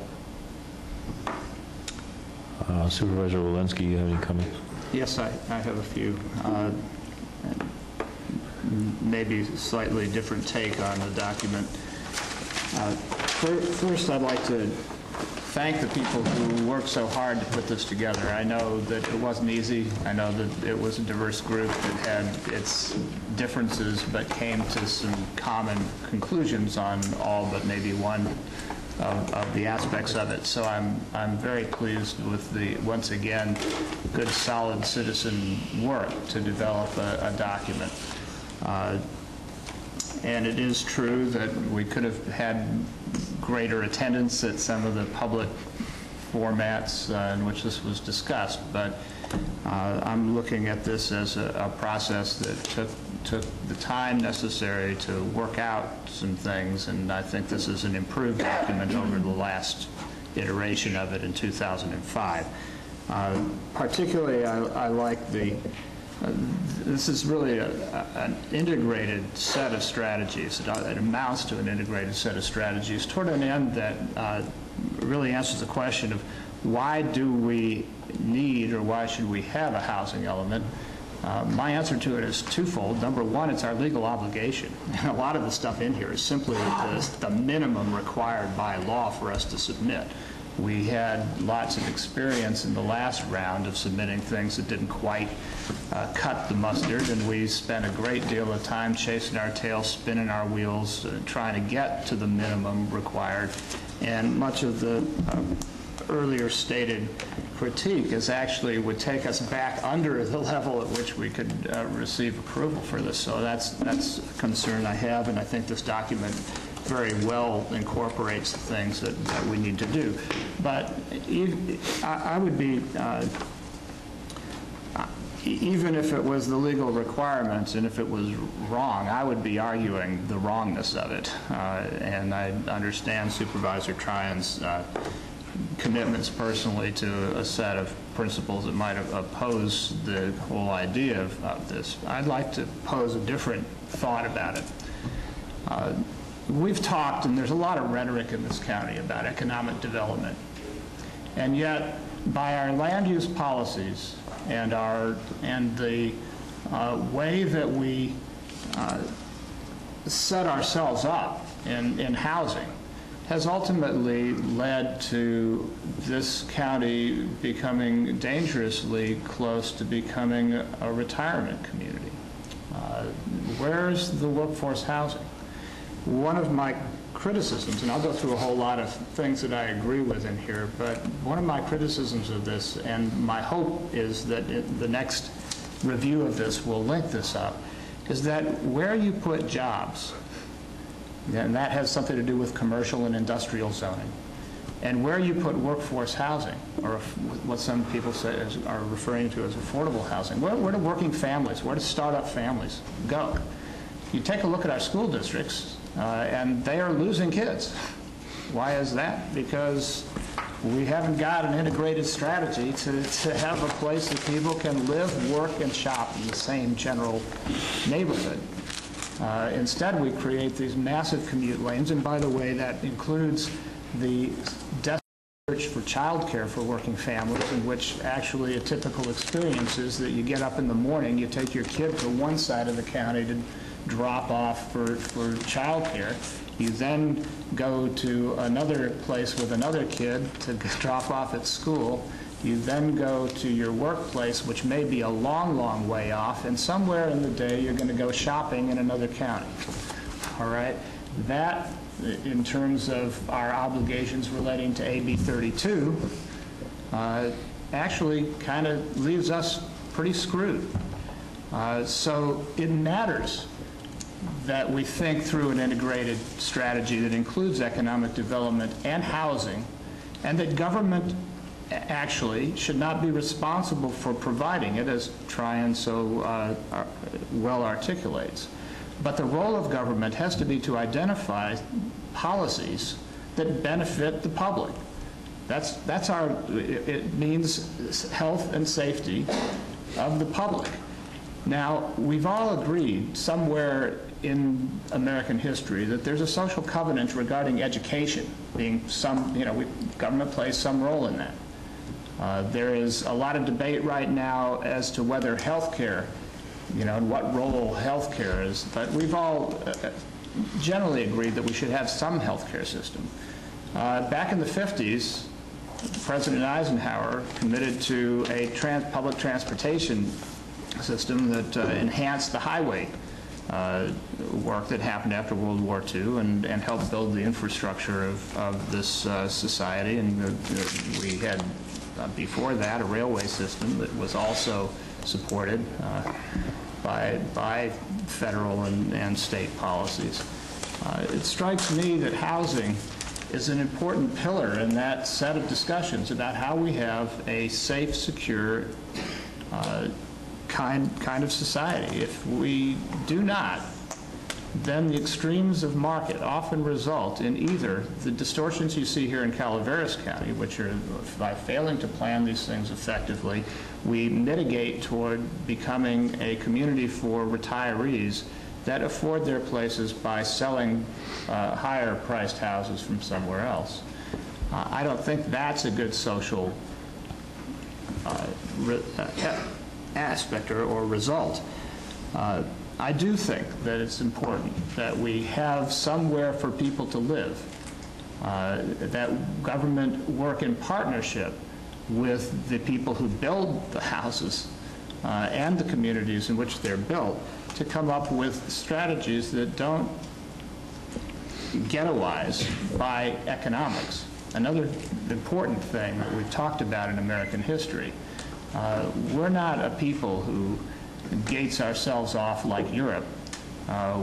Supervisor Walensky, you have any comments? Yes, I have a few. Maybe slightly different take on the document. First, I'd like to thank the people who worked so hard to put this together. I know that it wasn't easy. I know that it was a diverse group that had its differences but came to some common conclusions on all but maybe one of the aspects of it. So I'm very pleased with the, once again, good solid citizen work to develop a document. And it is true that we could have had greater attendance at some of the public formats in which this was discussed, but I'm looking at this as a process that took the time necessary to work out some things, and I think this is an improved document over the last iteration of it in 2005. Particularly, I like the this is really an integrated set of strategies. It amounts to an integrated set of strategies toward an end that really answers the question of why do we need or why should we have a housing element. My answer to it is twofold. Number one, it's our legal obligation. And a lot of the stuff in here is simply the minimum required by law for us to submit. We had lots of experience in the last round of submitting things that didn't quite cut the mustard, and we spent a great deal of time chasing our tails, spinning our wheels, trying to get to the minimum required. And much of the earlier stated critique is actually would take us back under the level at which we could receive approval for this. So that's a concern I have, and I think this document very well incorporates the things that we need to do. But I would be, even if it was the legal requirements and if it was wrong, I would be arguing the wrongness of it. And I understand Supervisor Tryon's commitments personally to a set of principles that might oppose the whole idea of this. I'd like to pose a different thought about it. We've talked, and there's a lot of rhetoric in this county about economic development. And yet, by our land use policies and the way that we set ourselves up in housing has ultimately led to this county becoming dangerously close to becoming a retirement community. Where's the workforce housing? One of my criticisms, and I'll go through a whole lot of things that I agree with in here, but one of my criticisms of this, and my hope is that the next review of this will link this up, is that where you put jobs, and that has something to do with commercial and industrial zoning, and where you put workforce housing, or what some people are referring to as affordable housing, where do working families, where do startup families go? You take a look at our school districts, and they are losing kids. Why is that? Because we haven't got an integrated strategy to have a place that people can live, work, and shop in the same general neighborhood. Instead, we create these massive commute lanes, and by the way, that includes the desperate search for childcare for working families, in which actually a typical experience is that you get up in the morning, you take your kid to one side of the county to drop off for childcare. You then go to another place with another kid to drop off at school. You then go to your workplace, which may be a long, long way off, and somewhere in the day you're going to go shopping in another county. All right? That, in terms of our obligations relating to AB 32, actually kind of leaves us pretty screwed. So it matters that we think through an integrated strategy that includes economic development and housing, and that government actually should not be responsible for providing it, as Tryon so well articulates. But the role of government has to be to identify policies that benefit the public. That's our, it means health and safety of the public. Now, we've all agreed somewhere in American history that there's a social covenant regarding education being some, government plays some role in that. There is a lot of debate right now as to whether health care, and what role health care is, but we've all generally agreed that we should have some health care system. Back in the 50s, President Eisenhower committed to a public transportation system that enhanced the highway work that happened after World War II and helped build the infrastructure of this society. And we had, before that, a railway system that was also supported by federal and state policies. It strikes me that housing is an important pillar in that set of discussions about how we have a safe, secure kind of society. If we do not, then the extremes of market often result in either the distortions you see here in Calaveras County, which are by failing to plan these things effectively, we mitigate toward becoming a community for retirees that afford their places by selling higher priced houses from somewhere else. I don't think that's a good social aspect or result. I do think that it's important that we have somewhere for people to live, that government work in partnership with the people who build the houses and the communities in which they're built to come up with strategies that don't ghettoize by economics. Another important thing that we've talked about in American history, we're not a people who gates ourselves off like Europe,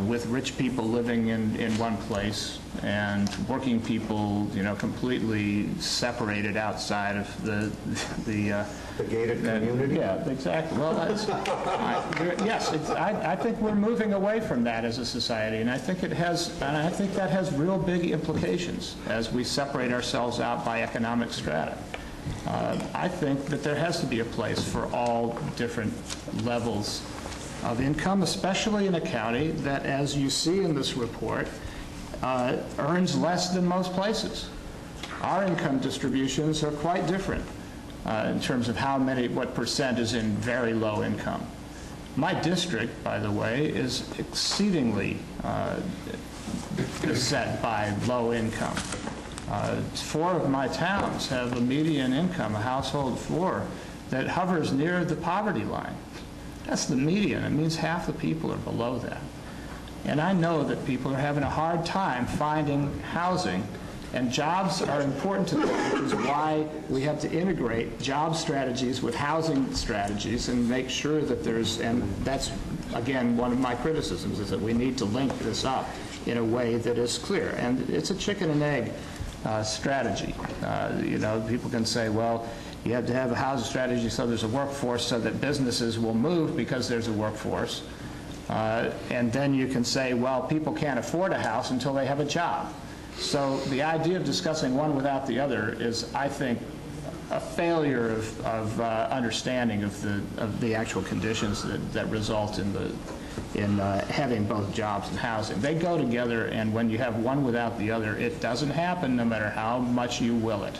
with rich people living in one place and working people, completely separated outside of the gated community? Yeah, exactly. Well, I think we're moving away from that as a society, and I think that has real big implications as we separate ourselves out by economic strata. I think that there has to be a place for all different levels of income, especially in a county that, as you see in this report, earns less than most places. Our income distributions are quite different in terms of what percent is in very low income. My district, by the way, is exceedingly beset by low income. 4 of my towns have a median income, a household 4, that hovers near the poverty line. That's the median. It means half the people are below that. And I know that people are having a hard time finding housing, and jobs are important to them, which is why we have to integrate job strategies with housing strategies and make sure that and that's, again, one of my criticisms, is that we need to link this up in a way that is clear. And it's a chicken and egg strategy. People can say, well, you have to have a housing strategy so there's a workforce so that businesses will move because there's a workforce. And then you can say, well, people can't afford a house until they have a job. So the idea of discussing one without the other is, I think, a failure of understanding of the actual conditions that result in having both jobs and housing. They go together, and when you have one without the other, it doesn't happen no matter how much you will it.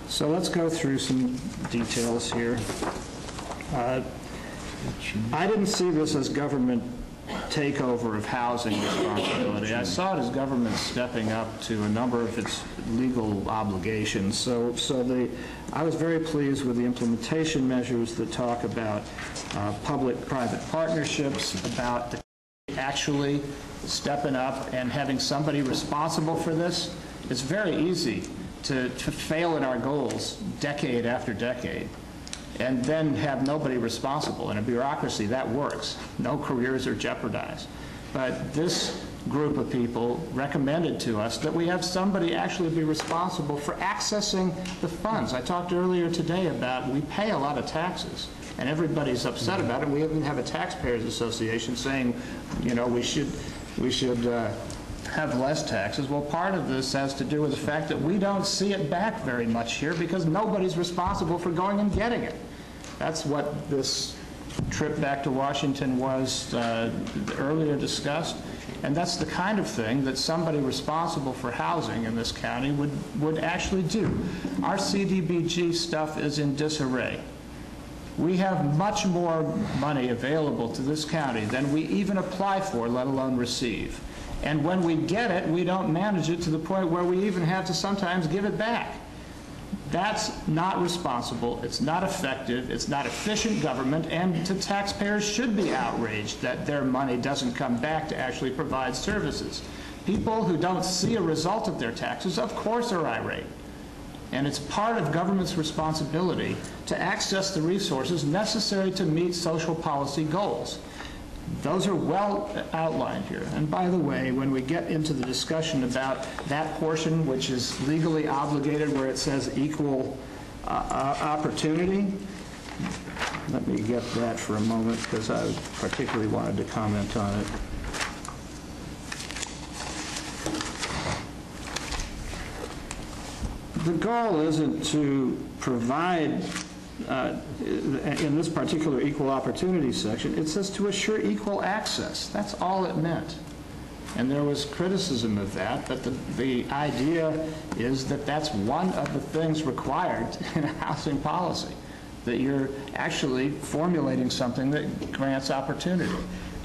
So let's go through some details here. I didn't see this as government takeover of housing responsibility. I saw it as government stepping up to a number of its legal obligations. So I was very pleased with the implementation measures that talk about public-private partnerships, about actually stepping up and having somebody responsible for this. It's very easy to fail in our goals decade after decade and then have nobody responsible. In a bureaucracy, that works. No careers are jeopardized. But this group of people recommended to us that we have somebody actually be responsible for accessing the funds. I talked earlier today about we pay a lot of taxes, and everybody's upset about it. We even have a taxpayers association saying, we should have less taxes. Well, part of this has to do with the fact that we don't see it back very much here because nobody's responsible for going and getting it. That's what this trip back to Washington was earlier discussed. And that's the kind of thing that somebody responsible for housing in this county would actually do. Our CDBG stuff is in disarray. We have much more money available to this county than we even apply for, let alone receive. And when we get it, we don't manage it to the point where we even have to sometimes give it back. That's not responsible, it's not effective, it's not efficient government, and the taxpayers should be outraged that their money doesn't come back to actually provide services. People who don't see a result of their taxes, of course, are irate. And it's part of government's responsibility to access the resources necessary to meet social policy goals. Those are well outlined here. And by the way, when we get into the discussion about that portion which is legally obligated where it says equal opportunity, let me get that for a moment because I particularly wanted to comment on it. The goal isn't to provide in this particular equal opportunity section, it says to assure equal access. That's all it meant. And there was criticism of that, but the idea is that that's one of the things required in a housing policy, that you're actually formulating something that grants opportunity.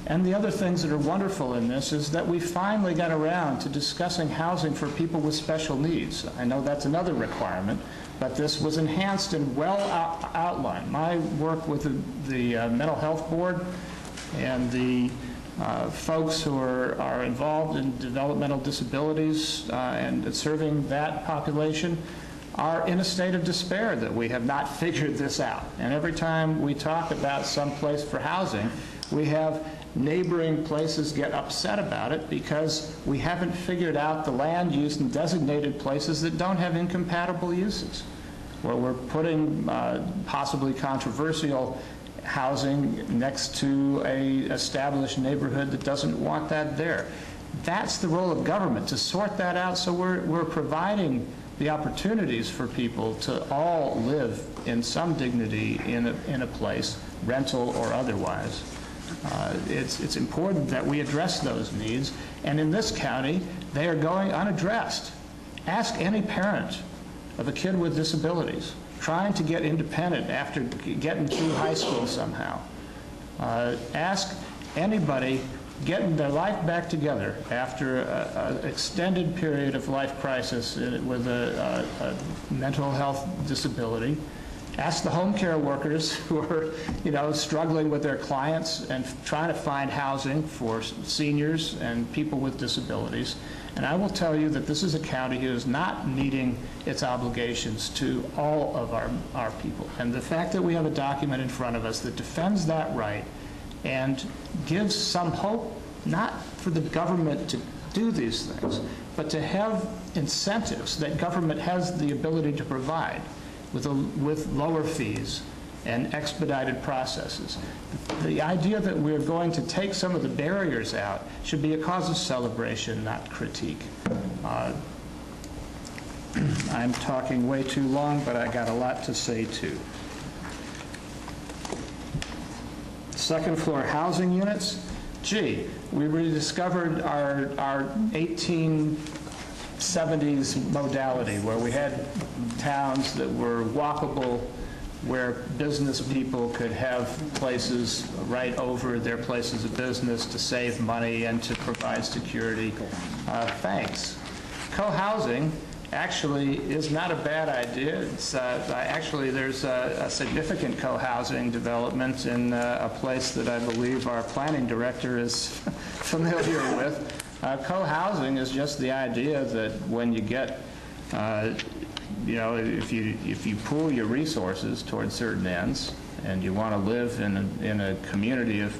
And the other things that are wonderful in this is that we finally got around to discussing housing for people with special needs. I know that's another requirement, but this was enhanced and well outlined. My work with the Mental Health Board and the folks who are involved in developmental disabilities and serving that population are in a state of despair that we have not figured this out. And every time we talk about some place for housing, we have neighboring places get upset about it because we haven't figured out the land use in designated places that don't have incompatible uses, where we're putting possibly controversial housing next to a established neighborhood that doesn't want that there. That's the role of government, to sort that out, so we're providing the opportunities for people to all live in some dignity in a place, rental or otherwise. It's important that we address those needs, and in this county, they are going unaddressed. Ask any parent of a kid with disabilities trying to get independent after getting through high school somehow. Ask anybody getting their life back together after an extended period of life crisis with a mental health disability. Ask the home care workers who are, struggling with their clients and trying to find housing for seniors and people with disabilities. And I will tell you that this is a county who is not meeting its obligations to all of our people. And the fact that we have a document in front of us that defends that right and gives some hope, not for the government to do these things, but to have incentives that government has the ability to provide with lower fees and expedited processes. The idea that we're going to take some of the barriers out should be a cause of celebration, not critique. I'm talking way too long, but I got a lot to say too. Second floor housing units. Gee, we rediscovered our 1870s modality where we had towns that were walkable, where business people could have places right over their places of business to save money and to provide security. Thanks. Co-housing actually is not a bad idea. It's, actually, there's a significant co-housing development in a place that I believe our planning director is familiar with. Co-housing is just the idea that when you get, if you pool your resources towards certain ends and you want to live in a community of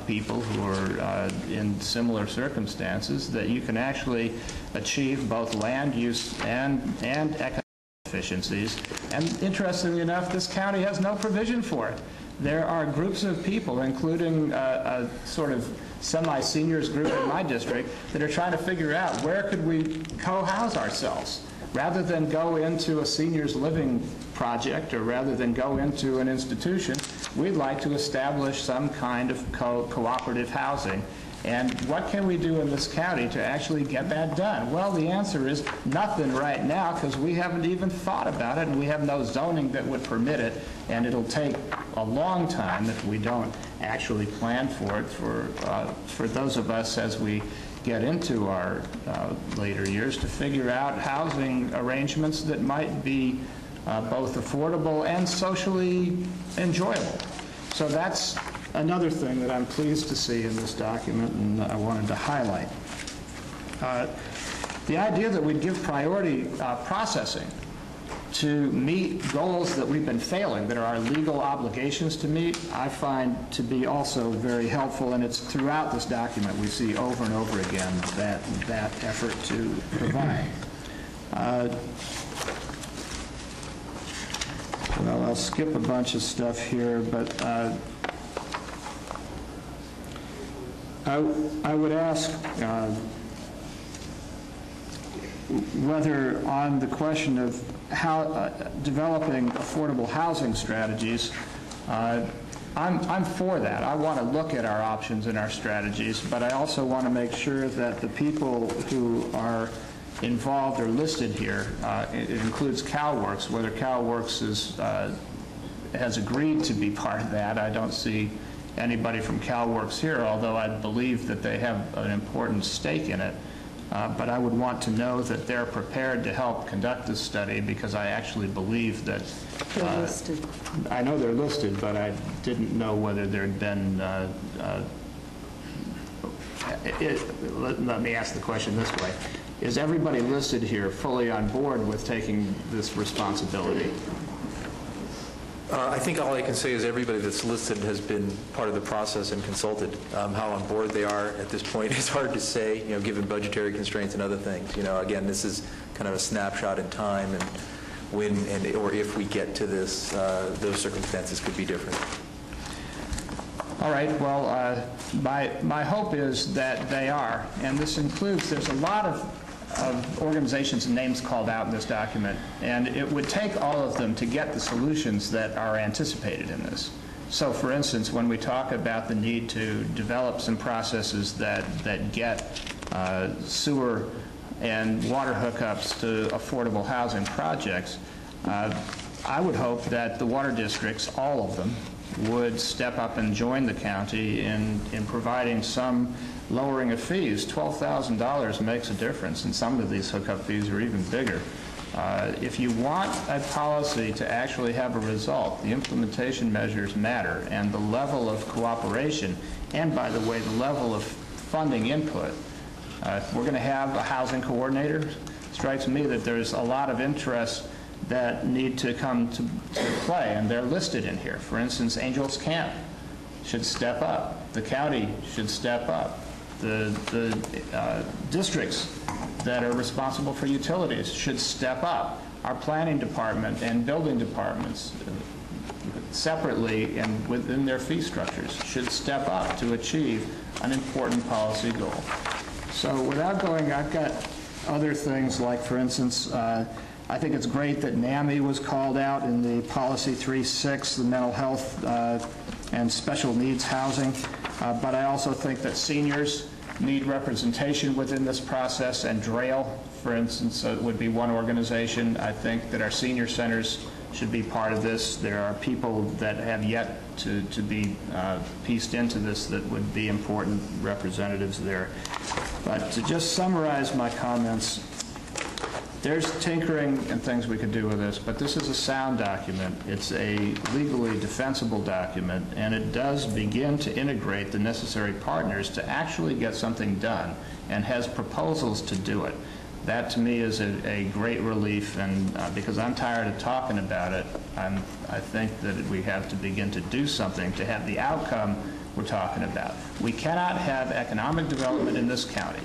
people who are in similar circumstances, that you can actually achieve both land use and economic efficiencies. And interestingly enough, this county has no provision for it. There are groups of people, including a sort of semi-seniors group in my district, that are trying to figure out where could we co-house ourselves. Rather than go into a seniors living project or rather than go into an institution, we'd like to establish some kind of cooperative housing. And what can we do in this county to actually get that done? Well, the answer is nothing right now, because we haven't even thought about it, and we have no zoning that would permit it, and it'll take a long time if we don't actually plan for it for those of us as we get into our later years to figure out housing arrangements that might be both affordable and socially enjoyable. So that's another thing that I'm pleased to see in this document, and I wanted to highlight. The idea that we'd give priority processing to meet goals that we've been failing, that are our legal obligations to meet, I find to be also very helpful, and it's throughout this document we see over and over again that effort to provide. Well, I'll skip a bunch of stuff here, but I would ask whether on the question of how developing affordable housing strategies, I'm for that. I want to look at our options and our strategies, but I also want to make sure that the people who are involved or listed here, it includes CalWorks, whether CalWorks has agreed to be part of that. I don't see anybody from CalWorks here, although I believe that they have an important stake in it. But I would want to know that they're prepared to help conduct this study, because I actually believe that they're listed. I know they're listed, but I didn't know whether there had been let me ask the question this way. Is everybody listed here fully on board with taking this responsibility? I think all I can say is everybody that's listed has been part of the process and consulted. How on board they are at this point is hard to say, given budgetary constraints and other things. Again, this is kind of a snapshot in time, and when or if we get to this, those circumstances could be different. All right, well, my hope is that they are, and this includes, there's a lot of organizations and names called out in this document, and it would take all of them to get the solutions that are anticipated in this. So, for instance, when we talk about the need to develop some processes that get sewer and water hookups to affordable housing projects, I would hope that the water districts, all of them, would step up and join the county in providing some lowering of fees. $12,000 makes a difference, and some of these hookup fees are even bigger. If you want a policy to actually have a result, the implementation measures matter, and the level of cooperation, and by the way, the level of funding input. If we're going to have a housing coordinator, it strikes me that there's a lot of interest that need to come to play, and they're listed in here. For instance, Angels Camp should step up. The county should step up. The districts that are responsible for utilities should step up. Our planning department and building departments separately and within their fee structures should step up to achieve an important policy goal. So without going, I've got other things like, for instance, I think it's great that NAMI was called out in the Policy 3.6, the mental health and special needs housing, but I also think that seniors need representation within this process, and DRAIL, for instance, would be one organization. I think that our senior centers should be part of this. There are people that have yet to be pieced into this that would be important representatives there. But to just summarize my comments, there's tinkering and things we could do with this, but this is a sound document. It's a legally defensible document, and it does begin to integrate the necessary partners to actually get something done, and has proposals to do it. That, to me, is a great relief, and because I'm tired of talking about it, I think that we have to begin to do something to have the outcome we're talking about. We cannot have economic development in this county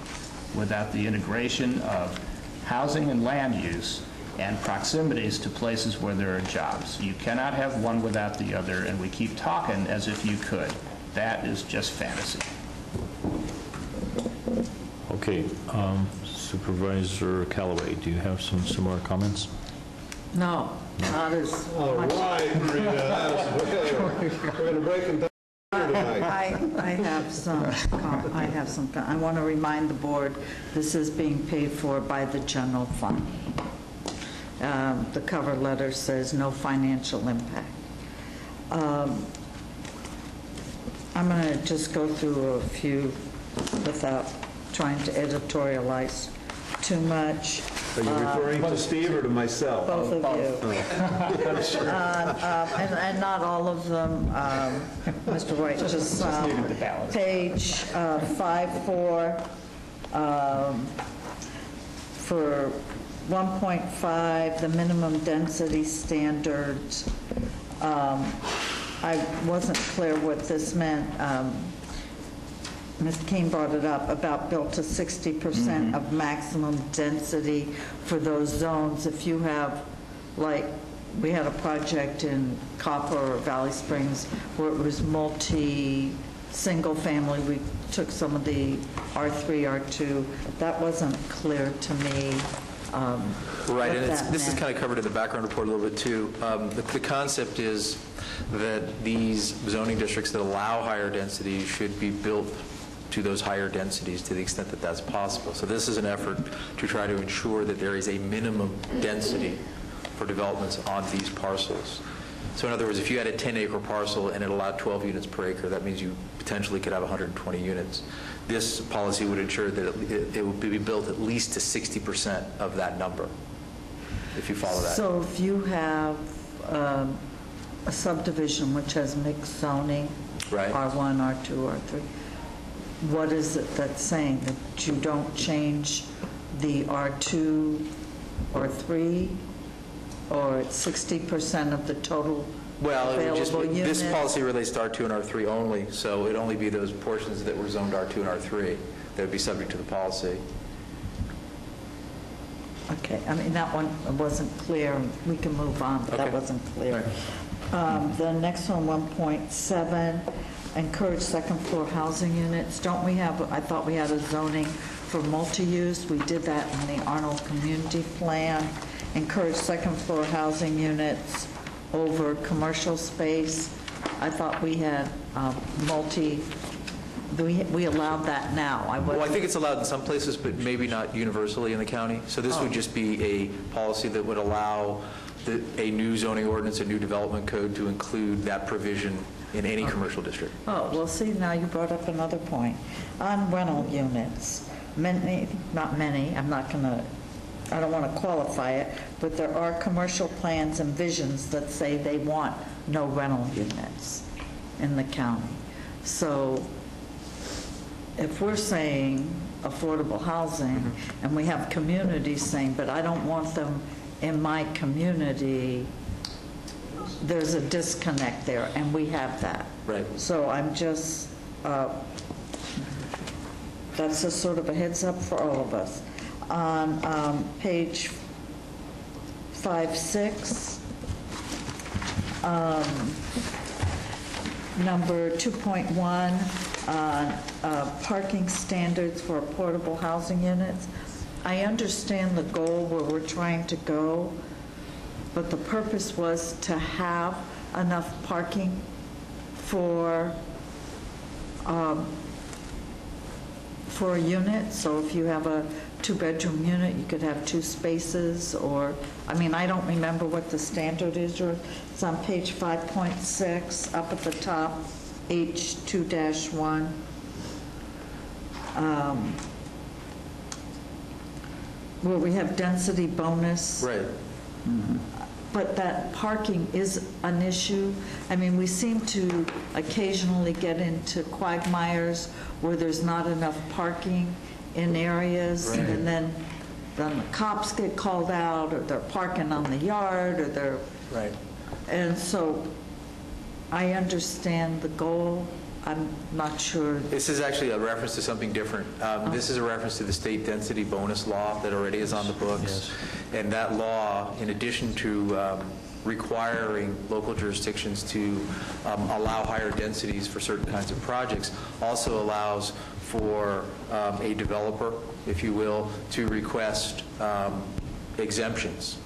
without the integration of housing and land use and proximities to places where there are jobs. You cannot have one without the other, and we keep talking as if you could. That is just fantasy. Okay. Supervisor Callaway, do you have some similar comments? No, not as All much. right, Rita, that was good. We're going to break them down. I have some, I want to remind the board, this is being paid for by the general fund. The cover letter says no financial impact. I'm going to just go through a few without trying to editorialize too much. Are you referring to Steve or to myself? Both of you. I'm sure. And not all of them, Mr. White, just page 5-4 for 1.5, the minimum density standards. I wasn't clear what this meant. Ms. Keene brought it up about built to 60% of maximum density for those zones. If you have, like, we had a project in Copper or Valley Springs where it was single family. We took some of the R3, R2. That wasn't clear to me. Right, and this is kind of covered in the background report a little bit too. The concept is that these zoning districts that allow higher density should be built to those higher densities to the extent that that's possible. So this is an effort to try to ensure that there is a minimum density for developments on these parcels. So in other words, if you had a 10-acre parcel and it allowed 12 units per acre, that means you potentially could have 120 units. This policy would ensure that it would be built at least to 60% of that number, if you follow that. So if you have a subdivision which has mixed zoning, right. R1, R2, R3, what is it that's saying? That you don't change the R2 or 3, or it's 60% of the total available units? This policy relates to R2 and R3 only, so it'd only be those portions that were zoned R2 and R3 that would be subject to the policy. Okay, I mean, that one wasn't clear. We can move on, but that wasn't clear. The next one, 1.7, encourage second floor housing units. Don't we have, I thought we had a zoning for multi-use. We did that in the Arnold Community Plan. Encourage second floor housing units over commercial space. I thought we had we allowed that now. Well, I think it's allowed in some places, but maybe not universally in the county. So this would just be a policy that would allow a new zoning ordinance, a new development code to include that provision in any commercial district. Oh, well, see, now you brought up another point. On rental units, not many, I don't want to qualify it, but there are commercial plans and visions that say they want no rental units in the county. So if we're saying affordable housing, and we have communities saying, but I don't want them in my community, there's a disconnect there, and we have that. Right. So I'm just, that's just sort of a heads up for all of us. On page 5-6, number 2.1, parking standards for portable housing units. I understand the goal where we're trying to go, but the purpose was to have enough parking for a unit. So if you have a two-bedroom unit, you could have 2 spaces, or, I mean, I don't remember what the standard is. It's on page 5.6, up at the top, H2-1. Where we have density bonus. Right. But that parking is an issue. I mean, we seem to occasionally get into quagmires where there's not enough parking in areas, right. And then the cops get called out, or they're parking on the yard, or they're... Right. And so I understand the goal. I'm not sure. This is actually a reference to something different. This is a reference to the state density bonus law that already is on the books. Yes. And that law, in addition to requiring local jurisdictions to allow higher densities for certain kinds of projects, also allows for a developer, if you will, to request exemptions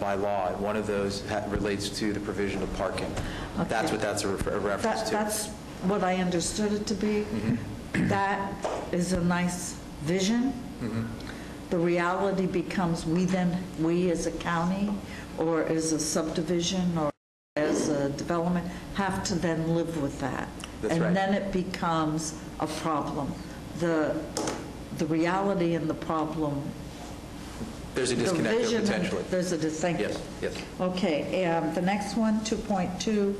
by law. And one of those relates to the provision of parking. Okay. That's what that's a reference to. That's what I understood it to be. That is a nice vision. The reality becomes we as a county or as a subdivision or as a development have to then live with that. That's and right. then it becomes a problem. The reality and the problem. There's a disconnect the there vision potentially. There's a distinction. Yes. Okay, and the next one, 2.2,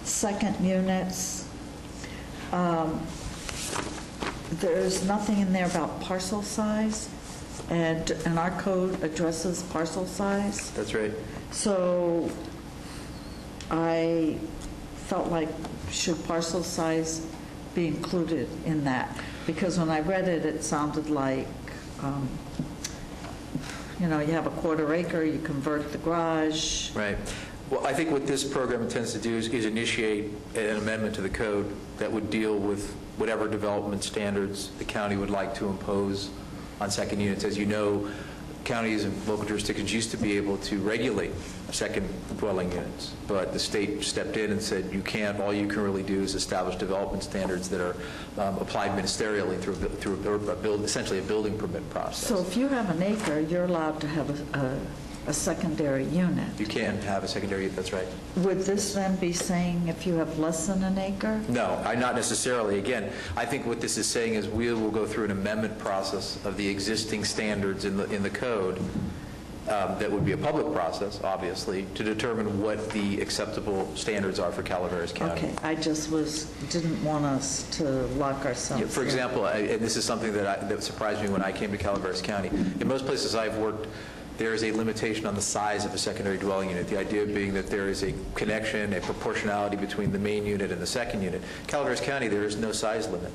second units. There's nothing in there about parcel size, and our code addresses parcel size. That's right. So I felt like should parcel size be included in that? Because when I read it, it sounded like, you have a quarter acre, you convert the garage. Right. Well, I think what this program intends to do is initiate an amendment to the code that would deal with whatever development standards the county would like to impose on second units. As you know, counties and local jurisdictions used to be able to regulate second dwelling units, but the state stepped in and said you can't. All you can really do is establish development standards that are applied ministerially through essentially a building permit process. So if you have an acre, you're allowed to have a secondary unit. You can have a secondary unit, that's right. Would this then be saying if you have less than an acre? No, not necessarily. Again, I think what this is saying is we will go through an amendment process of the existing standards in the code. That would be a public process, obviously, to determine what the acceptable standards are for Calaveras County. Okay, I just didn't want us to lock ourselves. Yeah, for example, and this is something that surprised me when I came to Calaveras County. In most places I've worked, there is a limitation on the size of a secondary dwelling unit, the idea being that there is a connection, a proportionality between the main unit and the second unit. Calaveras County, there is no size limit.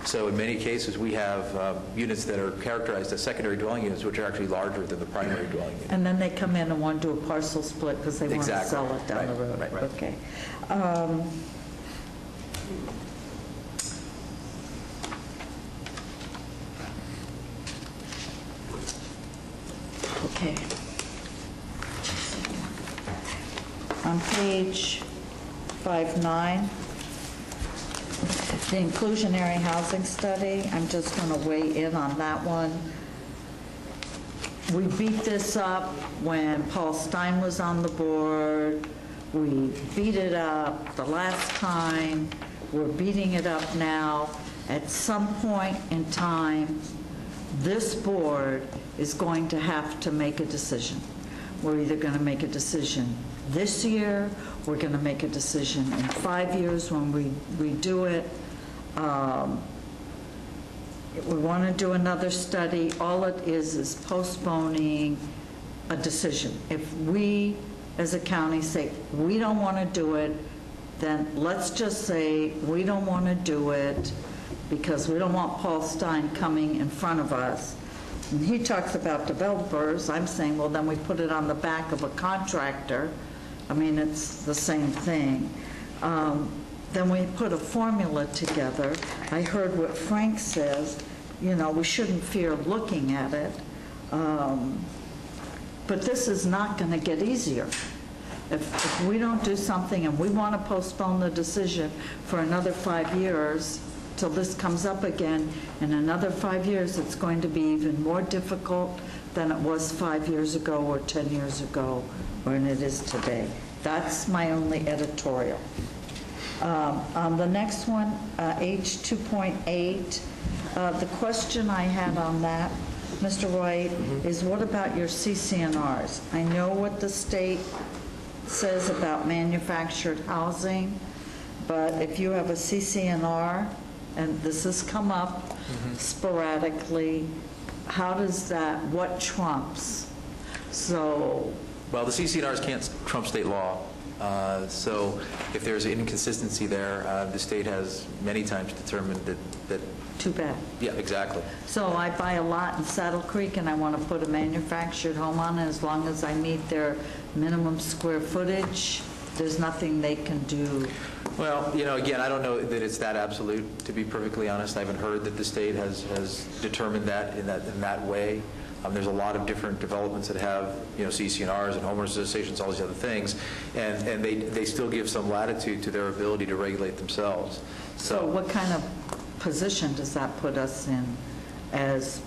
So in many cases, we have units that are characterized as secondary dwelling units, which are actually larger than the primary dwelling unit. And then they come in and want to do a parcel split because they want to Exactly. sell it down the road. Right. Okay. Okay. On page 5.9, the inclusionary housing study, I'm just going to weigh in on that one. We beat this up when Paul Stein was on the board. We beat it up the last time. We're beating it up now. At some point in time, this board is going to have to make a decision. We're either going to make a decision this year, we're going to make a decision in 5 years when we redo it. We want to do another study. All it is postponing a decision. If we, as a county, say we don't want to do it, then let's just say we don't want to do it because we don't want Paul Stein coming in front of us. And he talks about developers. I'm saying, well, then we put it on the back of a contractor. I mean, it's the same thing. Then we put a formula together. I heard what Frank says, we shouldn't fear looking at it. But this is not going to get easier. If we don't do something and we want to postpone the decision for another 5 years till this comes up again, in another 5 years, it's going to be even more difficult than it was 5 years ago or 10 years ago, when it is today. That's my only editorial. On the next one, H2.8, the question I had on that, Mr. White, is what about your CC&Rs? I know what the state says about manufactured housing, but if you have a CC&R, and this has come up sporadically, how does that, what trumps? So, well, the CC&Rs can't trump state law. So if there's an inconsistency there, the state has many times determined that... Too bad. Yeah, exactly. So I buy a lot in Saddle Creek and I want to put a manufactured home on it, as long as I meet their minimum square footage, there's nothing they can do. Well, again, I don't know that it's that absolute, to be perfectly honest. I haven't heard that the state has determined that in that way. There's a lot of different developments that have, CC&Rs and homeowners associations, all these other things, and they still give some latitude to their ability to regulate themselves. So what kind of position does that put us in as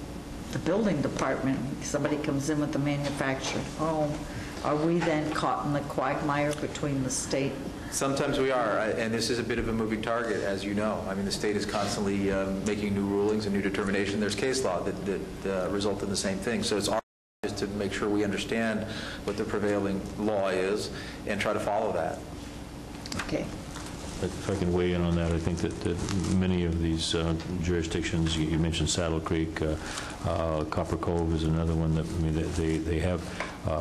the building department? Somebody comes in with a manufactured home. Are we then caught in the quagmire between the state? Sometimes we are, and this is a bit of a moving target, as you know. I mean, the state is constantly making new rulings and new determination. There's case law that result in the same thing. So it's our job is to make sure we understand what the prevailing law is and try to follow that. Okay. If I can weigh in on that, I think that many of these jurisdictions, you mentioned Saddle Creek, Copper Cove is another one that, they have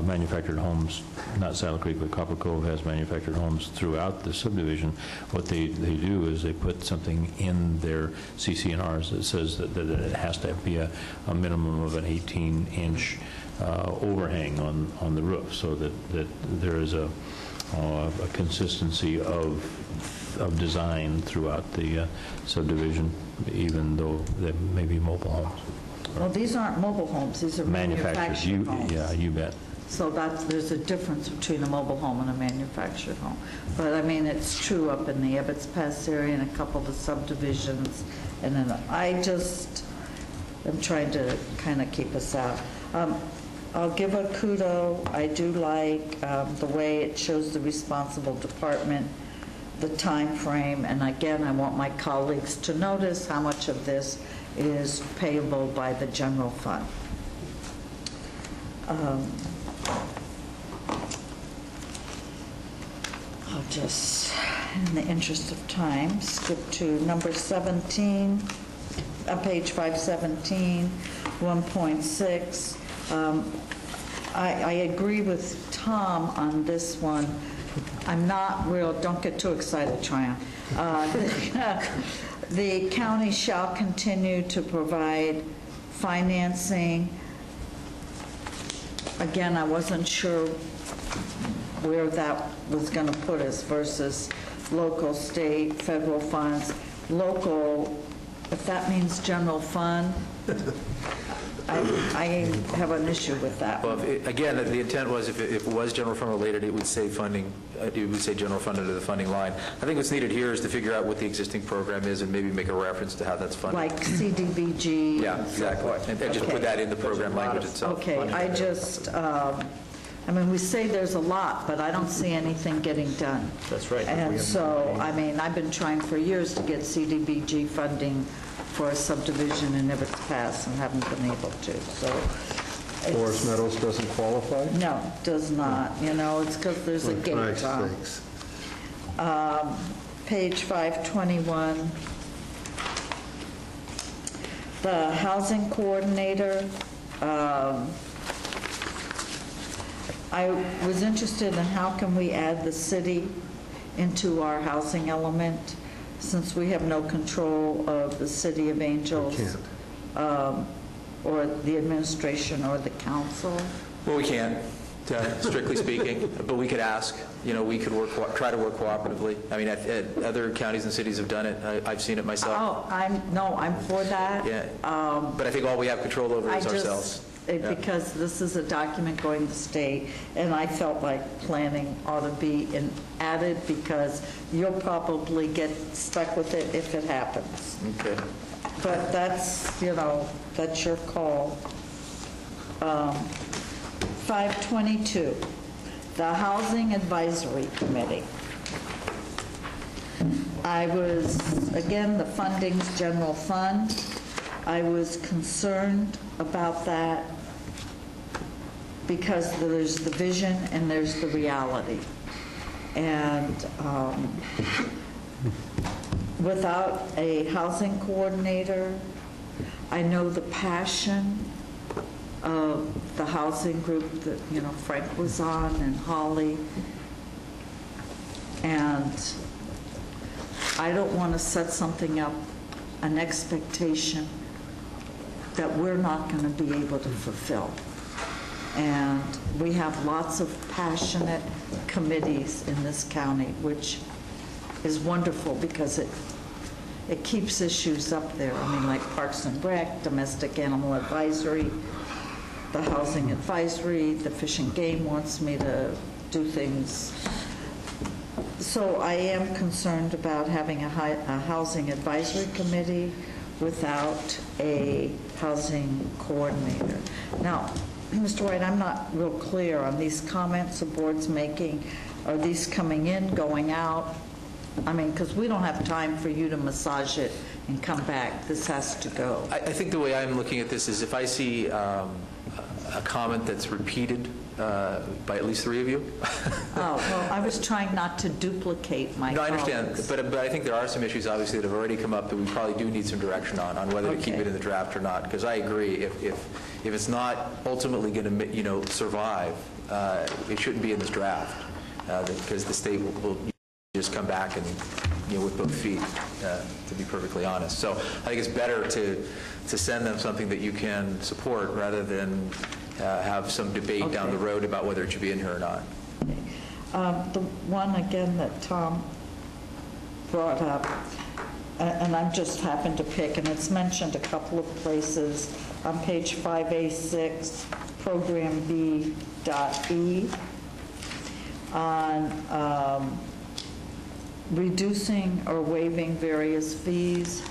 manufactured homes, not Saddle Creek, but Copper Cove has manufactured homes throughout the subdivision. What they do is they put something in their CC&Rs that says that it has to be a minimum of an 18-inch overhang on the roof, so that there is a consistency of design throughout the subdivision, even though they may be mobile homes. Well, these aren't mobile homes. These are manufactured homes. Yeah, you bet. So there's a difference between a mobile home and a manufactured home. But I mean, it's true up in the Ebbets Pass area and a couple of the subdivisions. And then I'm trying to kind of keep us out. I'll give a kudo. I do like the way it shows the responsible department, the time frame, and again, I want my colleagues to notice how much of this is payable by the general fund. I'll just, in the interest of time, skip to number 17, page 517, 1.6. I agree with Tom on this one. I'm not real, don't get too excited, Tryon. The county shall continue to provide financing. Again, I wasn't sure where that was going to put us versus local, state, federal funds. Local, if that means general fund, I have an issue with that. Well, again, the intent was if it was general fund related, it would say funding, it would say general fund under the funding line. I think what's needed here is to figure out what the existing program is and maybe make a reference to how that's funded. Like CDBG. Yeah, exactly. And just put that in the program language itself. Okay, I just, we say there's a lot, but I don't see anything getting done. That's right. And so, I've been trying for years to get CDBG funding for a subdivision in Ebbets Pass and haven't been able to, so. Forest Meadows doesn't qualify? No, does not. It's because there's a gate on. Page 521. The housing coordinator, I was interested in how can we add the city into our housing element, since we have no control of the City of Angels or the administration or the council. Well, we can't, strictly speaking, but we could ask. We could try to work cooperatively. Other counties and cities have done it. I've seen it myself. Oh, I'm for that. Yeah. But I think all we have control over is ourselves. Because this is a document going to the state, and I felt like planning ought to be added because you'll probably get stuck with it if it happens. Okay. But that's your call. 522, the Housing Advisory Committee. Again, the funding's general fund. I was concerned about that because there's the vision and there's the reality. And without a housing coordinator, I know the passion of the housing group that Frank was on and Holly, and I don't want to set something up, an expectation that we're not going to be able to fulfill. And we have lots of passionate committees in this county, which is wonderful because it keeps issues up there. Like Parks and Rec, Domestic Animal Advisory. the housing advisory, the Fish and Game wants me to do things. So I am concerned about having a housing advisory committee without a housing coordinator. Now, Mr. White, I'm not real clear on these comments the board's making. Are these coming in, going out? I mean, because we don't have time for you to massage it and come back. This has to go. I think the way I'm looking at this is if I see a comment that's repeated by at least 3 of you. Oh, well, I was trying not to duplicate my No, I understand, colleagues. but I think there are some issues, obviously, that have already come up that we probably do need some direction on whether to keep it in the draft or not. Because I agree, if it's not ultimately going to, survive, it shouldn't be in this draft, because the state will just come back and, with both feet, to be perfectly honest. So I think it's better to send them something that you can support rather than have some debate down the road about whether it should be in here or not. The one, again, that Tom brought up, and I just happened to pick, and it's mentioned a couple of places, on page 5A6, program B.E, on reducing or waiving various fees.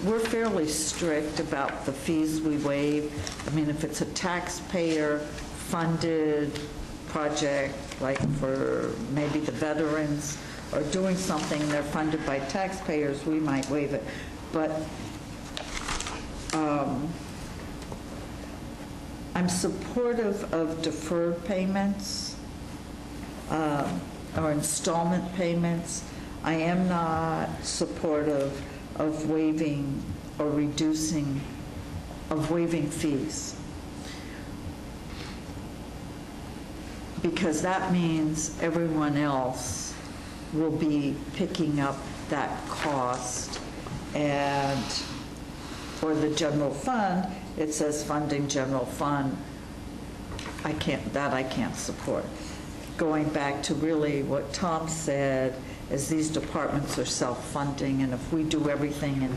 We're fairly strict about the fees we waive. I mean, if it's a taxpayer-funded project, like for maybe the veterans, or doing something they're funded by taxpayers, we might waive it. But I'm supportive of deferred payments or installment payments. I am not supportive of waiving or reducing, of waiving fees. Because that means everyone else will be picking up that cost. And for the general fund, it says funding general fund. I can't support. Going back to really what Tom said, is these departments are self-funding, and if we do everything in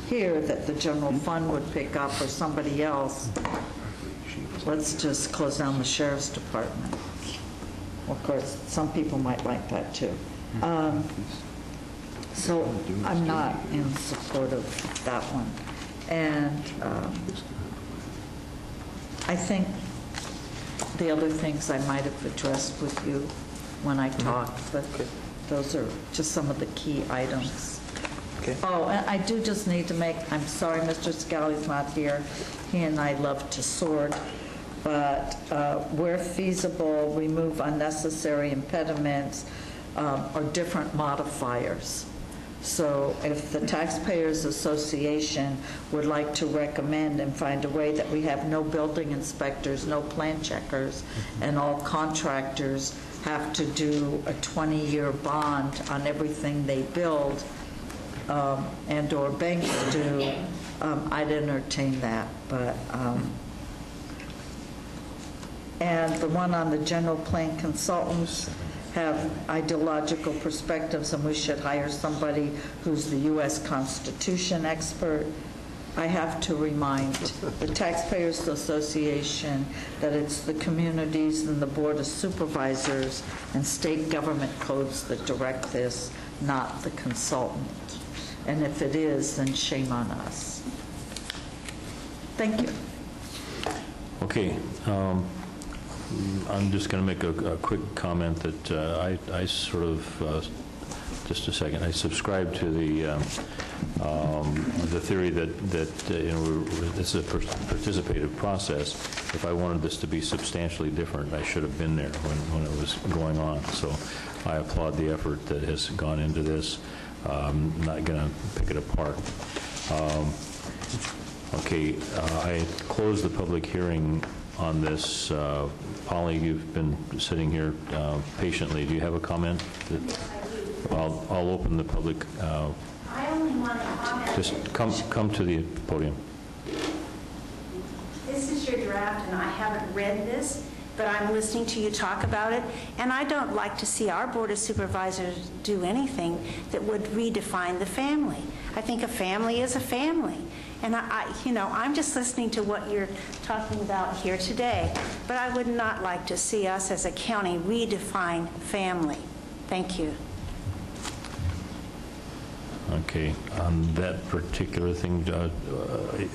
here that the general fund would pick up or somebody else, let's just close down the sheriff's department. Of course, some people might like that too. So I'm not in support of that one. And I think the other things I might have addressed with you when I talked, but those are just some of the key items. Okay. Oh, and I do just need to make, I'm sorry Mr. Scali's not here. He and I love to sort, but where feasible, remove unnecessary impediments or different modifiers. So if the Taxpayers Association would like to recommend and find a way that we have no building inspectors, no plan checkers, and all contractors have to do a 20-year bond on everything they build, and or banks do, I'd entertain that. But and the one on the general plan consultants have ideological perspectives, and we should hire somebody who's the U.S. Constitution expert. I have to remind the Taxpayers Association that it's the communities and the Board of Supervisors and state government codes that direct this, not the consultant. And if it is, then shame on us. Thank you. Okay. I'm just going to make a quick comment that I sort of, just a second, I subscribe to the theory that this is a participative process. If I wanted this to be substantially different, I should have been there when it was going on. So I applaud the effort that has gone into this. I'm not going to pick it apart. Okay, I close the public hearing on this. Polly, you've been sitting here patiently. Do you have a comment? I'll open the public. I only want to comment. Just come to the podium. This is your draft, and I haven't read this, but I'm listening to you talk about it, and I don't like to see our Board of Supervisors do anything that would redefine the family. I think a family is a family, And I'm just listening to what you're talking about here today, but I would not like to see us as a county redefine family. Thank you. Okay, on that particular thing,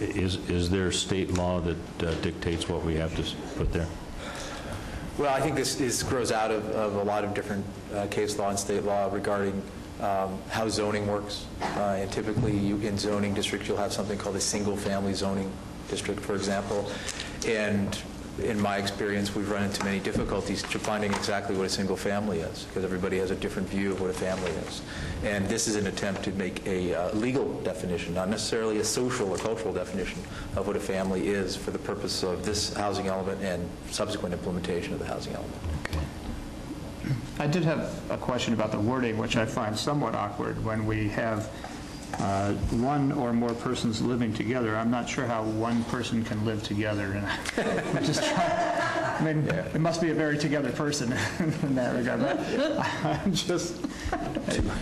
is there state law that dictates what we have to put there? Well, I think this grows out of a lot of different case law and state law regarding how zoning works. And typically, in zoning districts, you'll have something called a single-family zoning district, for example. And in my experience, we've run into many difficulties to finding exactly what a single family is, because everybody has a different view of what a family is. And this is an attempt to make a legal definition, not necessarily a social or cultural definition of what a family is for the purpose of this housing element and subsequent implementation of the housing element. I did have a question about the wording, which I find somewhat awkward when we have one or more persons living together. I'm not sure how one person can live together. And I'm just trying, I mean, it must be a very together person in that regard. But I'm just...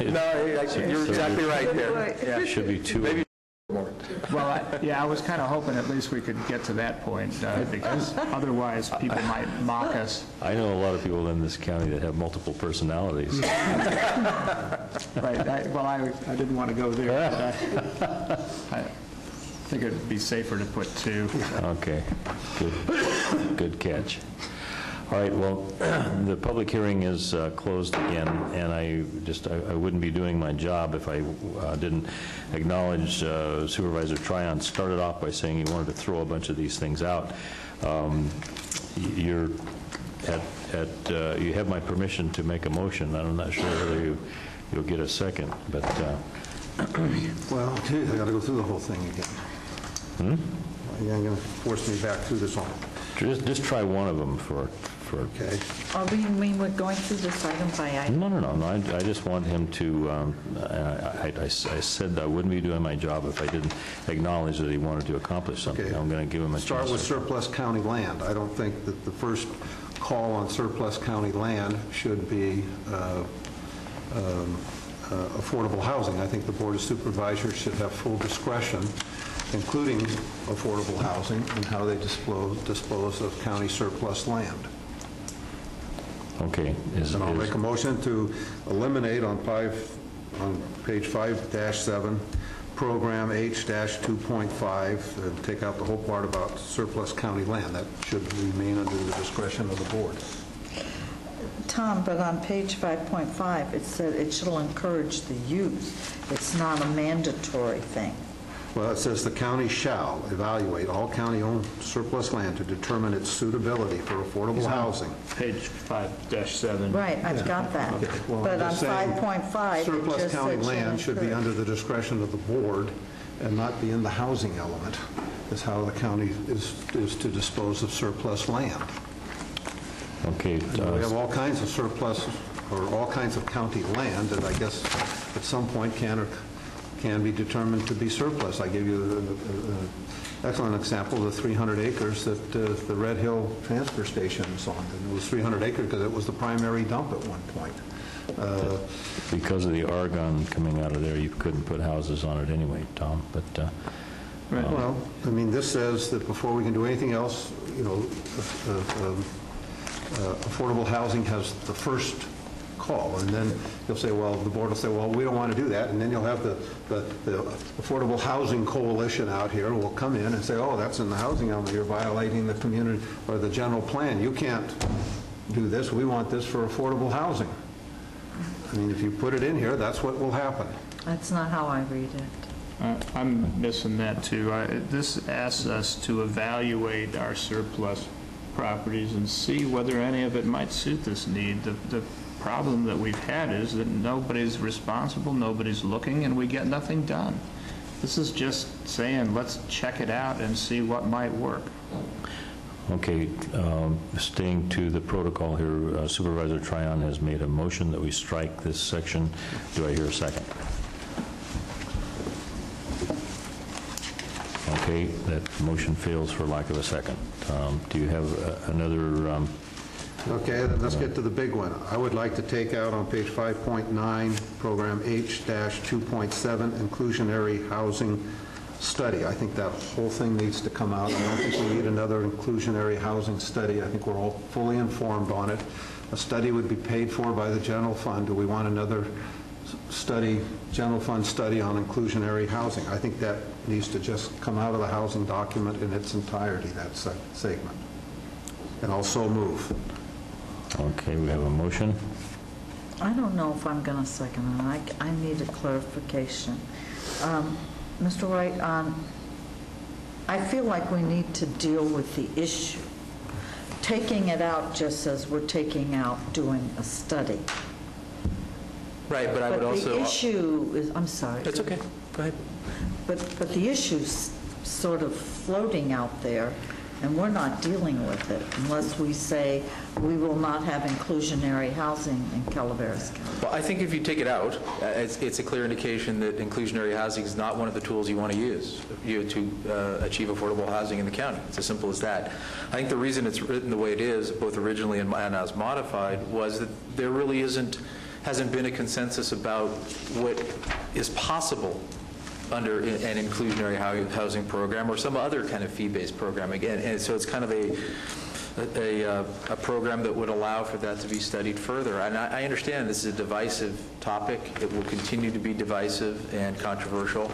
No, you're exactly right there. Yeah. Should be two. Maybe more. Well, I was kind of hoping at least we could get to that point, because otherwise people might mock us. I know a lot of people in this county that have multiple personalities. Right. I didn't want to go there. But I think it would be safer to put two. Okay. Good catch. All right, well, the public hearing is closed again, and I wouldn't be doing my job if I didn't acknowledge Supervisor Tryon started off by saying he wanted to throw a bunch of these things out. You have my permission to make a motion. I'm not sure whether you'll get a second, but... Well, geez, I got to go through the whole thing again. You're going to force me back through this one. Just try one of them for... Okay. Oh, you mean we're going through this item by item? No. I just want him to, I said I wouldn't be doing my job if I didn't acknowledge that he wanted to accomplish something. Okay. I'm going to give him a chance. Start with surplus county land. I don't think that the first call on surplus county land should be affordable housing. I think the Board of Supervisors should have full discretion, including affordable housing, and how they dispose of county surplus land. Okay. And I'll make a motion to eliminate on page 5-7, program H-2.5, and take out the whole part about surplus county land. That should remain under the discretion of the board. Tom, but on page 5.5, it said it shall encourage the use. It's not a mandatory thing. Well, it says the county shall evaluate all county-owned surplus land to determine its suitability for affordable housing. Page 5-7. Right, I've got that. Okay. Well, But on I'm just saying 5.5, surplus county land should be under the discretion of the board and not be in the housing element, is how the county is to dispose of surplus land. Okay. We have all kinds of surplus, or all kinds of county land that I guess at some point can be determined to be surplus. I gave you an excellent example of the 300 acres that the Red Hill transfer station is on. And it was 300 acres because it was the primary dump at one point. Because of the argon coming out of there, you couldn't put houses on it anyway, Tom. But right. Well, I mean, this says that before we can do anything else, affordable housing has the first call, and then you'll say, well, the board will say, well, we don't want to do that, and then you'll have the Affordable Housing Coalition out here will come in and say, oh, that's in the housing element, you're violating the community or the general plan. You can't do this. We want this for affordable housing. I mean, if you put it in here, that's what will happen. That's not how I read it. I'm missing that, too. This asks us to evaluate our surplus properties and see whether any of it might suit this need. The problem that we've had is that nobody's responsible, nobody's looking, and we get nothing done. This is just saying, let's check it out and see what might work. okay, staying to the protocol here, Supervisor Tryon has made a motion that we strike this section. Do I hear a second? Okay, that motion fails for lack of a second. Do you have another... Okay, then let's get to the big one. I would like to take out on page 5.9, program H-2.7, inclusionary housing study. I think that whole thing needs to come out. I don't think we need another inclusionary housing study. I think we're all fully informed on it. A study would be paid for by the general fund. Do we want another study, general fund study on inclusionary housing? I think that needs to just come out of the housing document in its entirety, that segment. And also move. Okay, we have a motion. I don't know if I'm going to second it. I need a clarification. Mr. Wright, I feel like we need to deal with the issue. Taking it out just says we're taking out doing a study. Right, but I would also... But the issue is, I'm sorry. That's okay. Go ahead. But the issue's sort of floating out there, and we're not dealing with it unless we say we will not have inclusionary housing in Calaveras County. Well, I think if you take it out, it's a clear indication that inclusionary housing is not one of the tools you want to use to achieve affordable housing in the county. It's as simple as that. I think the reason it's written the way it is, both originally and as modified, was that there really hasn't been a consensus about what is possible under an inclusionary housing program or some other kind of fee-based program again. And so it's kind of a program that would allow for that to be studied further. And I understand this is a divisive topic. It will continue to be divisive and controversial.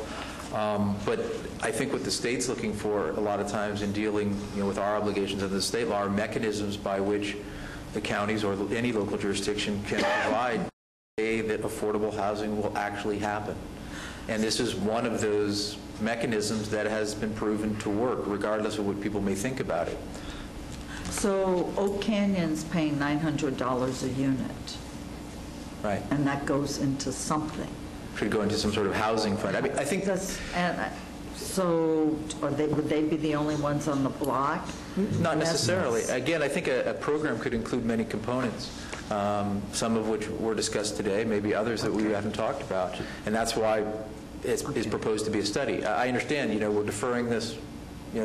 But I think what the state's looking for a lot of times in dealing with our obligations under the state law are mechanisms by which the counties or any local jurisdiction can provide a way that affordable housing will actually happen. And this is one of those mechanisms that has been proven to work, regardless of what people may think about it. So Oak Canyon's paying $900 a unit. Right. And that goes into something. Should go into some sort of housing fund. I mean, I think that's... So would they be the only ones on the block? Not necessarily. Again, I think a program could include many components, some of which were discussed today, maybe others that we haven't talked about. And that's why it's proposed to be a study. I understand, we're deferring this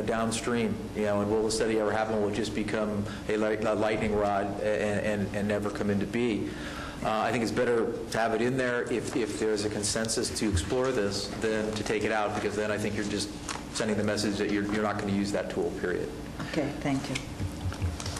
downstream, and will the study ever happen? Will it just become a lightning rod and never come into being? I think it's better to have it in there if there's a consensus to explore this than to take it out, because then I think you're just sending the message that you're not going to use that tool, period. Okay, thank you.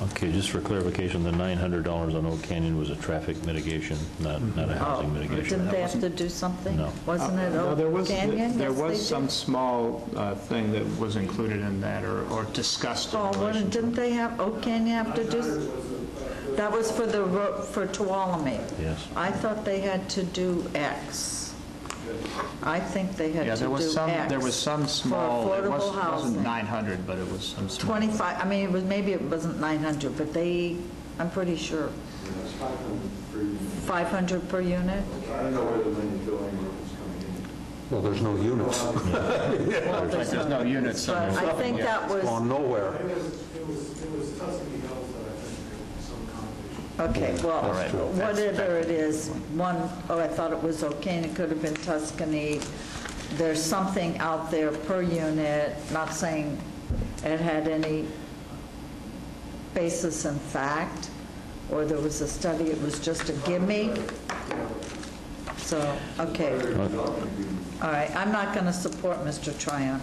Okay, just for clarification, the $900 on Oak Canyon was a traffic mitigation, not a housing mitigation. Didn't they have to do something? No. Wasn't it Oak Canyon? There was Yes, some small thing that was included in that or discussed in relation to didn't they have, Oak Canyon have to do? That was for Tuolumne. Yes. I thought they had to do X. I think they had to do X. There was some small, for affordable it wasn't housing. 900, but it was some small. 25, I mean, maybe it wasn't 900, but I'm pretty sure. 500 per unit? I don't know where the money's going or if it's coming in. Well, there's no units. Well, there's no units. But I think that was... Gone nowhere. It was Tuscany Hills that I think there was some combination. Okay, well, right. whatever it is, I thought it was okay, and it could have been Tuscany. There's something out there per unit, not saying it had any basis in fact, or there was a study, it was just a gimme. So, okay. All right, I'm not going to support Mr. Tryon.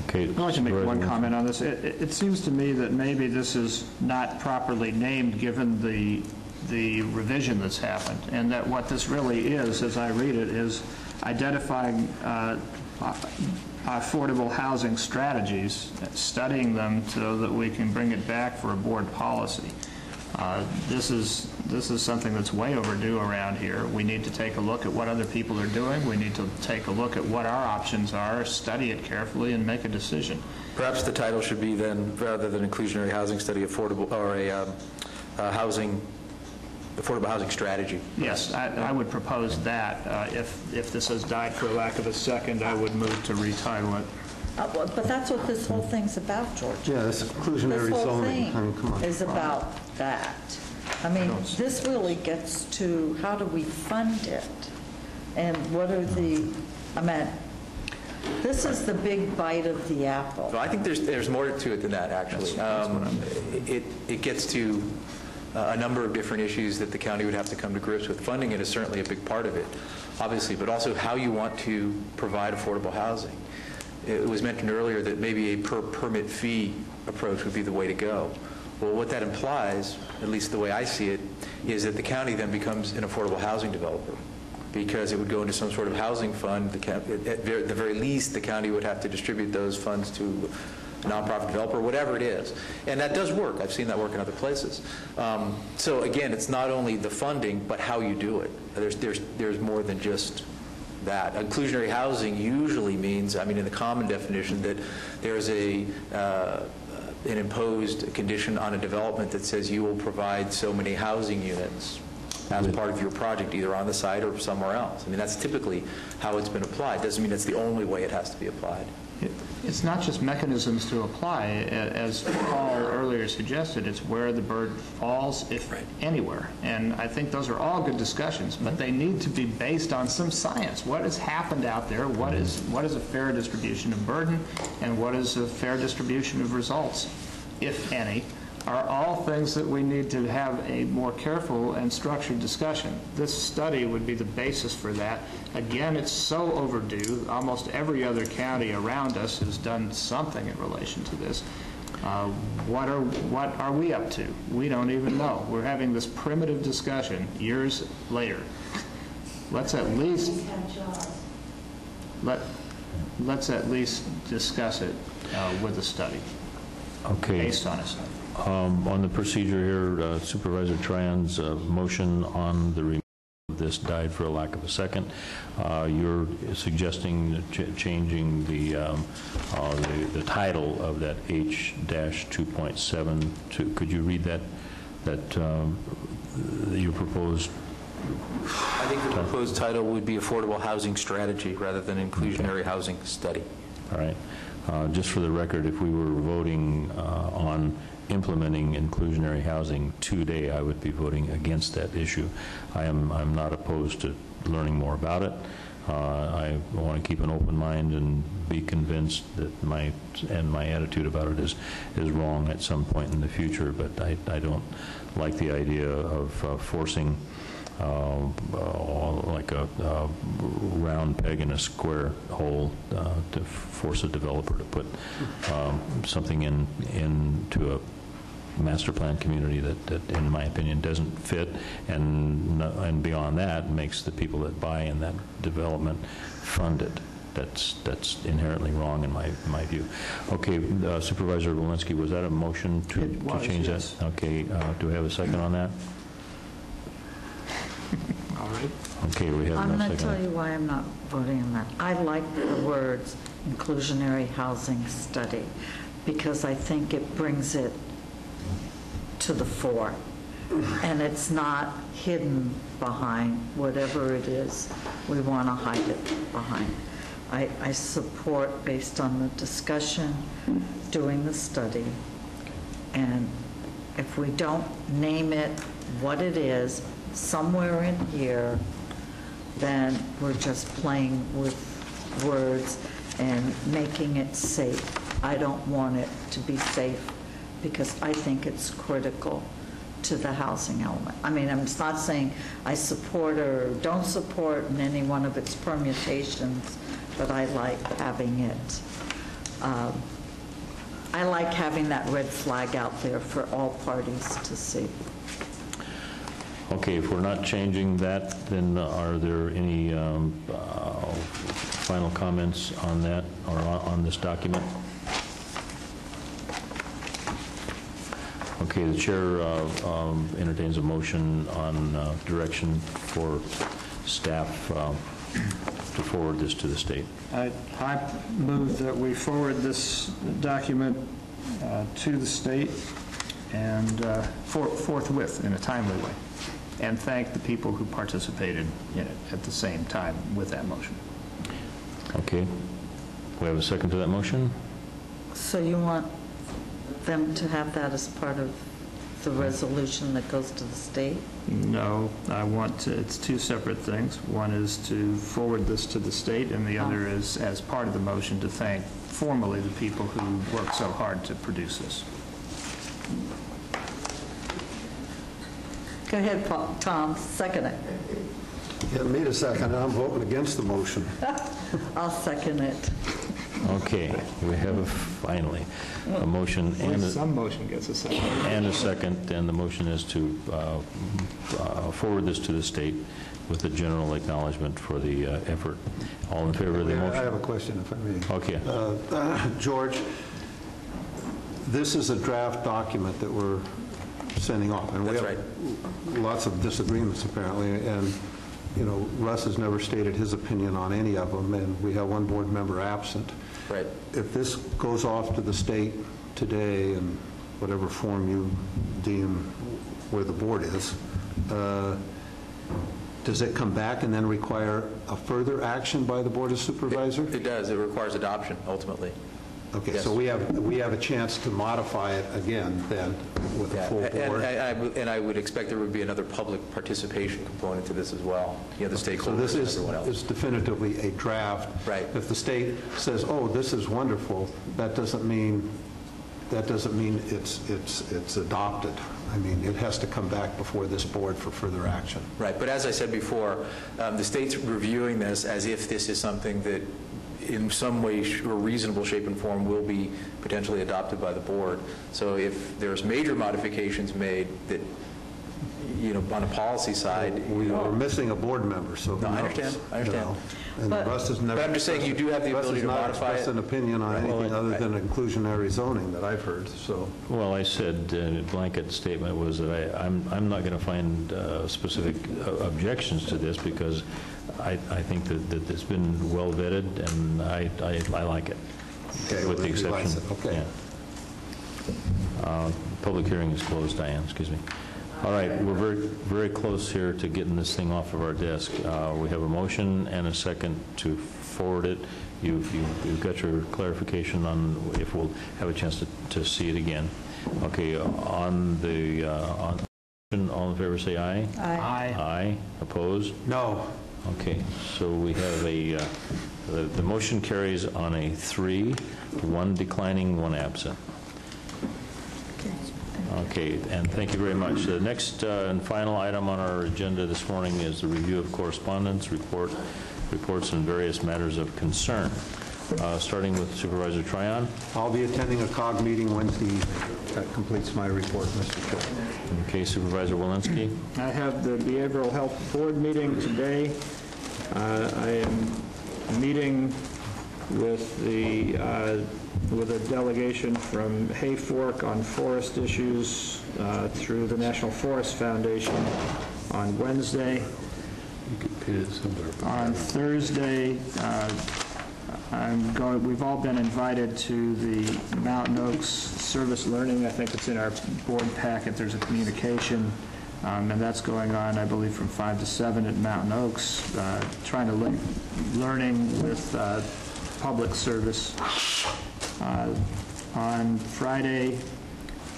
Okay. I'd like to make one comment on this. It seems to me that maybe this is not properly named given the revision that's happened, and that what this really is, as I read it, is identifying affordable housing strategies, studying them so that we can bring it back for a board policy. This is something that's way overdue around here. We need to take a look at what other people are doing. We need to take a look at what our options are, study it carefully, and make a decision. Perhaps the title should be then, rather than inclusionary housing study, affordable, or a affordable housing strategy. Yes, I would propose that. If this has died for lack of a second, I would move to retitle it. But that's what this whole thing's about, George. Yeah, this inclusionary zoning. This whole thing is about that. I mean, this really gets to how do we fund it? And what are this is the big bite of the apple. So I think there's more to it than that, actually. It gets to a number of different issues that the county would have to come to grips with. Funding it is certainly a big part of it, obviously, but also how you want to provide affordable housing. It was mentioned earlier that maybe a per permit fee approach would be the way to go. Well, what that implies, at least the way I see it, is that the county then becomes an affordable housing developer, because it would go into some sort of housing fund. At the very least, the county would have to distribute those funds to a nonprofit developer, whatever it is. And that does work. I've seen that work in other places. So again, it's not only the funding, but how you do it. There's more than just that. Inclusionary housing usually means, I mean, in the common definition, that there's an imposed condition on a development that says you will provide so many housing units as part of your project, either on the site or somewhere else. I mean, that's typically how it's been applied. Doesn't mean it's the only way it has to be applied. It's not just mechanisms to apply. As Paul earlier suggested, it's where the burden falls, if anywhere. And I think those are all good discussions, but they need to be based on some science. What has happened out there? What is a fair distribution of burden, and what is a fair distribution of results, if any, are all things that we need to have a more careful and structured discussion. This study would be the basis for that. Again, it's so overdue. Almost every other county around us has done something in relation to this. What are we up to? We don't even know. We're having this primitive discussion years later. Let's at least discuss it with a study. Okay. Based on a study. On the procedure here, Supervisor Tryon's motion on the removal of this died for a lack of a second. You're suggesting changing the title of that H-2.7 to, could you read that you proposed? I think the proposed title would be Affordable Housing Strategy rather than Inclusionary Housing Study. All right. Just for the record, if we were voting on implementing inclusionary housing today, I would be voting against that issue. I'm not opposed to learning more about it. I want to keep an open mind and be convinced that my attitude about it is wrong at some point in the future, but I don't like the idea of forcing like a round peg in a square hole to force a developer to put something into a master plan community that in my opinion doesn't fit, and beyond that makes the people that buy in that development fund it. That's inherently wrong in my view. Okay, Supervisor Walensky, was that a motion to change that? Okay, do we have a second on that? All right. Okay, we have no second. I'm going to tell you why I'm not voting on that. I like the words inclusionary housing study because I think it brings it to the fore, and it's not hidden behind whatever it is we want to hide it behind. I support, based on the discussion, doing the study, and if we don't name it what it is somewhere in here, then we're just playing with words and making it safe. I don't want it to be safe because I think it's critical to the housing element. I mean, I'm not saying I support or don't support in any one of its permutations, but I like having it. I like having that red flag out there for all parties to see. Okay, if we're not changing that, then are there any final comments on that or on this document? Okay, the chair entertains a motion on direction for staff to forward this to the state. I move that we forward this document to the state and forthwith in a timely way, and thank the people who participated in it at the same time with that motion. Okay. We have a second to that motion? So you want them to have that as part of the resolution that goes to the state? No, I want to, it's two separate things. One is to forward this to the state, and the other is, as part of the motion, to thank formally the people who worked so hard to produce this. Go ahead, Tom, second it. Get me to second it. I'm voting against the motion. I'll second it. Okay, we have finally a motion and Some motion gets a second. a second, and the motion is to forward this to the state with a general acknowledgement for the effort. All in favor of the motion? I have a question, if I may. Okay. George, this is a draft document that we're sending off. And we have lots of disagreements, apparently, and Russ has never stated his opinion on any of them, and we have one board member absent. Right. If this goes off to the state today in whatever form you deem where the board is, does it come back and then require a further action by the Board of Supervisors? It does. It requires adoption, ultimately. Okay, Yes. so we have a chance to modify it again then with a full board. And I would expect there would be another public participation component to this as well. The stakeholders So this and everyone else. is definitively a draft. Right. If the state says, "Oh, this is wonderful," that doesn't mean it's adopted. I mean, it has to come back before this board for further action. Right, but as I said before, the state's reviewing this as if this is something that in some way or reasonable shape and form will be potentially adopted by the board. So if there's major modifications made that, on a policy side. We're missing a board member, so No, I understand. And Russ has never. But I'm just saying you do have the ability to modify it. Russ has not expressed an opinion on anything other than inclusionary zoning that I've heard, so. Well, I said, blanket statement was that I'm not going to find specific objections to this because I think that it's been well vetted, and I like it, Okay, with the exception. Okay. Yeah. Public hearing is closed, Diane, excuse me. All right, we're very, very close here to getting this thing off of our desk. We have a motion and a second to forward it. You've got your clarification on if we'll have a chance to see it again. Okay, on all in favor say aye. Aye. Aye. Opposed? No. Okay, so we have the motion carries on a 3, 1 declining, 1 absent. Okay, and thank you very much. The next and final item on our agenda this morning is the review of correspondence, reports on various matters of concern. Starting with Supervisor Tryon. I'll be attending a COG meeting Wednesday. That completes my report, Mr. Chair. Okay, Supervisor Walensky. I have the Behavioral Health Board meeting today. I am meeting with a delegation from Hayfork on forest issues through the National Forest Foundation on Wednesday. On Thursday, we've all been invited to the Mountain Oaks Service Learning. I think it's in our board packet. There's a communication, and that's going on, I believe, from 5 to 7 at Mountain Oaks, trying to link learning with public service. On Friday,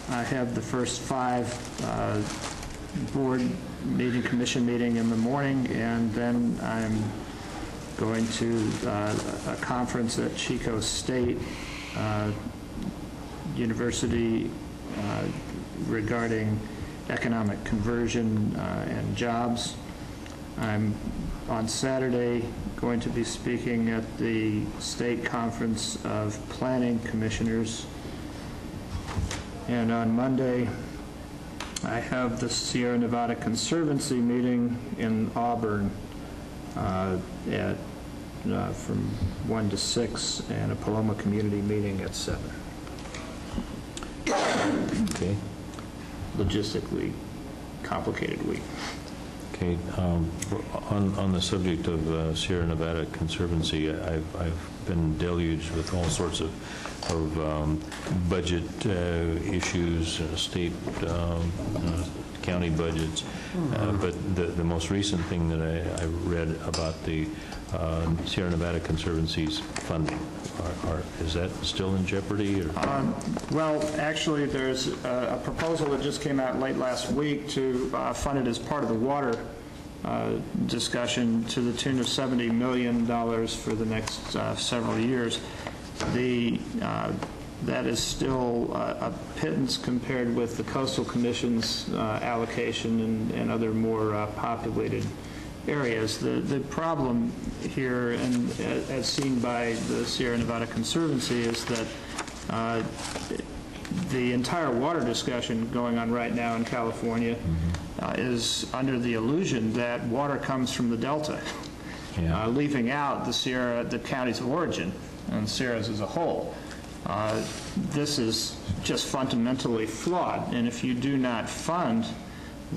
I have the first 5 board meeting, commission meeting in the morning, and then I'm going to a conference at Chico State University regarding economic conversion and jobs. I'm on Saturday going to be speaking at the State Conference of Planning Commissioners. And on Monday, I have the Sierra Nevada Conservancy meeting in Auburn from 1 to 6, and a Paloma Community meeting at 7. Okay. Logistically complicated week. Okay, on the subject of Sierra Nevada Conservancy, I've been deluged with all sorts of budget issues, state, county budgets, but the most recent thing that I read about the Sierra Nevada Conservancy's funding, is that still in jeopardy? Or? Well, actually, there's a proposal that just came out late last week to fund it as part of the water discussion to the tune of $70 million for the next several years. The that is still a pittance compared with the Coastal Commission's allocation and other more populated areas. The problem here, and as seen by the Sierra Nevada Conservancy, is that the entire water discussion going on right now in California is under the illusion that water comes from the Delta, leaving out the counties of origin and Sierras as a whole. This is just fundamentally flawed, and if you do not fund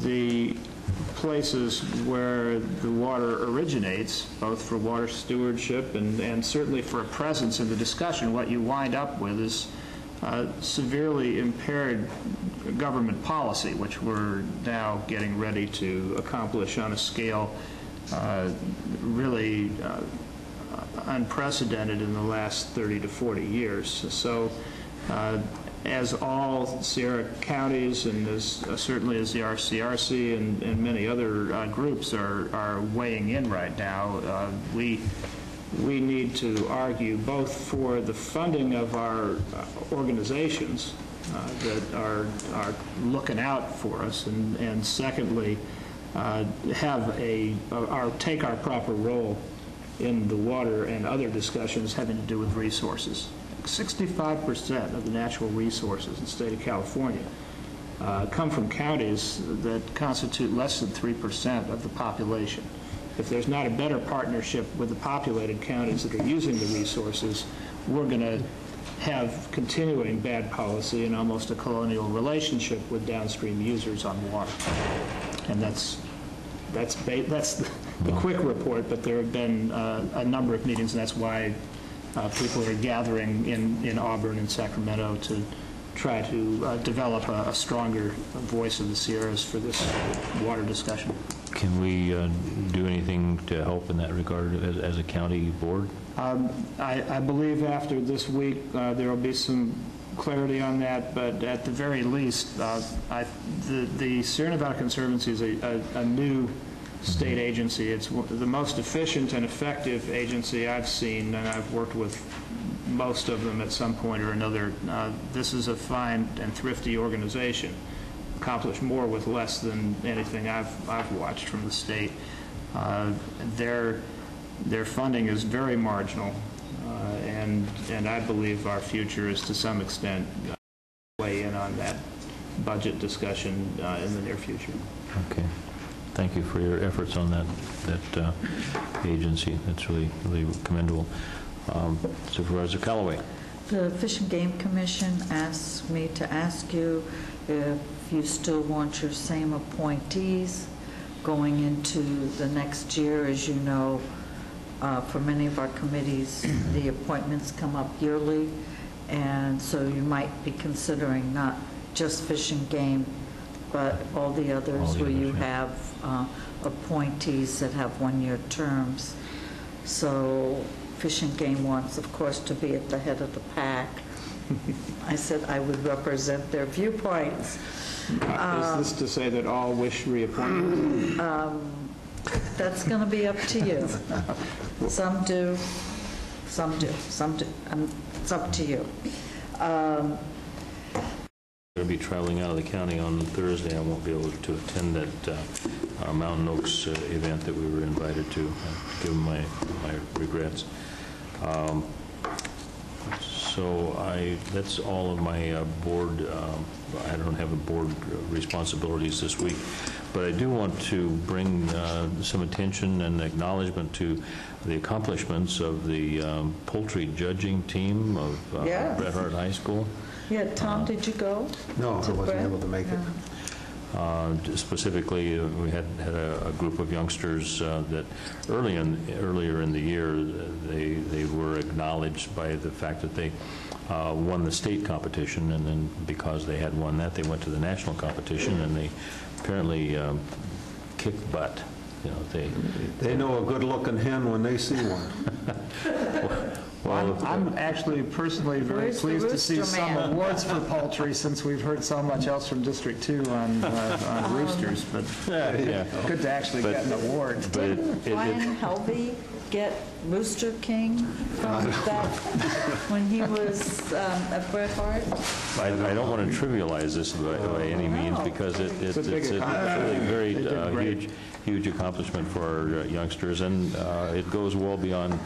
the places where the water originates, both for water stewardship and certainly for a presence in the discussion, what you wind up with is severely impaired government policy, which we're now getting ready to accomplish on a scale really unprecedented in the last 30 to 40 years. So as all Sierra counties and as certainly as the RCRC and many other groups are weighing in right now, we need to argue both for the funding of our organizations that are looking out for us, and secondly, take our proper role in the water and other discussions having to do with resources. 65% of the natural resources in the state of California come from counties that constitute less than 3% of the population. If there's not a better partnership with the populated counties that are using the resources, we're going to have continuing bad policy and almost a colonial relationship with downstream users on water. And that's the quick report, but there have been a number of meetings, and that's why people are gathering in Auburn and Sacramento to try to develop a stronger voice of the Sierras for this water discussion. Can we do anything to help in that regard as a county board? I believe after this week there will be some clarity on that, but at the very least, the Sierra Nevada Conservancy is a new state agency. It's the most efficient and effective agency I've seen, and I've worked with most of them at some point or another. This is a fine and thrifty organization, accomplished more with less than anything I've watched from the state. Their funding is very marginal, and I believe our future is to some extent weigh in on that budget discussion in the near future. Okay. Thank you for your efforts on that agency. That's really commendable. Supervisor Callaway. The Fish and Game Commission asked me to ask you if you still want your same appointees going into the next year. As you know, for many of our committees, the appointments come up yearly, and so you might be considering not just Fish and Game, but all the others where you have appointees that have one-year terms. So Fish and Game wants, of course, to be at the head of the pack. I said I would represent their viewpoints. Is this to say that all wish reappointment? That's going to be up to you. Some do, some do, some do. It's up to you. I'll be traveling out of the county on Thursday. I won't be able to attend that Mountain Oaks event that we were invited to. I'll give them my regrets. So that's all of my board. I don't have a board responsibilities this week, but I do want to bring some attention and acknowledgement to the accomplishments of the poultry judging team of Bret Harte High School. Yeah, Tom, did you go? No, I wasn't able to make it. Specifically, we had a group of youngsters that earlier in the year, they were acknowledged by the fact that they won the state competition, and then because they had won that, they went to the national competition, and they apparently kicked butt. you know, They know a good-looking hen when they see one. Well, I'm actually personally very Where's the pleased to see rooster some man? awards for poultry, since we've heard so much else from District 2 on roosters, but good to actually get an award. Didn't Brian Helvey get Rooster King from that when he was at Bret Hart? I don't want to trivialize this by any means, because it's a really very huge accomplishment for our youngsters, and it goes well beyond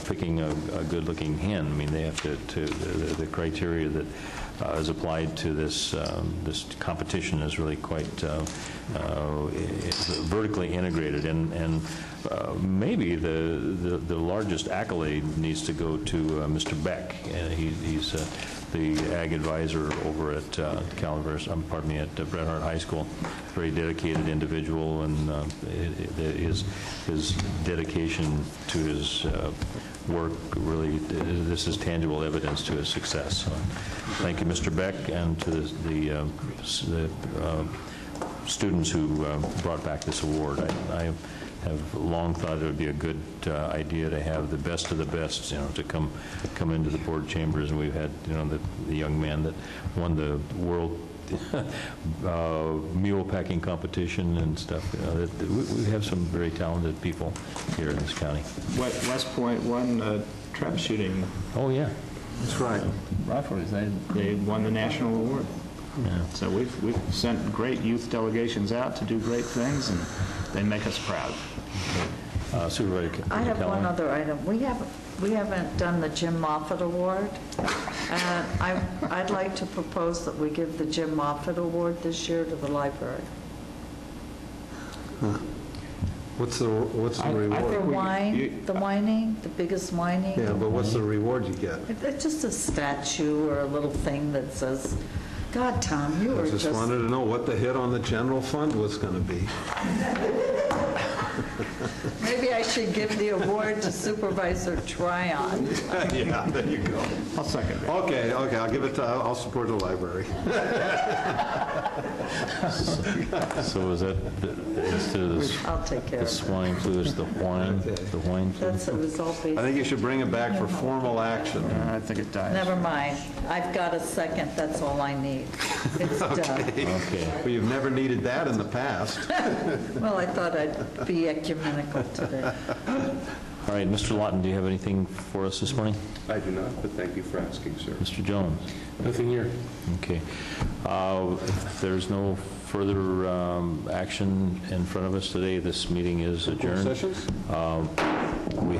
picking a good-looking hen. I mean, they have to the criteria that is applied to this competition is really quite vertically integrated, and maybe the largest accolade needs to go to Mr. Beck. He's the ag advisor over at at Bret Hart High School. Very dedicated individual, and his dedication to his work, really, this is tangible evidence to his success. So, thank you, Mr. Beck, and to the students who brought back this award. I have long thought it would be a good idea to have the best of the best, to come into the board chambers, and we've had, the young man that won the world mule packing competition and stuff. We have some very talented people here in this county. West Point won trap shooting. Oh, yeah. That's right. Rifles. They won the national award. Yeah. So we've sent great youth delegations out to do great things, and they make us proud. Supervisor I have Keller? one other item. We haven't done the Jim Moffitt Award, and I'd like to propose that we give the Jim Moffitt Award this year to the library. What's the reward? The whining, the biggest whining. Yeah, but what's the reward you get? It's just a statue or a little thing that says, God, Tom, you were I just wanted to know what the hit on the general fund was going to be. Maybe I should give the award to Supervisor Tryon. Yeah, there you go. I'll second that. Okay, I'll give it to, I'll support the library. So is that instead of I'll take care the of it. swine flu is the whine? The whine flu? That's a result based. I think you should bring it back for formal action. I think it dies. Never mind. I've got a second. That's all I need. It's done. Okay. Well, you've never needed that in the past. Well, I thought I'd be ecumenical today. All right, Mr. Lawton, do you have anything for us this morning? I do not, but thank you for asking, sir. Mr. Jones? Nothing here. Okay. If there's no further action in front of us today, this meeting is adjourned. Sessions? We